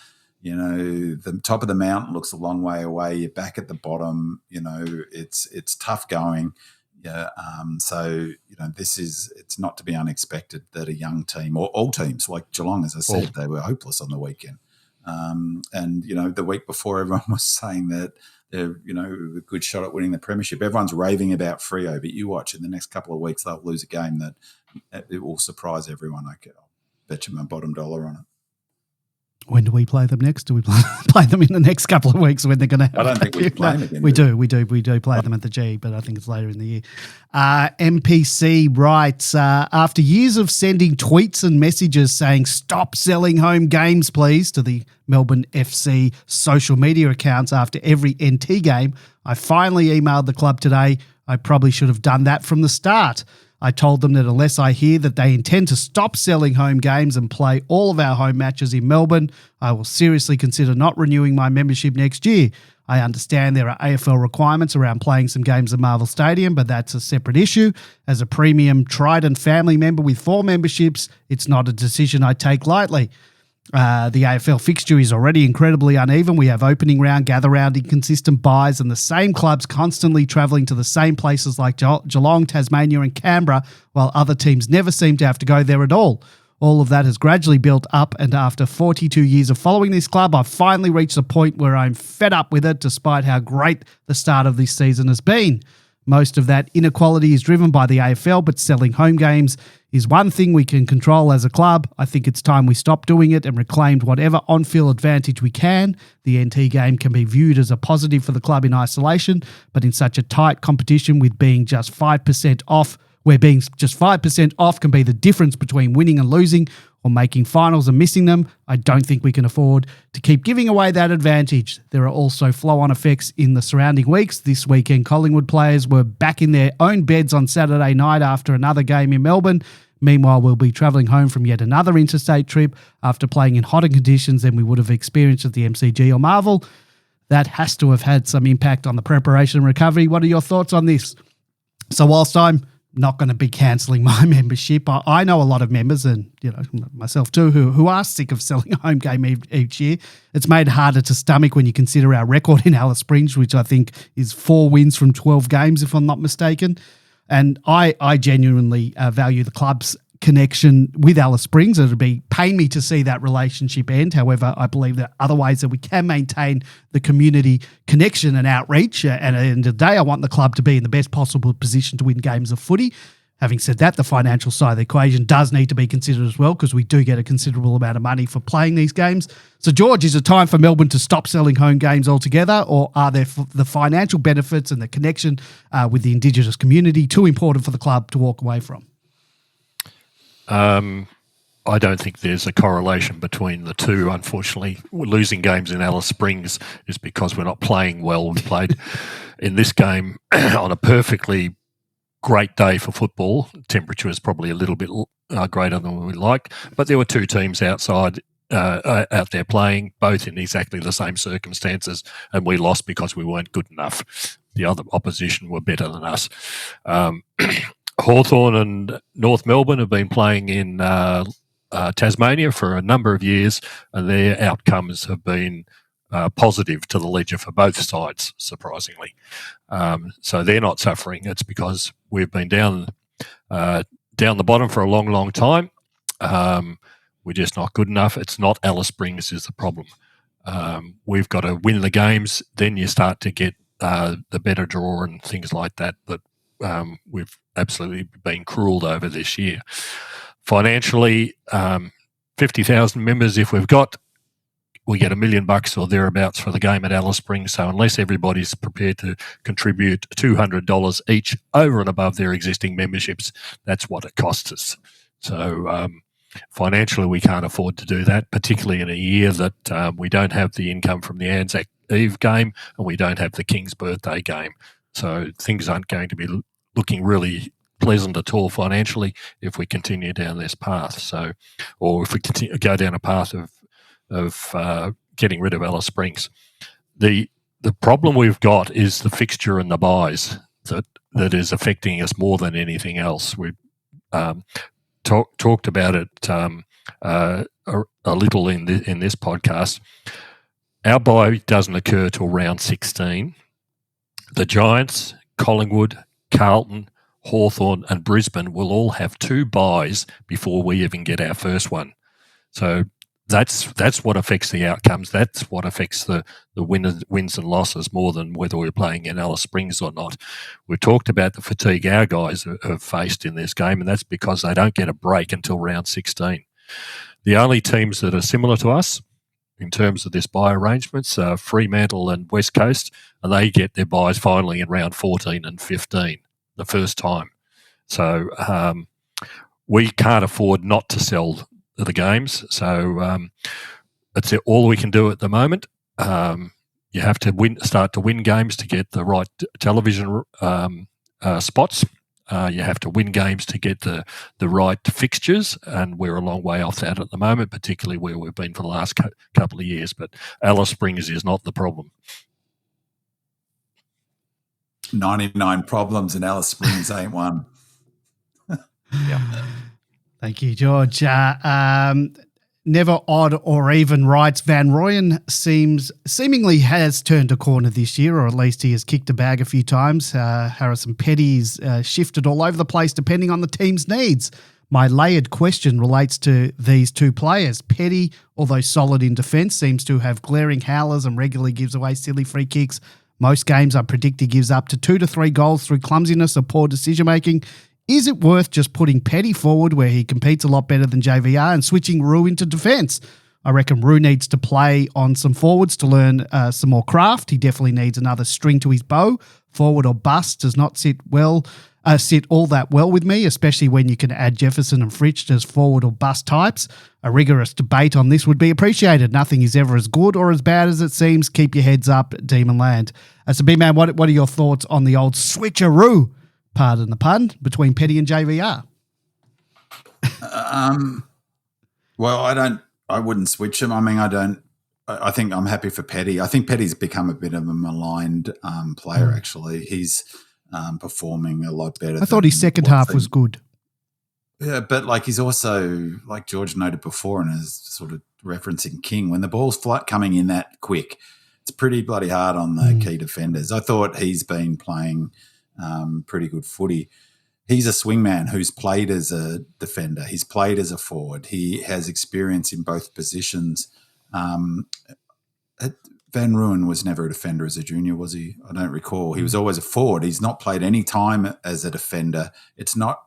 the top of the mountain looks a long way away, you're back at the bottom, it's tough going. Yeah, it's not to be unexpected that a young team or all teams like Geelong, as I said, they were hopeless on the weekend. The week before everyone was saying that they're, a good shot at winning the premiership. Everyone's raving about Freo, but you watch in the next couple of weeks, they'll lose a game that it will surprise everyone. I'll bet you my bottom dollar on it. When do we play them next? Do we play them in the next couple of weeks when they're going to have? I don't think we play them again. We do play them at the G, but I think it's later in the year. MPC writes, after years of sending tweets and messages saying stop selling home games, please, to the Melbourne FC social media accounts after every NT game, I finally emailed the club today. I probably should have done that from the start. I told them that unless I hear that they intend to stop selling home games and play all of our home matches in Melbourne, I will seriously consider not renewing my membership next year. I understand there are AFL requirements around playing some games at Marvel Stadium, but that's a separate issue. As a premium Trident family member with 4 memberships, it's not a decision I take lightly. The AFL fixture is already incredibly uneven. We have opening round, gather round, inconsistent buys, and the same clubs constantly travelling to the same places like Geelong, Tasmania and Canberra, while other teams never seem to have to go there at all. All of that has gradually built up, and after 42 years of following this club, I've finally reached a point where I'm fed up with it, despite how great the start of this season has been. Most of that inequality is driven by the AFL, but selling home games is one thing we can control as a club. I think it's time we stop doing it and reclaimed whatever on-field advantage we can. The NT game can be viewed as a positive for the club in isolation, but in such a tight competition with being just 5% off, where being just 5% off can be the difference between winning and losing, or making finals and missing them, I don't think we can afford to keep giving away that advantage. There are also flow-on effects in the surrounding weeks. This weekend, Collingwood players were back in their own beds on Saturday night after another game in Melbourne. Meanwhile, we'll be travelling home from yet another interstate trip after playing in hotter conditions than we would have experienced at the MCG or Marvel. That has to have had some impact on the preparation and recovery. What are your thoughts on this? So whilst I'm not going to be cancelling my membership, I know a lot of members, and myself too, who are sick of selling a home game each year. It's made harder to stomach when you consider our record in Alice Springs, which I think is 4 wins from 12 games, if I'm not mistaken. And I genuinely value the club's connection with Alice Springs. It would be pain me to see that relationship end. However, I believe there are other ways that we can maintain the community connection and outreach. And at the end of the day, I want the club to be in the best possible position to win games of footy. Having said that, the financial side of the equation does need to be considered as well, because we do get a considerable amount of money for playing these games. So, George, is it time for Melbourne to stop selling home games altogether, or are there the financial benefits and the connection with the Indigenous community too important for the club to walk away from? I don't think there's a correlation between the two. Unfortunately, losing games in Alice Springs is because we're not playing well. We played in this game on a perfectly great day for football. Temperature is probably a little bit greater than we like, but there were 2 teams out there playing, both in exactly the same circumstances, and we lost because we weren't good enough. The other opposition were better than us. Hawthorn and North Melbourne have been playing in Tasmania for a number of years, and their outcomes have been positive to the ledger for both sides, surprisingly. So they're not suffering. It's because we've been down the bottom for a long, long time. We're just not good enough. It's not Alice Springs is the problem. We've got to win the games. Then you start to get the better draw and things like that we've absolutely been cruelled over this year. Financially, 50,000 members if we've got, we get $1 million or thereabouts for the game at Alice Springs. So unless everybody's prepared to contribute $200 each over and above their existing memberships, that's what it costs us. So financially, we can't afford to do that, particularly in a year that we don't have the income from the Anzac Eve game and we don't have the King's birthday game. So things aren't going to be looking really pleasant at all financially if we continue down this path. So, or if we go down a path of getting rid of Alice Springs. The problem we've got is the fixture and the buys that is affecting us more than anything else. We've talked about it a little in this podcast. Our buy doesn't occur till round 16. The Giants, Collingwood, Carlton, Hawthorn and Brisbane will all have 2 buys before we even get our first one. So that's what affects the outcomes. That's what affects the wins and losses more than whether we're playing in Alice Springs or not. We've talked about the fatigue our guys have faced in this game, and that's because they don't get a break until round 16. The only teams that are similar to us in terms of this buy arrangements are Fremantle and West Coast, and they get their buys finally in round 14 and 15, the first time. So we can't afford not to sell the games. So it's all we can do at the moment. You have to start to win games to get the right television spots. You have to win games to get the right fixtures, and we're a long way off that at the moment, particularly where we've been for the last couple of years. But Alice Springs is not the problem. 99 problems and Alice Springs ain't one. Yeah. Thank you, George. Never odd or even writes Van Rooyen seemingly has turned a corner this year, or at least he has kicked a bag a few times. Harrison Petty's shifted all over the place depending on the team's needs. My layered question relates to these 2 players. Petty, although solid in defence, seems to have glaring howlers and regularly gives away silly free kicks. Most games I predict he gives up to 2 to 3 goals through clumsiness or poor decision-making. Is it worth just putting Petty forward where he competes a lot better than JVR and switching Roo into defence? I reckon Roo needs to play on some forwards to learn some more craft. He definitely needs another string to his bow. Forward or bust does not sit well sit all that well with me, especially when you can add Jefferson and Fritsch as forward or bust types. A rigorous debate on this would be appreciated. Nothing is ever as good or as bad as it seems. Keep your heads up, Demon Land. So, B-Man, what are your thoughts on the old switcheroo, pardon the pun, between Petty and JVR? Well, I wouldn't switch him. I mean, I think I'm happy for Petty. I think Petty's become a bit of a maligned player, actually. He's performing a lot better. I thought his second half was good. Yeah, but like he's also, like George noted before and is sort of referencing King, when the ball's coming in that quick, it's pretty bloody hard on the key defenders. I thought he's been playing pretty good footy. He's a swingman who's played as a defender. He's played as a forward. He has experience in both positions. Van Rooyen was never a defender as a junior, was he? I don't recall. He was always a forward. He's not played any time as a defender. It's not,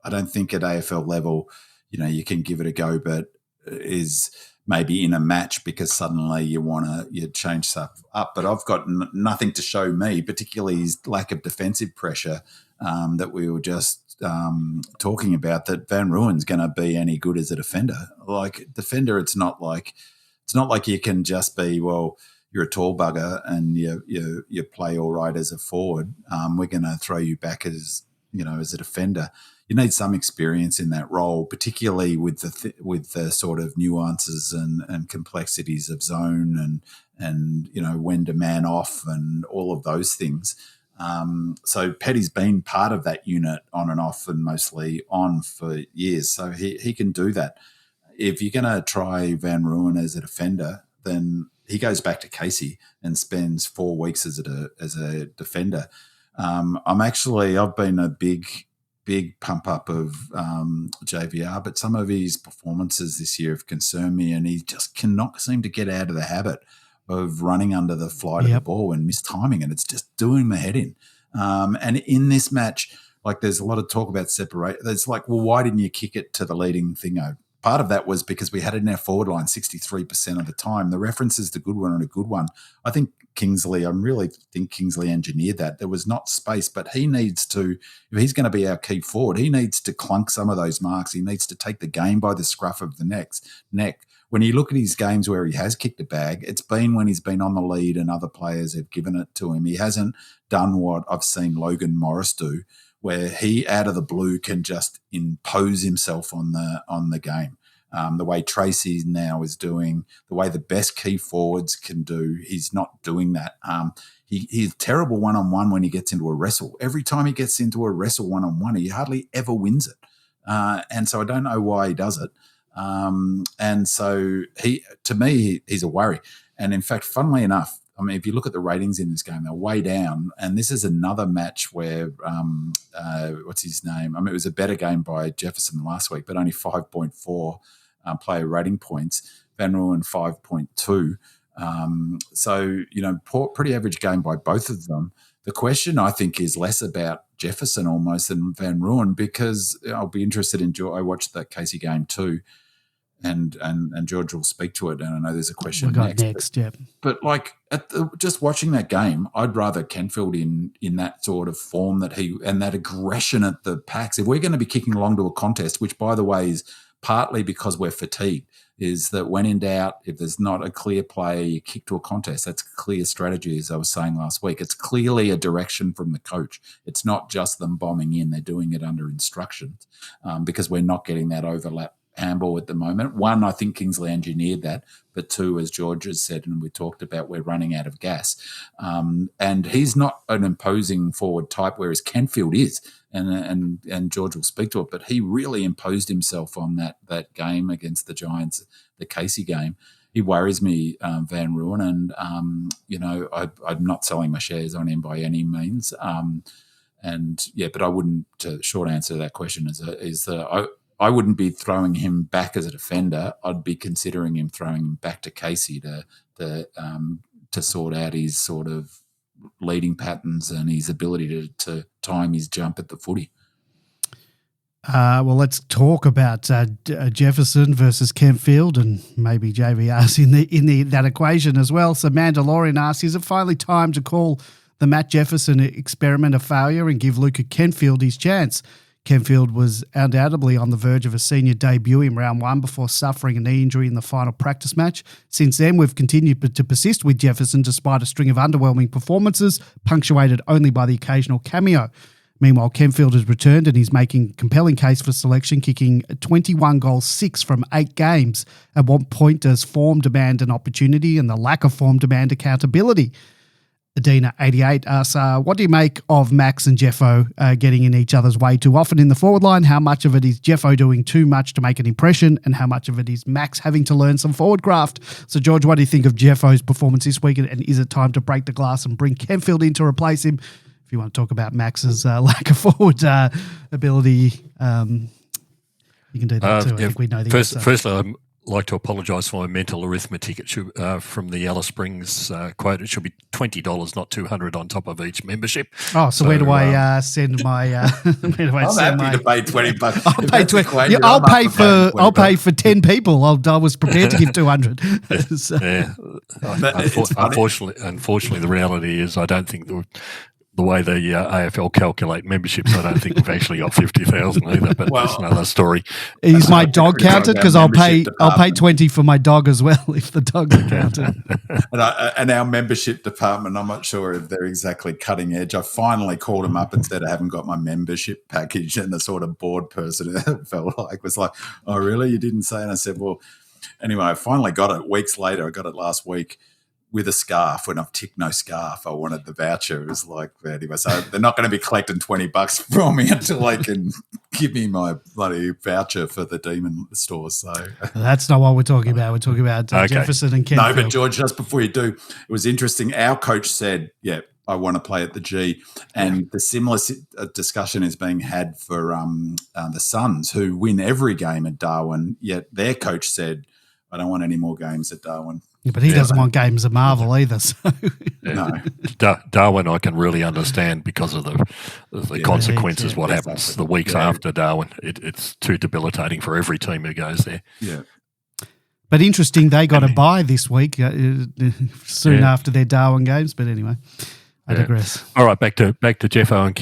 I don't think at AFL level, you can give it a go, but is maybe in a match because suddenly you change stuff up. But I've got nothing to show me, particularly his lack of defensive pressure that we were just talking about, that Van Rooyen's going to be any good as a defender. Like defender, it's not like you can just be, well, you're a tall bugger and you play all right as a forward. We're going to throw you back as a defender. You need some experience in that role, particularly with the sort of nuances and complexities of zone and when to man off and all of those things. So Petty's been part of that unit on and off and mostly on for years, so he can do that. If you're going to try Van Rooyen as a defender, then he goes back to Casey and spends 4 weeks as a defender. I've been a big pump up of JVR, but some of his performances this year have concerned me, and he just cannot seem to get out of the habit of running under the flight of the ball and mistiming it. It's just doing my head in. And in this match, like there's a lot of talk about separate. It's like, well, why didn't you kick it to the leading thingo? Part of that was because we had it in our forward line 63% of the time. The references to good one and a good one. I really think Kingsley engineered that. There was not space, but he needs to, if he's going to be our key forward, he needs to clunk some of those marks. He needs to take the game by the scruff of the neck. When you look at his games where he has kicked a bag, it's been when he's been on the lead and other players have given it to him. He hasn't done what I've seen Logan Morris do, where he out of the blue can just impose himself on the game. The way Tracy now is doing, the way the best key forwards can do, he's not doing that. He's terrible one-on-one when he gets into a wrestle. Every time he gets into a wrestle one-on-one, he hardly ever wins it. And so I don't know why he does it. And so to me, he's a worry. And in fact, funnily enough, I mean, if you look at the ratings in this game, they're way down. And this is another match where, what's his name? I mean, it was a better game by Jefferson last week, but only 5.4 player rating points. Van Rooyen 5.2. So, pretty average game by both of them. The question, I think, is less about Jefferson almost than Van Rooyen, because I'll be interested in I watched that Casey game too. And George will speak to it, and I know there's a question next. But like just watching that game, I'd rather Kenfield in that sort of form and that aggression at the packs. If we're going to be kicking along to a contest, which by the way is partly because we're fatigued, is that when in doubt, if there's not a clear play, you kick to a contest. That's a clear strategy, as I was saying last week. It's clearly a direction from the coach. It's not just them bombing in; they're doing it under instructions because we're not getting that overlap handball at the moment. One, I think Kingsley engineered that, but two, as George has said and we talked about, we're running out of gas. And he's not an imposing forward type, whereas Kenfield is, and George will speak to it, but he really imposed himself on that game against the Giants, the Casey game. He worries me, Van Rooyen, and I'm not selling my shares on him by any means. But I wouldn't. Short answer to that question is I wouldn't be throwing him back as a defender. I'd be considering him throwing him back to Casey to sort out his sort of leading patterns and his ability to time his jump at the footy. Well, let's talk about Jefferson versus Kempfield, and maybe JVR's in that equation as well. So Mandalorian asks, is it finally time to call the Matt Jefferson experiment a failure and give Luca Kenfield his chance? Kenfield was undoubtedly on the verge of a senior debut in round one before suffering a knee injury in the final practice match. Since then, we've continued to persist with Jefferson despite a string of underwhelming performances, punctuated only by the occasional cameo. Meanwhile, Kenfield has returned and he's making a compelling case for selection, kicking 21 goals, 6 from 8 games. At what point does form demand an opportunity and the lack of form demand accountability? Adina88 asks, what do you make of Max and Jeffo getting in each other's way too often in the forward line? How much of it is Jeffo doing too much to make an impression, and how much of it is Max having to learn some forward craft? So, George, what do you think of Jeffo's performance this week, and is it time to break the glass and bring Kenfield in to replace him? If you want to talk about Max's lack of forward ability, you can do that too. I think we know the answer. Firstly, I'd like to apologise for my mental arithmetic. It should, from the Alice Springs quote, it should be $20, not $200 on top of each membership. Oh, so where do I send my? Where do I I'm happy to pay $20. I'll pay 20. Yeah, I'll pay for 10 people. I was prepared to give 200. So. Yeah, unfortunately, the reality is I don't think the way the AFL calculate memberships, I don't think we've actually got 50,000 either. But that's another story. Is my dog counted? Because I'll pay 20 for my dog as well if the dog's counted. And our membership department, I'm not sure if they're exactly cutting edge. I finally called them up and said I haven't got my membership package, and the sort of board person it felt like was like, "Oh, really? You didn't say?" And I said, "Well, anyway, I finally got it. Weeks later, I got it last week." With a scarf. When I've ticked no scarf, I wanted the voucher. It was like, anyway, so they're not going to be collecting $20 from me until they can give me my bloody voucher for the Demon store. So that's not what we're talking about. We're talking about Jefferson and Kenfield. No, but George, just before you do, it was interesting. Our coach said, "Yeah, I want to play at the G," and the similar discussion is being had for the Suns, who win every game at Darwin. Yet their coach said, "I don't want any more games at Darwin." Yeah, but he doesn't want games at Marvel either. So. No. Darwin I can really understand because of the consequences, what happens the weeks after Darwin. It's too debilitating for every team who goes there. Yeah. But interesting, they got a bye this week soon after their Darwin games. But anyway, I digress. All right, back to Jeffo and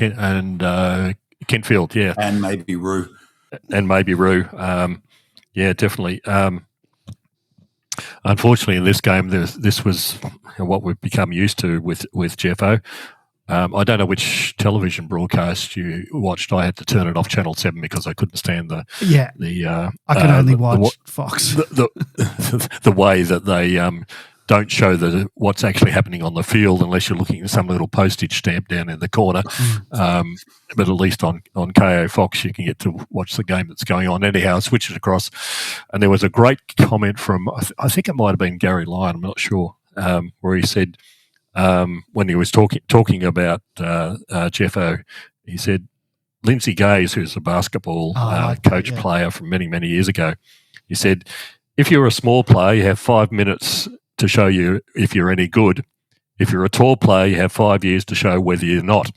Kenfield, yeah. And maybe Roo. Yeah, definitely. Unfortunately, in this game, this was what we've become used to with Jeffo. I don't know which television broadcast you watched. I had to turn it off Channel 7 because I couldn't stand the I can only watch Fox. The way that they don't show what's actually happening on the field unless you're looking at some little postage stamp down in the corner. But at least on KO Fox, you can get to watch the game that's going on. Anyhow, I switched it across, and there was a great comment from, I think it might have been Gary Lyon, I'm not sure, where he said, when he was talking about Jeffo, he said, Lindsay Gaze, who's a basketball coach player from many, many years ago, he said, if you're a small player, you have 5 minutes to show you if you're any good. If you're a tall player, you have 5 years to show whether you're not.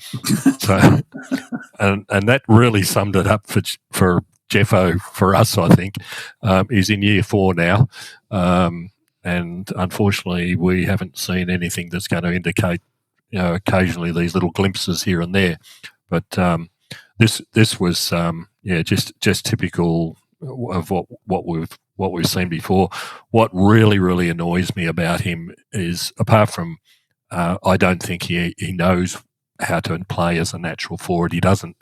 So, and that really summed it up for Jeffo, for us, I think. He's in year 4 now. And unfortunately, we haven't seen anything that's going to indicate, occasionally these little glimpses here and there. But this was, just typical of what we've seen before. What really, really annoys me about him is, apart from, I don't think he knows how to play as a natural forward. He doesn't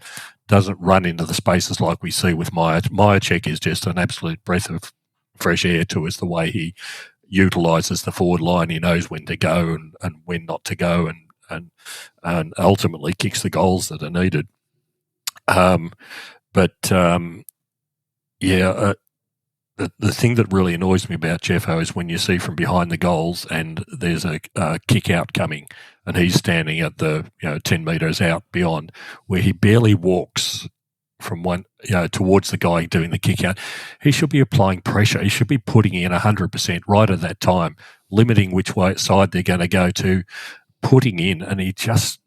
run into the spaces like we see with Myercheck is just an absolute breath of fresh air to us, the way he utilises the forward line. He knows when to go and when not to go, and ultimately kicks the goals that are needed. The thing that really annoys me about Jeffo is when you see from behind the goals and there's a kick out coming and he's standing at the 10 metres out beyond, where he barely walks from one towards the guy doing the kick out. He should be applying pressure. He should be putting in 100% right at that time, limiting which side they're going to go to, putting in, and he just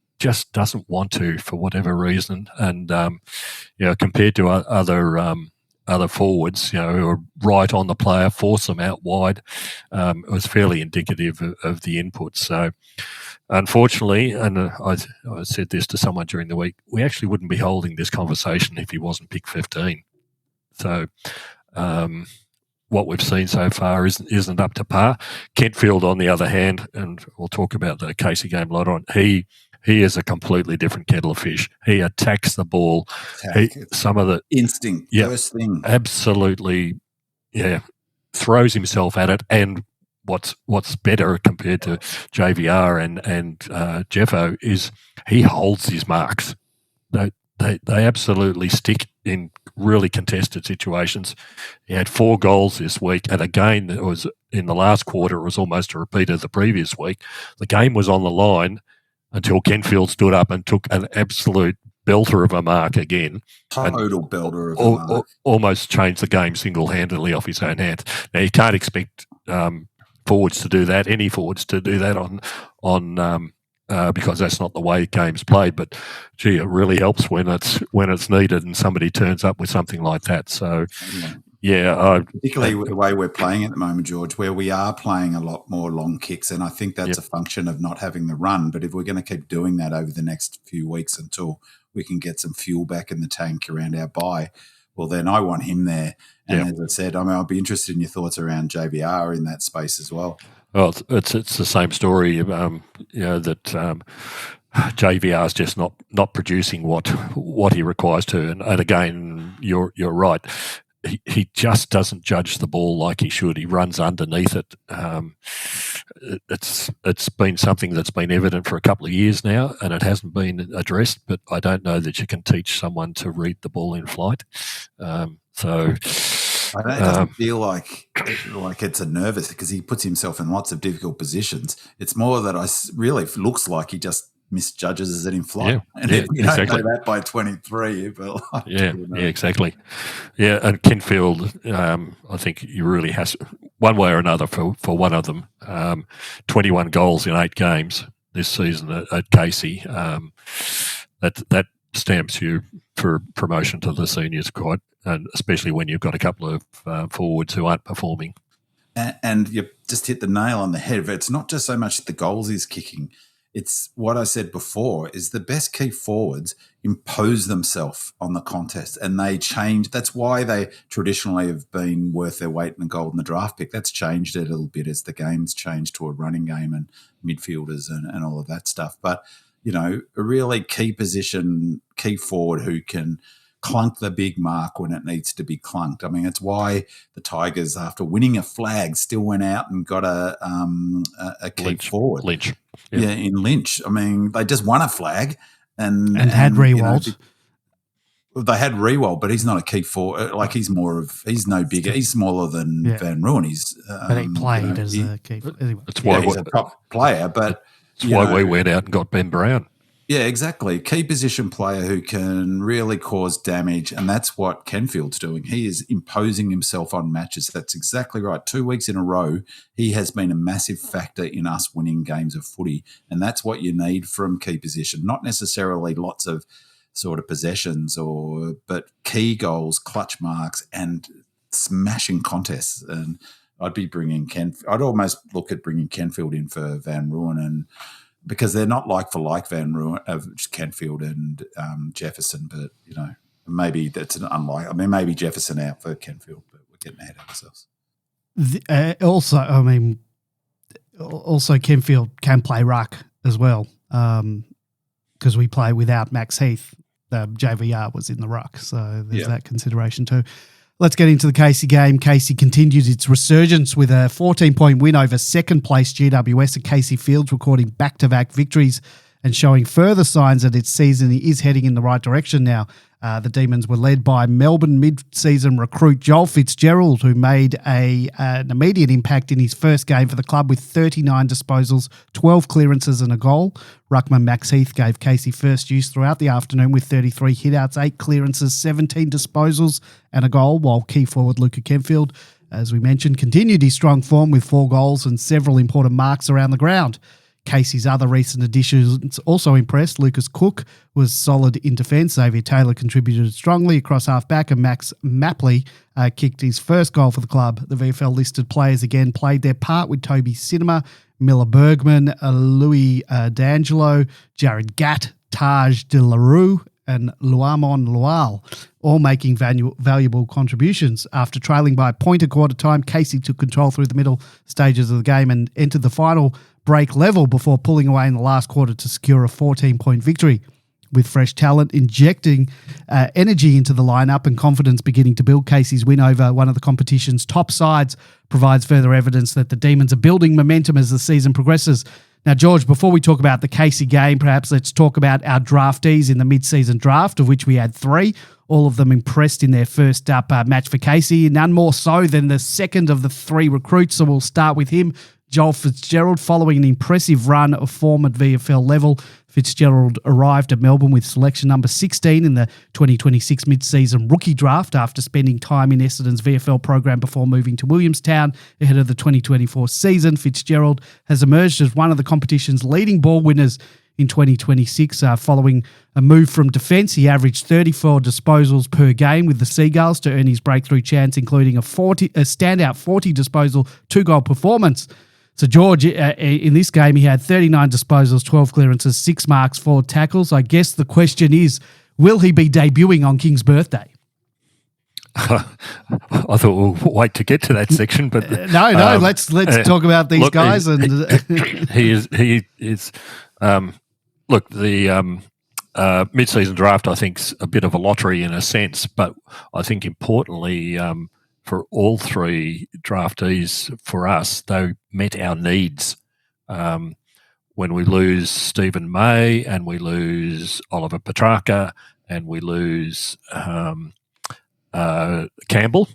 doesn't want to for whatever reason. And compared to other other forwards, who are right on the player, force them out wide. It was fairly indicative of the input. So, unfortunately, and I said this to someone during the week, we actually wouldn't be holding this conversation if he wasn't pick 15. So, what we've seen so far isn't up to par. Kentfield, on the other hand, and we'll talk about the Casey game later on, he is a completely different kettle of fish. He attacks the ball. Some of the instinct, first thing. Absolutely, throws himself at it. And what's better compared to JVR and Jeffo is he holds his marks. They absolutely stick in really contested situations. He had 4 goals this week, and again, it was in the last quarter. It was almost a repeat of the previous week. The game was on the line until Kentfield stood up and took an absolute belter of a mark again. Total belter of a mark. Almost changed the game single-handedly off his own hands. Now, you can't expect forwards to do that, any forwards to do that on because that's not the way game's played. But gee, it really helps when it's needed and somebody turns up with something like that. So, particularly with the way we're playing at the moment, George, where we are playing a lot more long kicks, and I think that's a function of not having the run. But if we're going to keep doing that over the next few weeks until we can get some fuel back in the tank around our bye, well, then I want him there. And as I said, I'll be interested in your thoughts around JVR in that space as well. Well, it's the same story, that JVR is just not producing what he requires to. And again, you're right. He just doesn't judge the ball like he should. He runs underneath it. It's been something that's been evident for a couple of years now, and it hasn't been addressed. But I don't know that you can teach someone to read the ball in flight. It doesn't feel like it's a nervous, because he puts himself in lots of difficult positions. It's more that really looks like he just misjudges it in flight. And if you don't know that by 23, but exactly. Yeah, and Kentfield, I think he really has, one way or another, for one of them, 21 goals in 8 games this season at Casey. That stamps you for promotion to the seniors quite, and especially when you've got a couple of forwards who aren't performing. And you just hit the nail on the head. It's not just so much the goals he's kicking. It's what I said before, is the best key forwards impose themselves on the contest, and they change. That's why they traditionally have been worth their weight in gold in the draft pick. That's changed a little bit as the game's changed to a running game and midfielders and all of that stuff. But, a really key position, key forward who can clunk the big mark when it needs to be clunked. I mean, it's why the Tigers, after winning a flag, still went out and got a key forward. Lynch. Yeah, in Lynch. I mean, they just won a flag and had Rewald. They had Rewald, but he's not a key forward. Like, he's no bigger. He's smaller than Van Rooyen. But he played as a key forward. Anyway. That's why he's a top player, but that's why we went out and got Ben Brown. Yeah, exactly. Key position player who can really cause damage, and that's what Kenfield's doing. He is imposing himself on matches. That's exactly right. 2 weeks in a row, he has been a massive factor in us winning games of footy, and that's what you need from key position. Not necessarily lots of sort of possessions, but key goals, clutch marks, and smashing contests. And I'd almost look at bringing Kenfield in for Van Rooyen, and because they're not like for like Van Rooyen, Kenfield and Jefferson, but maybe that's an unlike. I mean, maybe Jefferson out for Kenfield, but we're getting ahead of ourselves. Also Kenfield can play ruck as well, because we play without Max Heath. JVR was in the ruck, so there's that consideration too. Let's get into the Casey game. Casey continued its resurgence with a 14-point win over second-place GWS at Casey Fields, recording back-to-back victories and showing further signs that its season is heading in the right direction now. The Demons were led by Melbourne mid-season recruit Joel Fitzgerald, who made an immediate impact in his first game for the club with 39 disposals, 12 clearances and a goal. Ruckman Max Heath gave Casey first use throughout the afternoon with 33 hitouts, 8 clearances, 17 disposals and a goal, while key forward Luca Kenfield, as we mentioned, continued his strong form with 4 goals and several important marks around the ground. Casey's other recent additions also impressed. Lucas Cook was solid in defence. Xavier Taylor contributed strongly across half-back, and Max Mapley kicked his first goal for the club. The VFL-listed players again played their part with Toby Cinema, Miller Bergman, Louis D'Angelo, Jared Gatt, Taj De La Rue, and Luamon Lual, all making valuable contributions. After trailing by a point at quarter time, Casey took control through the middle stages of the game and entered the final break level before pulling away in the last quarter to secure a 14-point victory. With fresh talent injecting energy into the lineup and confidence beginning to build, Casey's win over one of the competition's top sides provides further evidence that the Demons are building momentum as the season progresses. Now, George, before we talk about the Casey game, perhaps let's talk about our draftees in the mid-season draft, of which we had 3. All of them impressed in their first up match for Casey, none more so than the second of the 3 recruits. So we'll start with him, Joel Fitzgerald. Following an impressive run of form at VFL level, Fitzgerald arrived at Melbourne with selection number 16 in the 2026 mid-season rookie draft after spending time in Essendon's VFL program before moving to Williamstown ahead of the 2024 season. Fitzgerald has emerged as one of the competition's leading ball winners in 2026. Following a move from defence, he averaged 34 disposals per game with the Seagulls to earn his breakthrough chance, including a standout 40 disposal, 2-goal performance. So, George, in this game, he had 39 disposals, 12 clearances, 6 marks, 4 tackles. I guess the question is, will he be debuting on King's birthday? I thought we'll wait to get to that section, but no. Let's talk about these guys. He is. Look, the mid-season draft, I think, is a bit of a lottery in a sense, but I think importantly, for all 3 draftees for us, they met our needs. When we lose Stephen May and we lose Oliver Petrarca and we lose Campbell,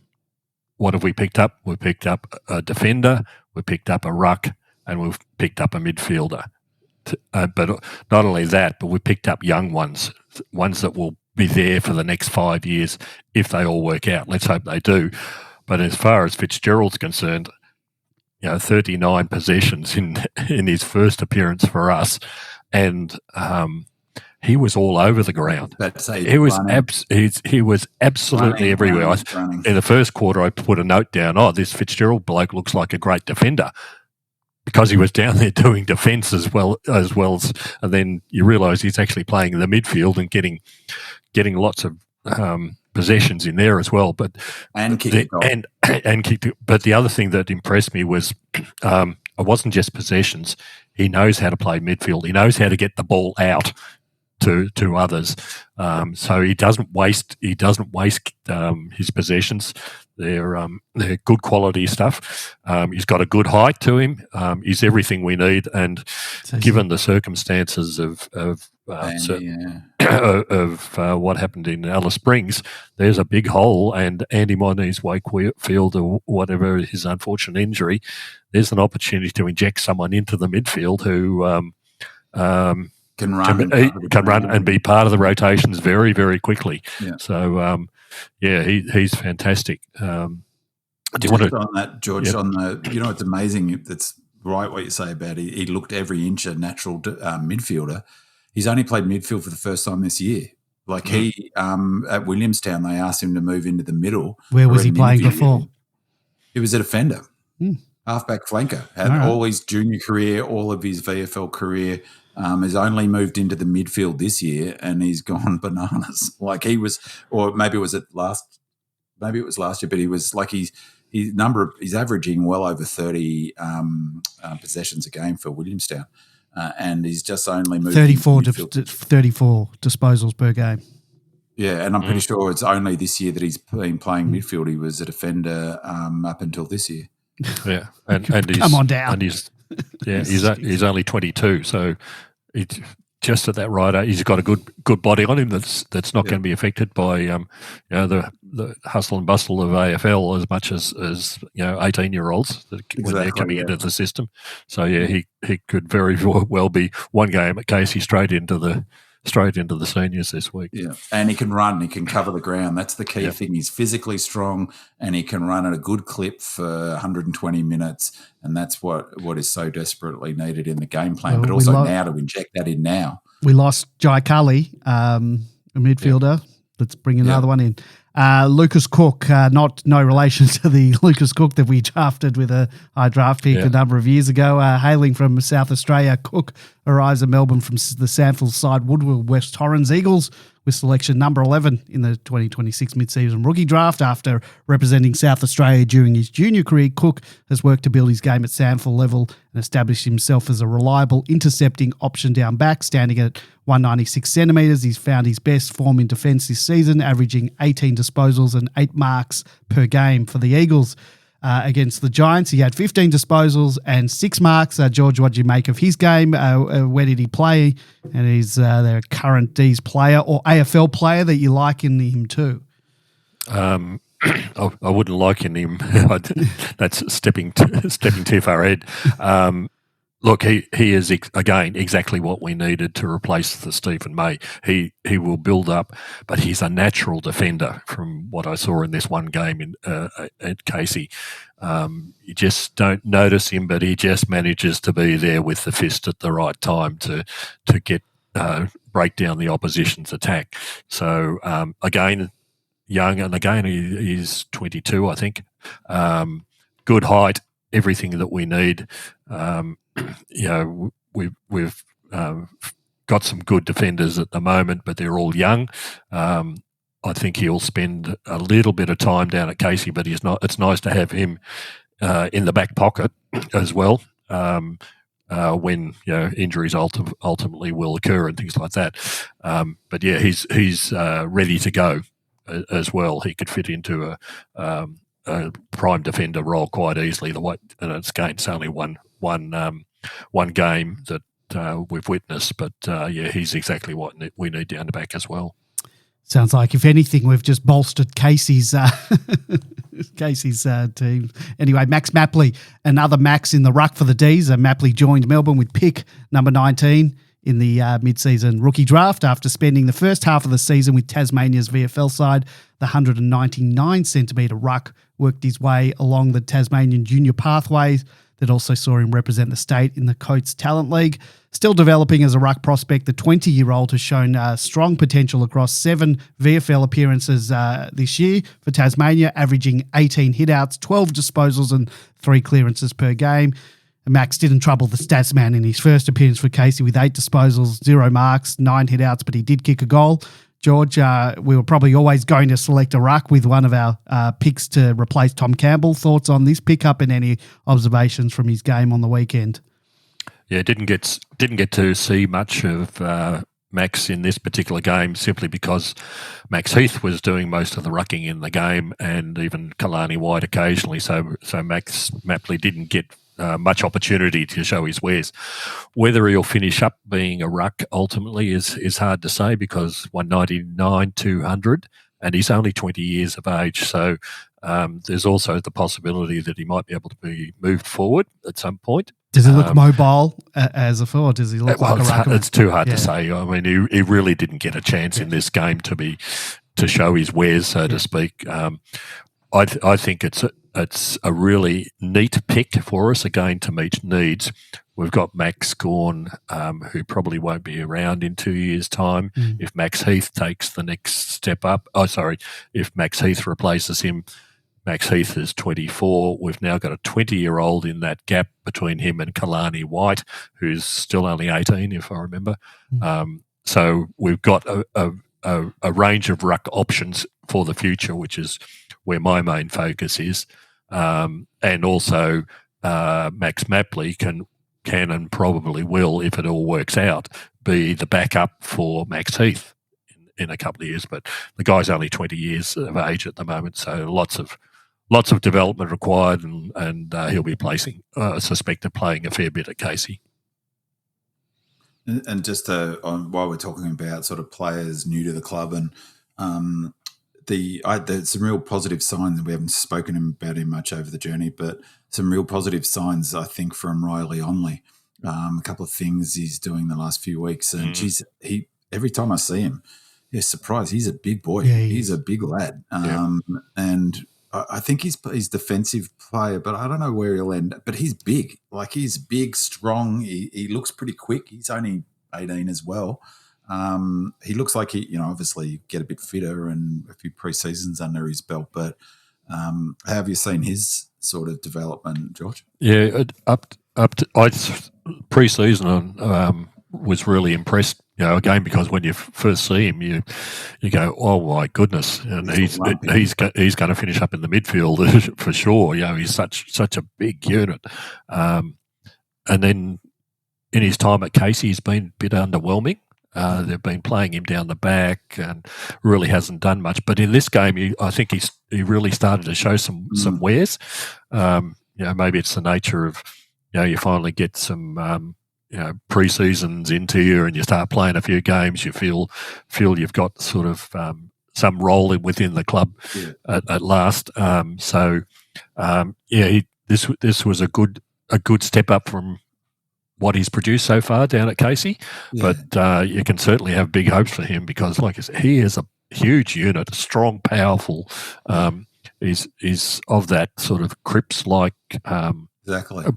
what have we picked up? We picked up a defender, we picked up a ruck, and we've picked up a midfielder. But not only that, but we picked up young ones that will be there for the next 5 years if they all work out. Let's hope they do. But as far as Fitzgerald's concerned, 39 possessions in his first appearance for us, and he was all over the ground. He was absolutely everywhere. In the first quarter, I put a note down, this Fitzgerald bloke looks like a great defender, because he was down there doing defence as well as, and then you realise he's actually playing in the midfield and getting lots of possessions in there as well. But kicked it. But the other thing that impressed me was it wasn't just possessions. He knows how to play midfield. He knows how to get the ball out to others. So he doesn't waste his possessions. They're good quality stuff. He's got a good height to him. He's everything we need. And given the circumstances of what happened in Alice Springs, there's a big hole. And Andy Moniz Wakefield, or whatever his unfortunate injury, there's an opportunity to inject someone into the midfield who can run and be part of the rotations very, very quickly. Yeah. So, he's fantastic. Do you want to on that, George? Yep. It's amazing. That's right what you say about it. He looked every inch a natural midfielder. He's only played midfield for the first time this year. Like he at Williamstown, they asked him to move into the middle. Where was he playing before? He was a defender, halfback flanker. Had all his junior career, all of his VFL career. Has only moved into the midfield this year, and he's gone bananas. Like he was, or maybe it was last year, but he was like he's averaging well over 30 possessions a game for Williamstown, and he's just only moved 34 disposals per game. Yeah, and I'm pretty sure it's only this year that he's been playing midfield. He was a defender up until this year. Yeah, and he's, come on down. And he's only 22, so it's just at that right age. He's got a good body on him that's not going to be affected by the hustle and bustle of AFL as much as 18-year-olds when they're coming into the system. So he could very well be one game at Casey straight into the straight into the seniors this week. Yeah, and he can run. He can cover the ground. That's the key thing. He's physically strong, and he can run at a good clip for 120 minutes, and that's what is so desperately needed in the game plan. But also now to inject that in now. We lost Jai Cully, a midfielder. Let's bring another one in. Lucas Cook, no relation to the Lucas Cook that we drafted with a high draft pick a number of years ago. Hailing from South Australia, Cook arrives in Melbourne from the Sandfield side Woodville West Torrens Eagles with selection number 11 in the 2026 mid-season rookie draft. After representing South Australia during his junior career, Cook has worked to build his game at Sandfield level and established himself as a reliable intercepting option down back, standing at 196 centimetres. He's found his best form in defence this season, averaging 18 disposals and 8 marks per game for the Eagles. Against the Giants, he had 15 disposals and 6 marks. George, what do you make of his game? Where did he play? And he's their current Dees player or AFL player that you like in him too? I wouldn't like in him. That's stepping too far ahead. Look, he is, again, exactly what we needed to replace the Stephen May. He will build up, but he's a natural defender from what I saw in this one game at Casey. You just don't notice him, but he just manages to be there with the fist at the right time to get break down the opposition's attack. So, again, young, and again, he's 22, I think. Good height, everything that we need. We've got some good defenders at the moment, but they're all young. I think he'll spend a little bit of time down at Casey, but he's not. It's nice to have him in the back pocket as well when injuries ultimately will occur and things like that. But yeah, he's ready to go as well. He could fit into a prime defender role quite easily. And it's only one game that we've witnessed, but he's exactly what we need down the back as well. Sounds like, if anything, we've just bolstered Casey's team. Anyway, Max Mapley, another Max in the ruck for the Dees. Mapley joined Melbourne with pick number 19 in the mid-season rookie draft after spending the first half of the season with Tasmania's VFL side. The 199-centimetre ruck worked his way along the Tasmanian junior pathways that also saw him represent the state in the Coates Talent League. Still developing as a ruck prospect, the 20-year-old has shown strong potential across 7 VFL appearances this year for Tasmania, averaging 18 hitouts, 12 disposals and 3 clearances per game. Max didn't trouble the stats man in his first appearance for Casey with 8 disposals, 0 marks, 9 hitouts, but he did kick a goal. George, we were probably always going to select a ruck with one of our picks to replace Tom Campbell. Thoughts on this pickup and any observations from his game on the weekend? Yeah, didn't get to see much of Max in this particular game simply because Max Heath was doing most of the rucking in the game, and even Kalani White occasionally. So Max Mapley didn't get much opportunity to show his wares. Whether he'll finish up being a ruck ultimately is hard to say, because 199, 200, and he's only 20 years of age. So there's also the possibility that he might be able to be moved forward at some point. Does he look mobile as a forward? Does he look like a rucker? It's too hard to say. I mean, he really didn't get a chance in this game to show his wares, so to speak. I think it's a really neat pick for us, again, to meet needs. We've got Max Gorn, who probably won't be around in 2 years' time. If Max Heath takes the next step up, if Max Heath replaces him, Max Heath is 24. We've now got a 20-year-old in that gap between him and Kalani White, who's still only 18, if I remember. So we've got a range of ruck options for the future, which is where my main focus is. And also Max Mapley can and probably will, if it all works out, be the backup for Max Heath in a couple of years. But the guy's only 20 years of age at the moment, so lots of development required, and he'll be suspected playing a fair bit at Casey. And just while we're talking about sort of players new to the club, and there's some real positive signs. We haven't spoken about him much over the journey, but some real positive signs, I think, from Riley Onley. A couple of things he's doing the last few weeks, and every time I see him, yeah, surprised. He's a big boy. Yeah, he's a big lad. And I think he's defensive player, but I don't know where he'll end. But he's big. Like, he's big, strong. He looks pretty quick. He's only 18 as well. He looks like he, obviously get a bit fitter and a few pre-seasons under his belt. But how have you seen his sort of development, George? Yeah, up to pre-season, was really impressed. Again, because when you first see him, you go, oh my goodness, and he's going to finish up in the midfield for sure. He's such a big unit, and then in his time at Casey, he's been a bit underwhelming. They've been playing him down the back and really hasn't done much. But in this game, I think he really started to show some wares. Maybe it's the nature of, you finally get some, pre-seasons into you and you start playing a few games. You feel you've got sort of some role within the club at last. This was a good step up from what he's produced so far down at Casey, but you can certainly have big hopes for him because, like I said, he is a huge unit, strong, powerful. He's of that sort of Cripps-like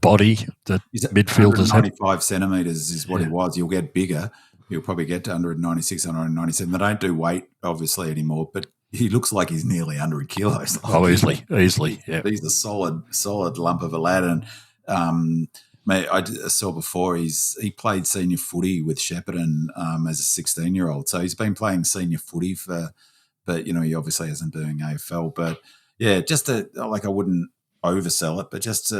body that midfielders have. 95 centimetres is what he was. You'll get bigger. He'll probably get to 196, 197. They don't do weight, obviously, anymore, but he looks like he's nearly 100 kilos. Easily, yeah. He's a solid lump of a lad. And I saw before he played senior footy with Shepparton as a 16-year-old. So he's been playing senior footy but he obviously isn't doing AFL. But yeah, I wouldn't oversell it, but just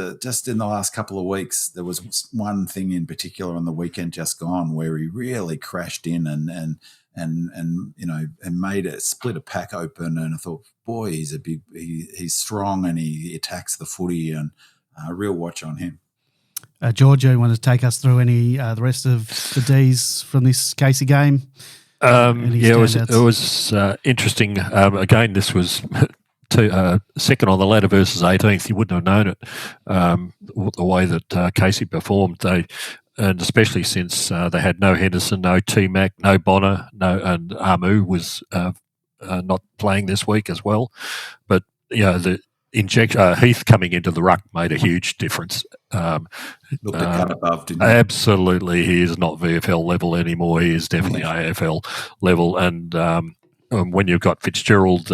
in the last couple of weeks, there was one thing in particular on the weekend just gone where he really crashed in and made split a pack open. And I thought, boy, he's strong and he attacks the footy, and a real watch on him. Georgia, you want to take us through any the rest of the Dees from this Casey game? It was interesting. Again, this was second on the ladder versus 18th. You wouldn't have known it the way that Casey performed. And especially since they had no Henderson, no T-Mac, no Bonner, and Amu was not playing this week as well. But the Heath coming into the ruck made a huge difference. Looked a cut above, didn't he? Absolutely, he is not VFL level anymore. He is definitely AFL level. And when you've got Fitzgerald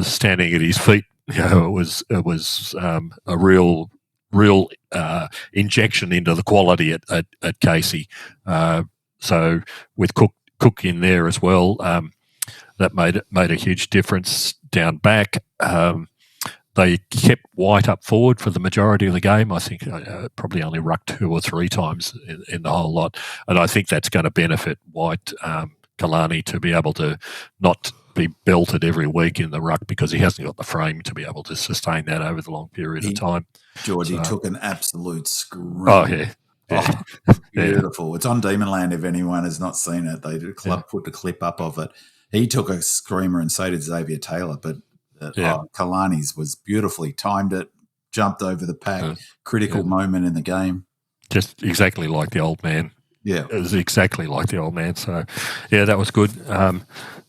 standing at his feet, it was a real injection into the quality at Casey. So with Cook in there as well, that made a huge difference down back. They kept White up forward for the majority of the game. I think probably only rucked 2 or 3 times in the whole lot. And I think that's going to benefit White, Kalani, to be able to not be belted every week in the ruck because he hasn't got the frame to be able to sustain that over the long period of time. George, he took an absolute scream. Oh, yeah. Oh, beautiful. It's on Demonland if anyone has not seen it. The club put the clip up of it. He took a screamer, and so did Xavier Taylor, but Kalani's was beautifully timed it, jumped over the pack, critical moment in the game. Just exactly like the old man. Yeah. It was exactly like the old man. So, that was good.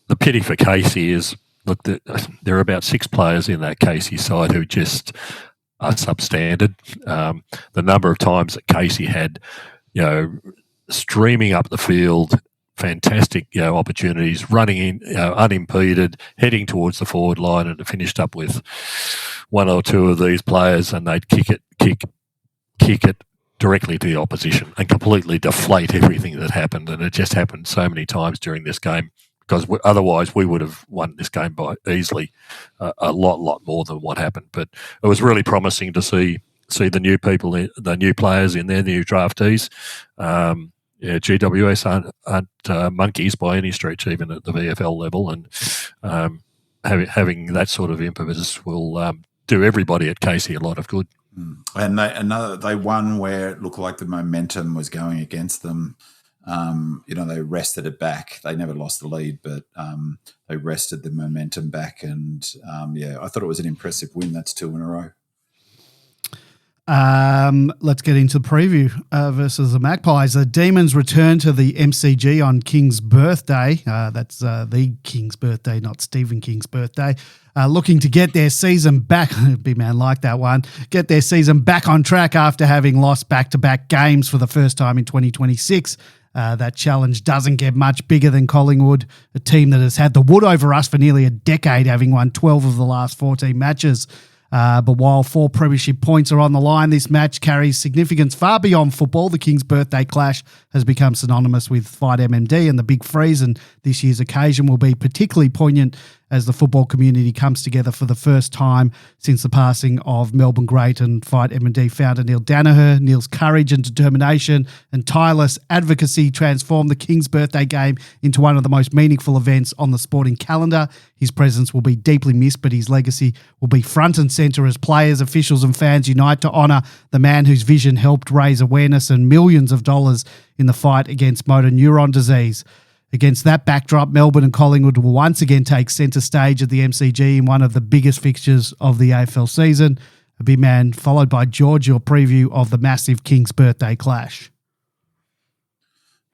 The pity for Casey is, look, there are about 6 players in that Casey side who just are substandard. The number of times that Casey had, streaming up the field, fantastic, opportunities, running in, unimpeded, heading towards the forward line, and it finished up with 1 or 2 of these players, and they'd kick it directly to the opposition and completely deflate everything that happened. And it just happened so many times during this game because otherwise we would have won this game by easily a lot more than what happened. But it was really promising to see the new people, the new players in there, the new draftees. GWS aren't monkeys by any stretch, even at the VFL level, and having that sort of impetus will do everybody at Casey a lot of good. And they won where it looked like the momentum was going against them. They wrested it back. They never lost the lead, but they wrested the momentum back. And I thought it was an impressive win. That's 2 in a row. Let's get into the preview versus the Magpies. The Demons return to the MCG on King's birthday. That's the King's birthday, not Stephen King's birthday. Looking to get their season back. Big man like that one. Get their season back on track after having lost back-to-back games for the first time in 2026. That challenge doesn't get much bigger than Collingwood, a team that has had the wood over us for nearly a decade, having won 12 of the last 14 matches. But while 4 premiership points are on the line, this match carries significance far beyond football. The King's birthday clash has become synonymous with Fight MMD and the Big Freeze, and this year's occasion will be particularly poignant as the football community comes together for the first time since the passing of Melbourne great and Fight MMD founder Neil Danaher. Neil's courage and determination and tireless advocacy transformed the King's birthday game into one of the most meaningful events on the sporting calendar. His presence will be deeply missed, but his legacy will be front and centre as players, officials and fans unite to honour the man whose vision helped raise awareness and millions of dollars in the fight against motor neuron disease. Against that backdrop, Melbourne and Collingwood will once again take centre stage at the MCG in one of the biggest fixtures of the AFL season. A big man, followed by George, your preview of the massive King's birthday clash.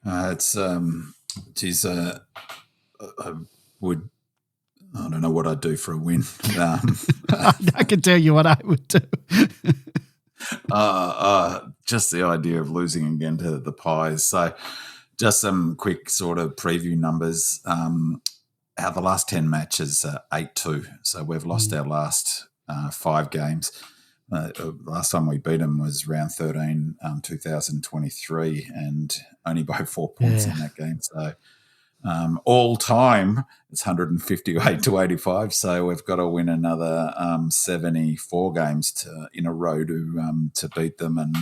I don't know what I'd do for a win. I can tell you what I would do. Just the idea of losing again to the Pies. So just some quick sort of preview numbers. Our the last 10 matches are 8-2. So we've lost our last 5 games. Last time we beat them was round 13, 2023, and only by 4 points in that game. So all time, it's 158-85. So we've got to win another 74 games in a row to beat them, and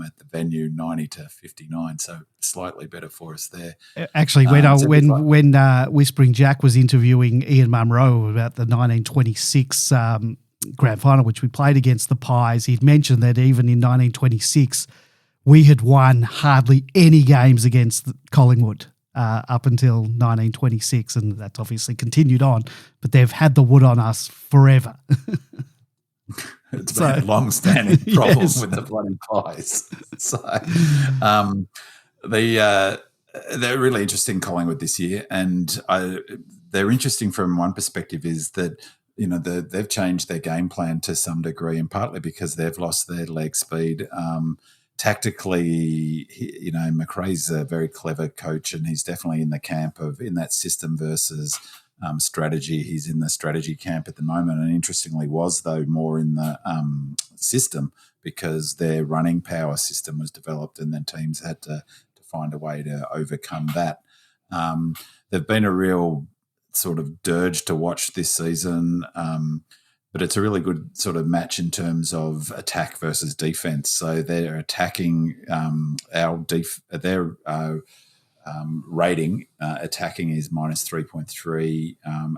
at the venue 90-59. So slightly better for us there. Actually, when Whispering Jack was interviewing Ian Munro about the 1926 grand final, which we played against the Pies, he'd mentioned that even in 1926, we had won hardly any games against Collingwood. Up until 1926, and that's obviously continued on, but they've had the wood on us forever. It's been a long-standing problem with the bloody Pies. So they're really interesting, Collingwood, this year, and they're interesting from one perspective is that, you know, they've changed their game plan to some degree, and partly because they've lost their leg speed. Tactically, you know, McRae's a very clever coach, and he's definitely in the camp of in that system versus strategy. He's in the strategy camp at the moment, and interestingly was, though, more in the system because their running power system was developed, and then teams had to find a way to overcome that. They've been a real sort of dirge to watch this season. But it's a really good sort of match in terms of attack versus defense. So they're attacking their rating. Attacking is minus 3.3.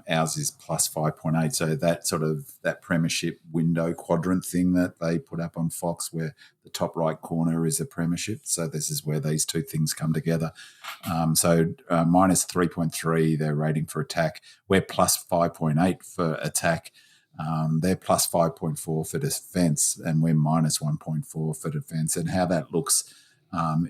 Ours is plus 5.8. So that premiership window quadrant thing that they put up on Fox, where the top right corner is a premiership. So this is where these two things come together. Minus 3.3, their rating for attack. We're plus 5.8 for attack. They're plus 5.4 for defence, and we're minus 1.4 for defence. And how that looks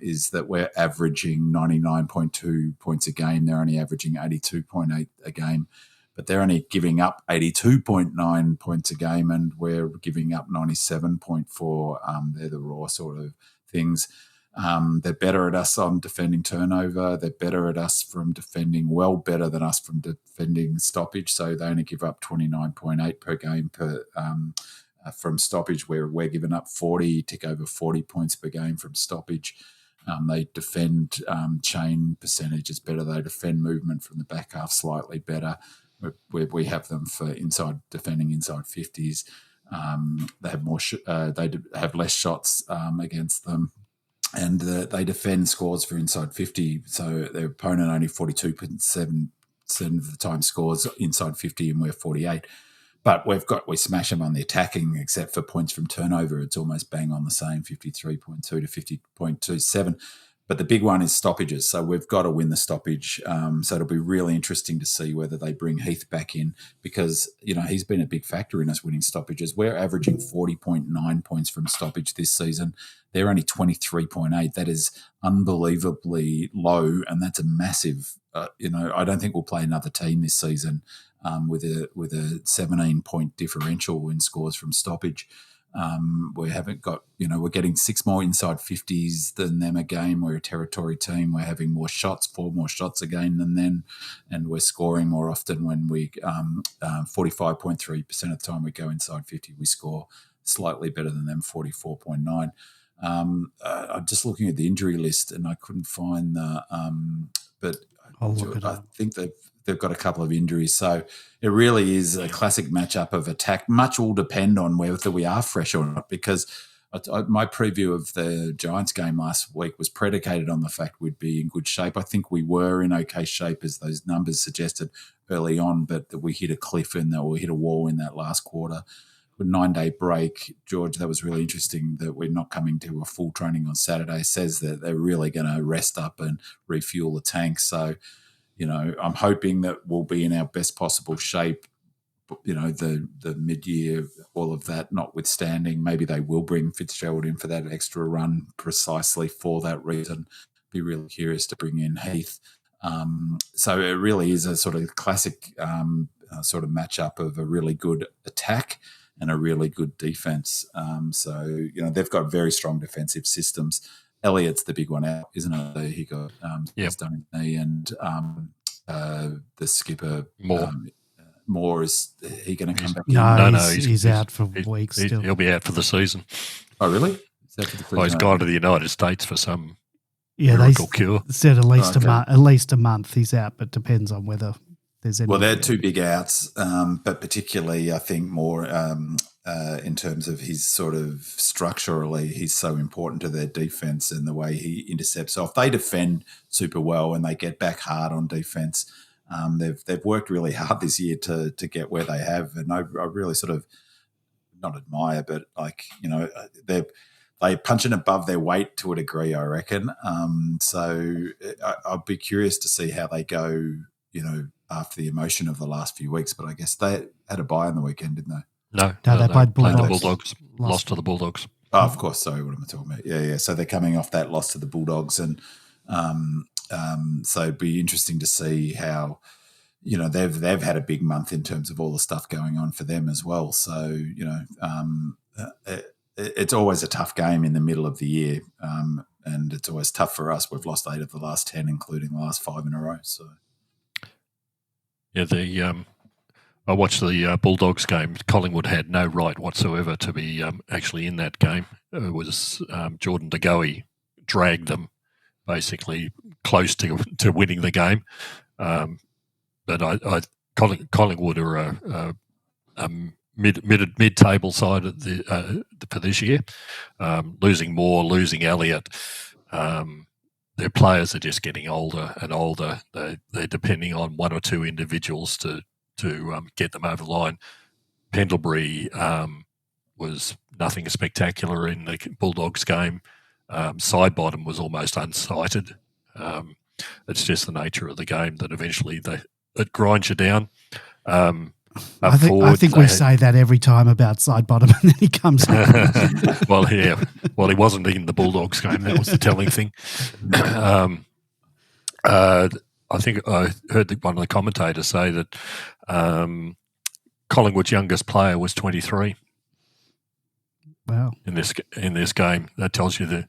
is that we're averaging 99.2 points a game. They're only averaging 82.8 a game, but they're only giving up 82.9 points a game, and we're giving up 97.4. They're the raw sort of things. They're better at us on defending turnover. They're better at us from defending, well better than us from defending stoppage. So they only give up 29.8 per game from stoppage, where we're giving up 40, tick over 40 points per game from stoppage. They defend chain percentage is better. They defend movement from the back half slightly better. We have them for defending inside 50s. They have more. They have less shots against them. And they defend scores for inside 50. So their opponent only 42.7% of the time scores inside 50, and we're 48. But we smash them on the attacking, except for points from turnover. It's almost bang on the same, 53.2 to 50.27. But the big one is stoppages. So we've got to win the stoppage. So it'll be really interesting to see whether they bring Heath back in because, he's been a big factor in us winning stoppages. We're averaging 40.9 points from stoppage this season. They're only 23.8. That is unbelievably low, and that's a massive, I don't think we'll play another team this season with a 17-point differential in scores from stoppage. We haven't got, we're getting 6 more inside 50s than them a game. We're a territory team. We're having more shots, 4 more shots a game than them, and we're scoring more often when we 45.3% of the time we go inside 50, we score slightly better than them, 44.9. I'm just looking at the injury list and I couldn't find the but I think they've got a couple of injuries. So it really is a classic matchup of attack. Much will depend on whether we are fresh or not, because my preview of the Giants game last week was predicated on the fact we'd be in good shape. I think we were in okay shape, as those numbers suggested early on, but that we hit a cliff and that we hit a wall in that last quarter. With 9-day break, George, that was really interesting that we're not coming to a full training on Saturday. Says that they're really going to rest up and refuel the tank. So, I'm hoping that we'll be in our best possible shape, the mid-year, all of that notwithstanding. Maybe they will bring Fitzgerald in for that extra run precisely for that reason. Be really curious to bring in Heath. So it really is a sort of classic sort of matchup of a really good attack and a really good defense. So, they've got very strong defensive systems. Elliott's the big one out, isn't it? He got his done in knee, and the skipper Moore, is he going to come back? No, he's out for weeks still. He'll be out for the season. Oh, really? He's gone to the United States for some miracle cure. Said at least a month he's out, but depends on whether there's any. Well, they're 2 big outs, but particularly I think more in terms of his sort of structurally, he's so important to their defense and the way he intercepts. So if they defend super well and they get back hard on defense, they've worked really hard this year to get where they have, and I really sort of not admire, but they're punching above their weight to a degree, I reckon. So I'll be curious to see how they go, after the emotion of the last few weeks. But I guess they had a bye on the weekend, didn't they? No, they played the Bulldogs. Lost to the Bulldogs. Oh, of course. Sorry, what am I talking about? Yeah. So they're coming off that loss to the Bulldogs, and so it'd be interesting to see how, they've had a big month in terms of all the stuff going on for them as well. So, it's always a tough game in the middle of the year, and it's always tough for us. We've lost 8 of the last 10, including the last 5 in a row. So, yeah, I watched the Bulldogs game. Collingwood had no right whatsoever to be actually in that game. It was Jordan De Goey dragged them basically close to winning the game. But Collingwood are a mid-table side of for this year, losing Moore, losing Elliott. Their players are just getting older and older. They're depending on 1 or 2 individuals to get them over the line. Pendlebury was nothing spectacular in the Bulldogs game. Sidebottom was almost unsighted. It's just the nature of the game that eventually it grinds you down. I think we say that every time about Sidebottom, and then he comes up. Well, yeah. Well, he wasn't in the Bulldogs game. That was the telling thing. I think I heard one of the commentators say that Collingwood's youngest player was 23. Wow! In this game, that tells you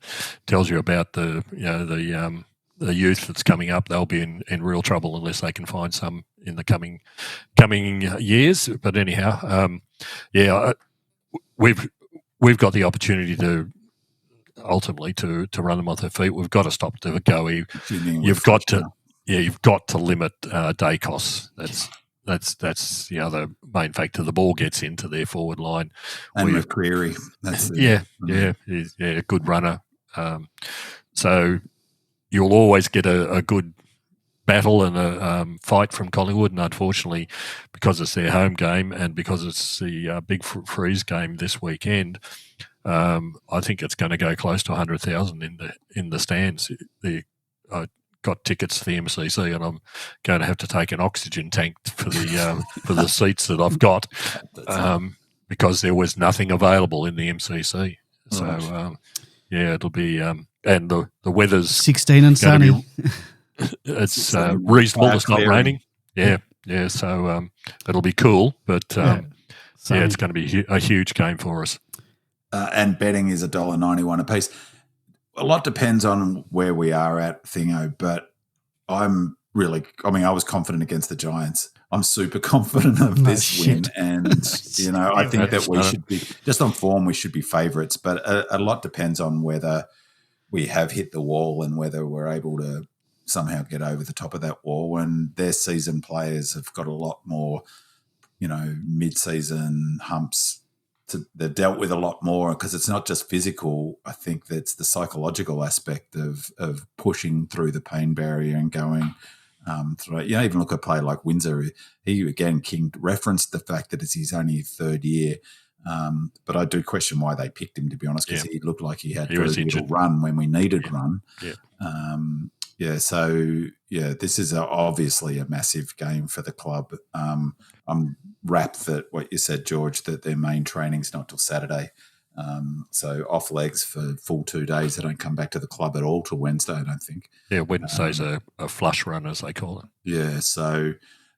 about the youth that's coming up. They'll be in real trouble unless they can find some in the coming years. But anyhow, we've got the opportunity to ultimately to run them off their feet. We've got to stop De Goey. You've got to limit day costs. That's the other main factor. The ball gets into their forward line. And McCreary. He's a good runner. So you'll always get a good battle and a fight from Collingwood, and unfortunately, because it's their home game and because it's the big freeze game this weekend, I think it's going to go close to 100,000 in the stands. I got tickets to the MCC, and I'm going to have to take an oxygen tank for the seats that I've got, because there was nothing available in the MCC. So it'll be and the weather's 16 and sunny. It's reasonable. It's not raining. Yeah. So it'll be cool, but it's going to be a huge game for us. And betting is $1.91 a piece. A lot depends on where we are at, Thingo, but I was confident against the Giants. I'm super confident of this win, and I think that we should be, just on form, we should be favourites. But a lot depends on whether we have hit the wall and whether we're able to somehow get over the top of that wall. And their season players have got a lot more, mid-season humps. They've dealt with a lot more, because it's not just physical. I think that's the psychological aspect of pushing through the pain barrier and going through. Even look at a player like Windsor. He again, King referenced the fact that it's his only third year, but I do question why they picked him, to be honest, because he looked like he had very little run when we needed run. This is obviously a massive game for the club. I'm rapt that what you said, George, that their main training's not till Saturday. So off legs for full 2 days. They don't come back to the club at all till Wednesday, I don't think. Yeah, Wednesday's a flush run, as they call it. Yeah, so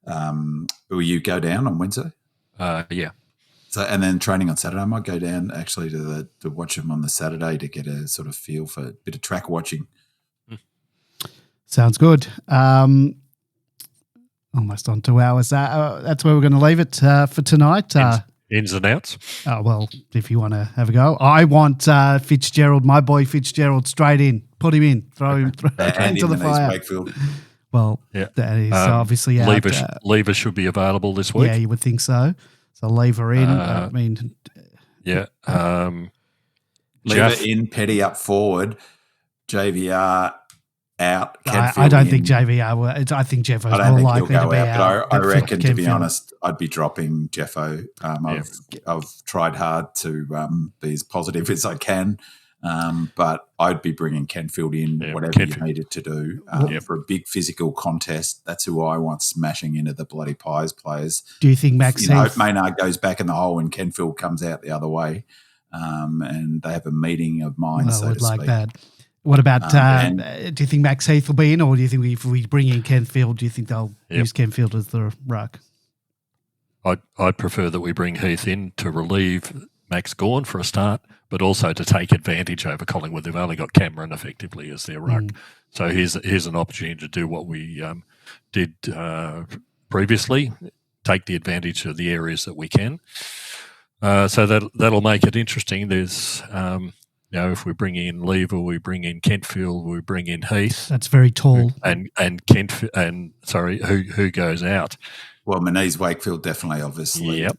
will you go down on Wednesday? Yeah. So, and then training on Saturday. I might go down actually to watch them on the Saturday to get a sort of feel for a bit of track watching. Sounds good. Almost on 2 hours. That's where we're going to leave it for tonight. Ins and outs. Well, if you want to have a go. I want Fitzgerald, my boy Fitzgerald, straight in. Put him in. Throw him into the fire. Wakefield. Well, that is obviously out. Lever should be available this week. Yeah, you would think so. So Lever in. Lever in, Petty up forward, JVR out. I don't think JVR will. I think Jeffo's more likely to be out. But I reckon, to be honest, I'd be dropping Jeffo. I've tried hard to be as positive as I can, but I'd be bringing Kenfield in, whatever you needed to do for a big physical contest. That's who I want smashing into the bloody Pies players. Do you think Max Heath? Maynard goes back in the hole and Kenfield comes out the other way, and they have a meeting of minds, so to speak. Like that. What about, do you think Max Heath will be in, or do you think if we bring in Kenfield, do you think they'll use Kenfield as the ruck? I'd prefer that we bring Heath in to relieve Max Gawn for a start, but also to take advantage over Collingwood. They've only got Cameron effectively as their ruck. So here's an opportunity to do what we did previously, take the advantage of the areas that we can. So that'll make it interesting. There's... if we bring in Lever, we bring in Kentfield, we bring in Heath. That's very tall. And who goes out? Well, Manise Wakefield definitely, obviously. Yep.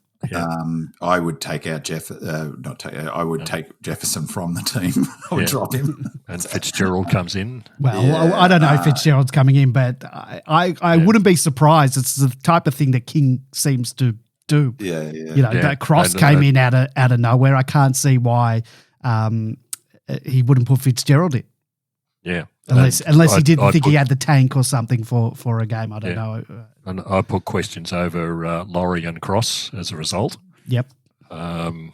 I would take out I would take Jefferson from the team. I would drop him. And Fitzgerald comes in. Well, I don't know if Fitzgerald's coming in, but I wouldn't be surprised. It's the type of thing that King seems to do. That Cross came in out of nowhere. I can't see why he wouldn't put Fitzgerald in. Yeah. Unless he didn't think he had the tank or something for a game. I don't know. And I put questions over Laurie and Cross as a result. Yep. Neither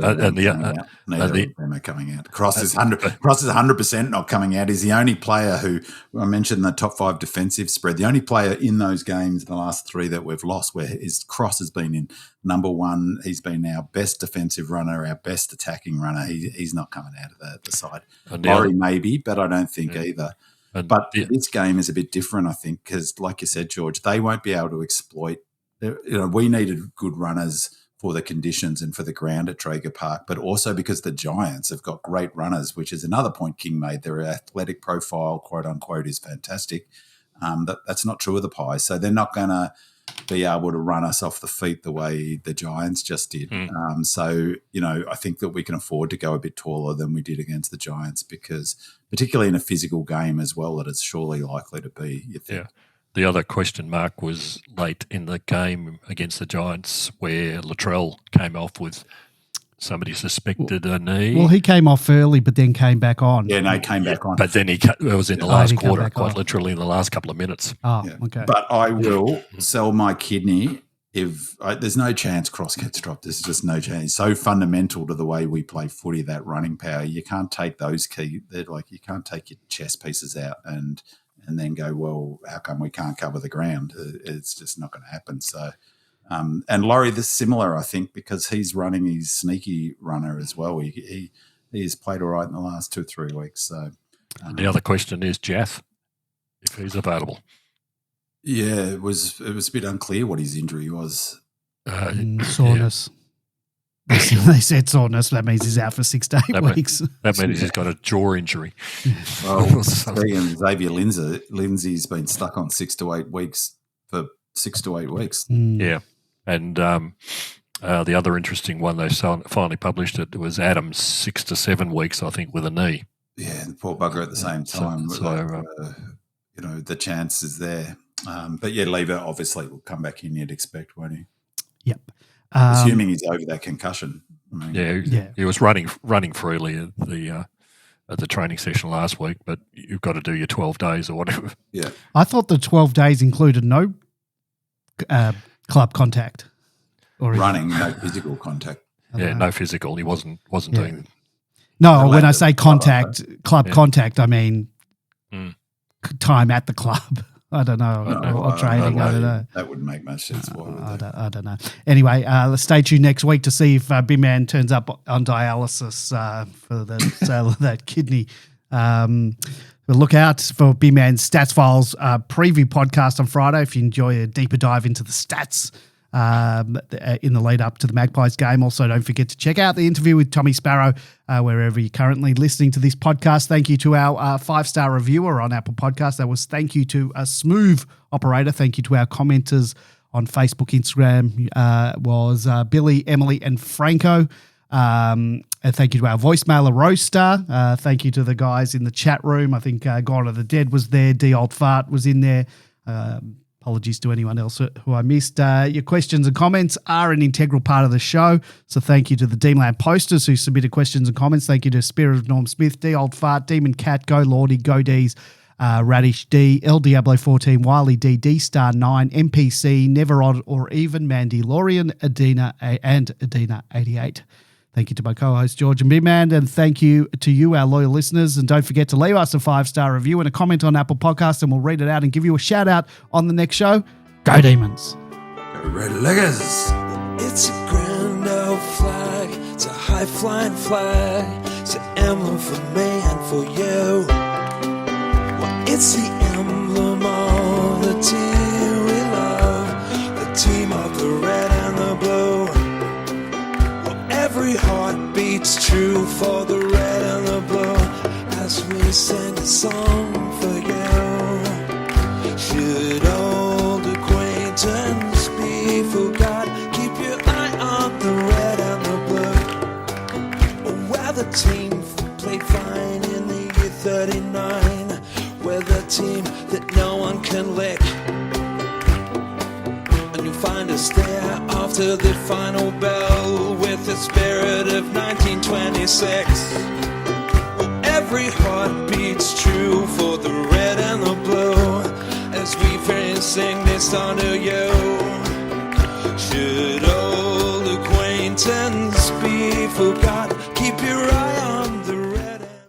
of them are coming out. Cross is 100% not coming out. He's the only player who, I mentioned the top 5 defensive spread, the only player in those games, the last 3 that we've lost, where his Cross has been in number 1. He's been our best defensive runner, our best attacking runner. He's not coming out of the side. Laurie maybe, but I don't think either. But this game is a bit different, I think, because like you said, George, they won't be able to exploit. We needed good runners for the conditions and for the ground at Traeger Park, but also because the Giants have got great runners, which is another point King made. Their athletic profile, quote unquote, is fantastic. That's not true of the Pies. So they're not going to be able to run us off the feet the way the Giants just did. So, I think that we can afford to go a bit taller than we did against the Giants because particularly in a physical game as well, that it's surely likely to be, you think. Yeah. The other question mark was late in the game against the Giants where Latrell came off with somebody suspected a knee. Well, he came off early but then came back on. Yeah, no, he came back on. But then it was in the last he came quarter, back quite on. literally in the last couple of minutes. Oh, Yeah. okay. But I will sell my kidney if there's no chance Cross gets dropped. There's just no chance. It's so fundamental to the way we play footy, that running power. You can't take those you can't take your chess pieces out and then go, well, how come we can't cover the ground? It's just not going to happen. So, and Laurie, this is similar, I think, because he's running his sneaky runner as well. He has played all right in the last 2 or 3 weeks. So, And the other question is Jaff, if he's available. Yeah, it was a bit unclear what his injury was. Soreness. They said soreness. That means he's out for 6 to 8 weeks. That means he's got a jaw injury. Well, and Xavier Lindsay's been stuck on 6 to 8 weeks for 6 to 8 weeks. Yeah. And the other interesting one they finally published it was Adams 6 to 7 weeks, I think, with a knee. Yeah, and poor bugger at the same time. The chance is there. But yeah, Lever obviously will come back in, you'd expect, won't he? Yep. Assuming he's over that concussion. He was running freely at the training session last week, but you've got to do your 12 days or whatever. Yeah. I thought the 12 days included no club contact. Or running, no physical contact. Yeah, no physical. He wasn't doing. No, when I say contact, club contact, I mean time at the club. I don't know. Or training. I don't know. That wouldn't make much sense. I don't know. Anyway, let's stay tuned next week to see if Big Man turns up on dialysis for the sale of that kidney. We'll look out for Big Man's Stats Files preview podcast on Friday if you enjoy a deeper dive into the stats in the lead up to the Magpies game. Also, don't forget to check out the interview with Tommy Sparrow wherever you're currently listening to this podcast. Thank you to our 5-star reviewer on Apple Podcasts. That was thank you to a smooth operator. Thank you to our commenters on Facebook, Instagram was Billy, Emily, and Franco. And thank you to our voicemailer, Roaster. Thank you to the guys in the chat room. I think Gone of the Dead was there. D Old Fart was in there. Apologies to anyone else who I missed. Your questions and comments are an integral part of the show. So thank you to the Deemland posters who submitted questions and comments. Thank you to Spirit of Norm Smith, D Old Fart, Demon Cat, Go Lordy, Go Dees, Radish D, El Diablo 14, Wiley D, D Star 9, MPC, Never Odd or Even, Mandy Lorian, Adina and Adina 88. Thank you to my co-host, George and Big Man, and thank you to you, our loyal listeners. And don't forget to leave us a 5-star review and a comment on Apple Podcasts, and we'll read it out and give you a shout-out on the next show. Go Demons! Go Red Leggers! It's a grand old flag. It's a high-flying flag. It's an emblem for me and for you. Well, it's the emblem of the team we love, the team of the red and the blue. Every heart beats true for the red and the blue as we sing a song for you. Should old acquaintance be forgot, keep your eye on the red and the blue. Where the team played fine in the year 39, we're the team that no one can lick. Find us there after the final bell with the spirit of 1926. Well, every heart beats true for the red and the blue as we sing this song to you.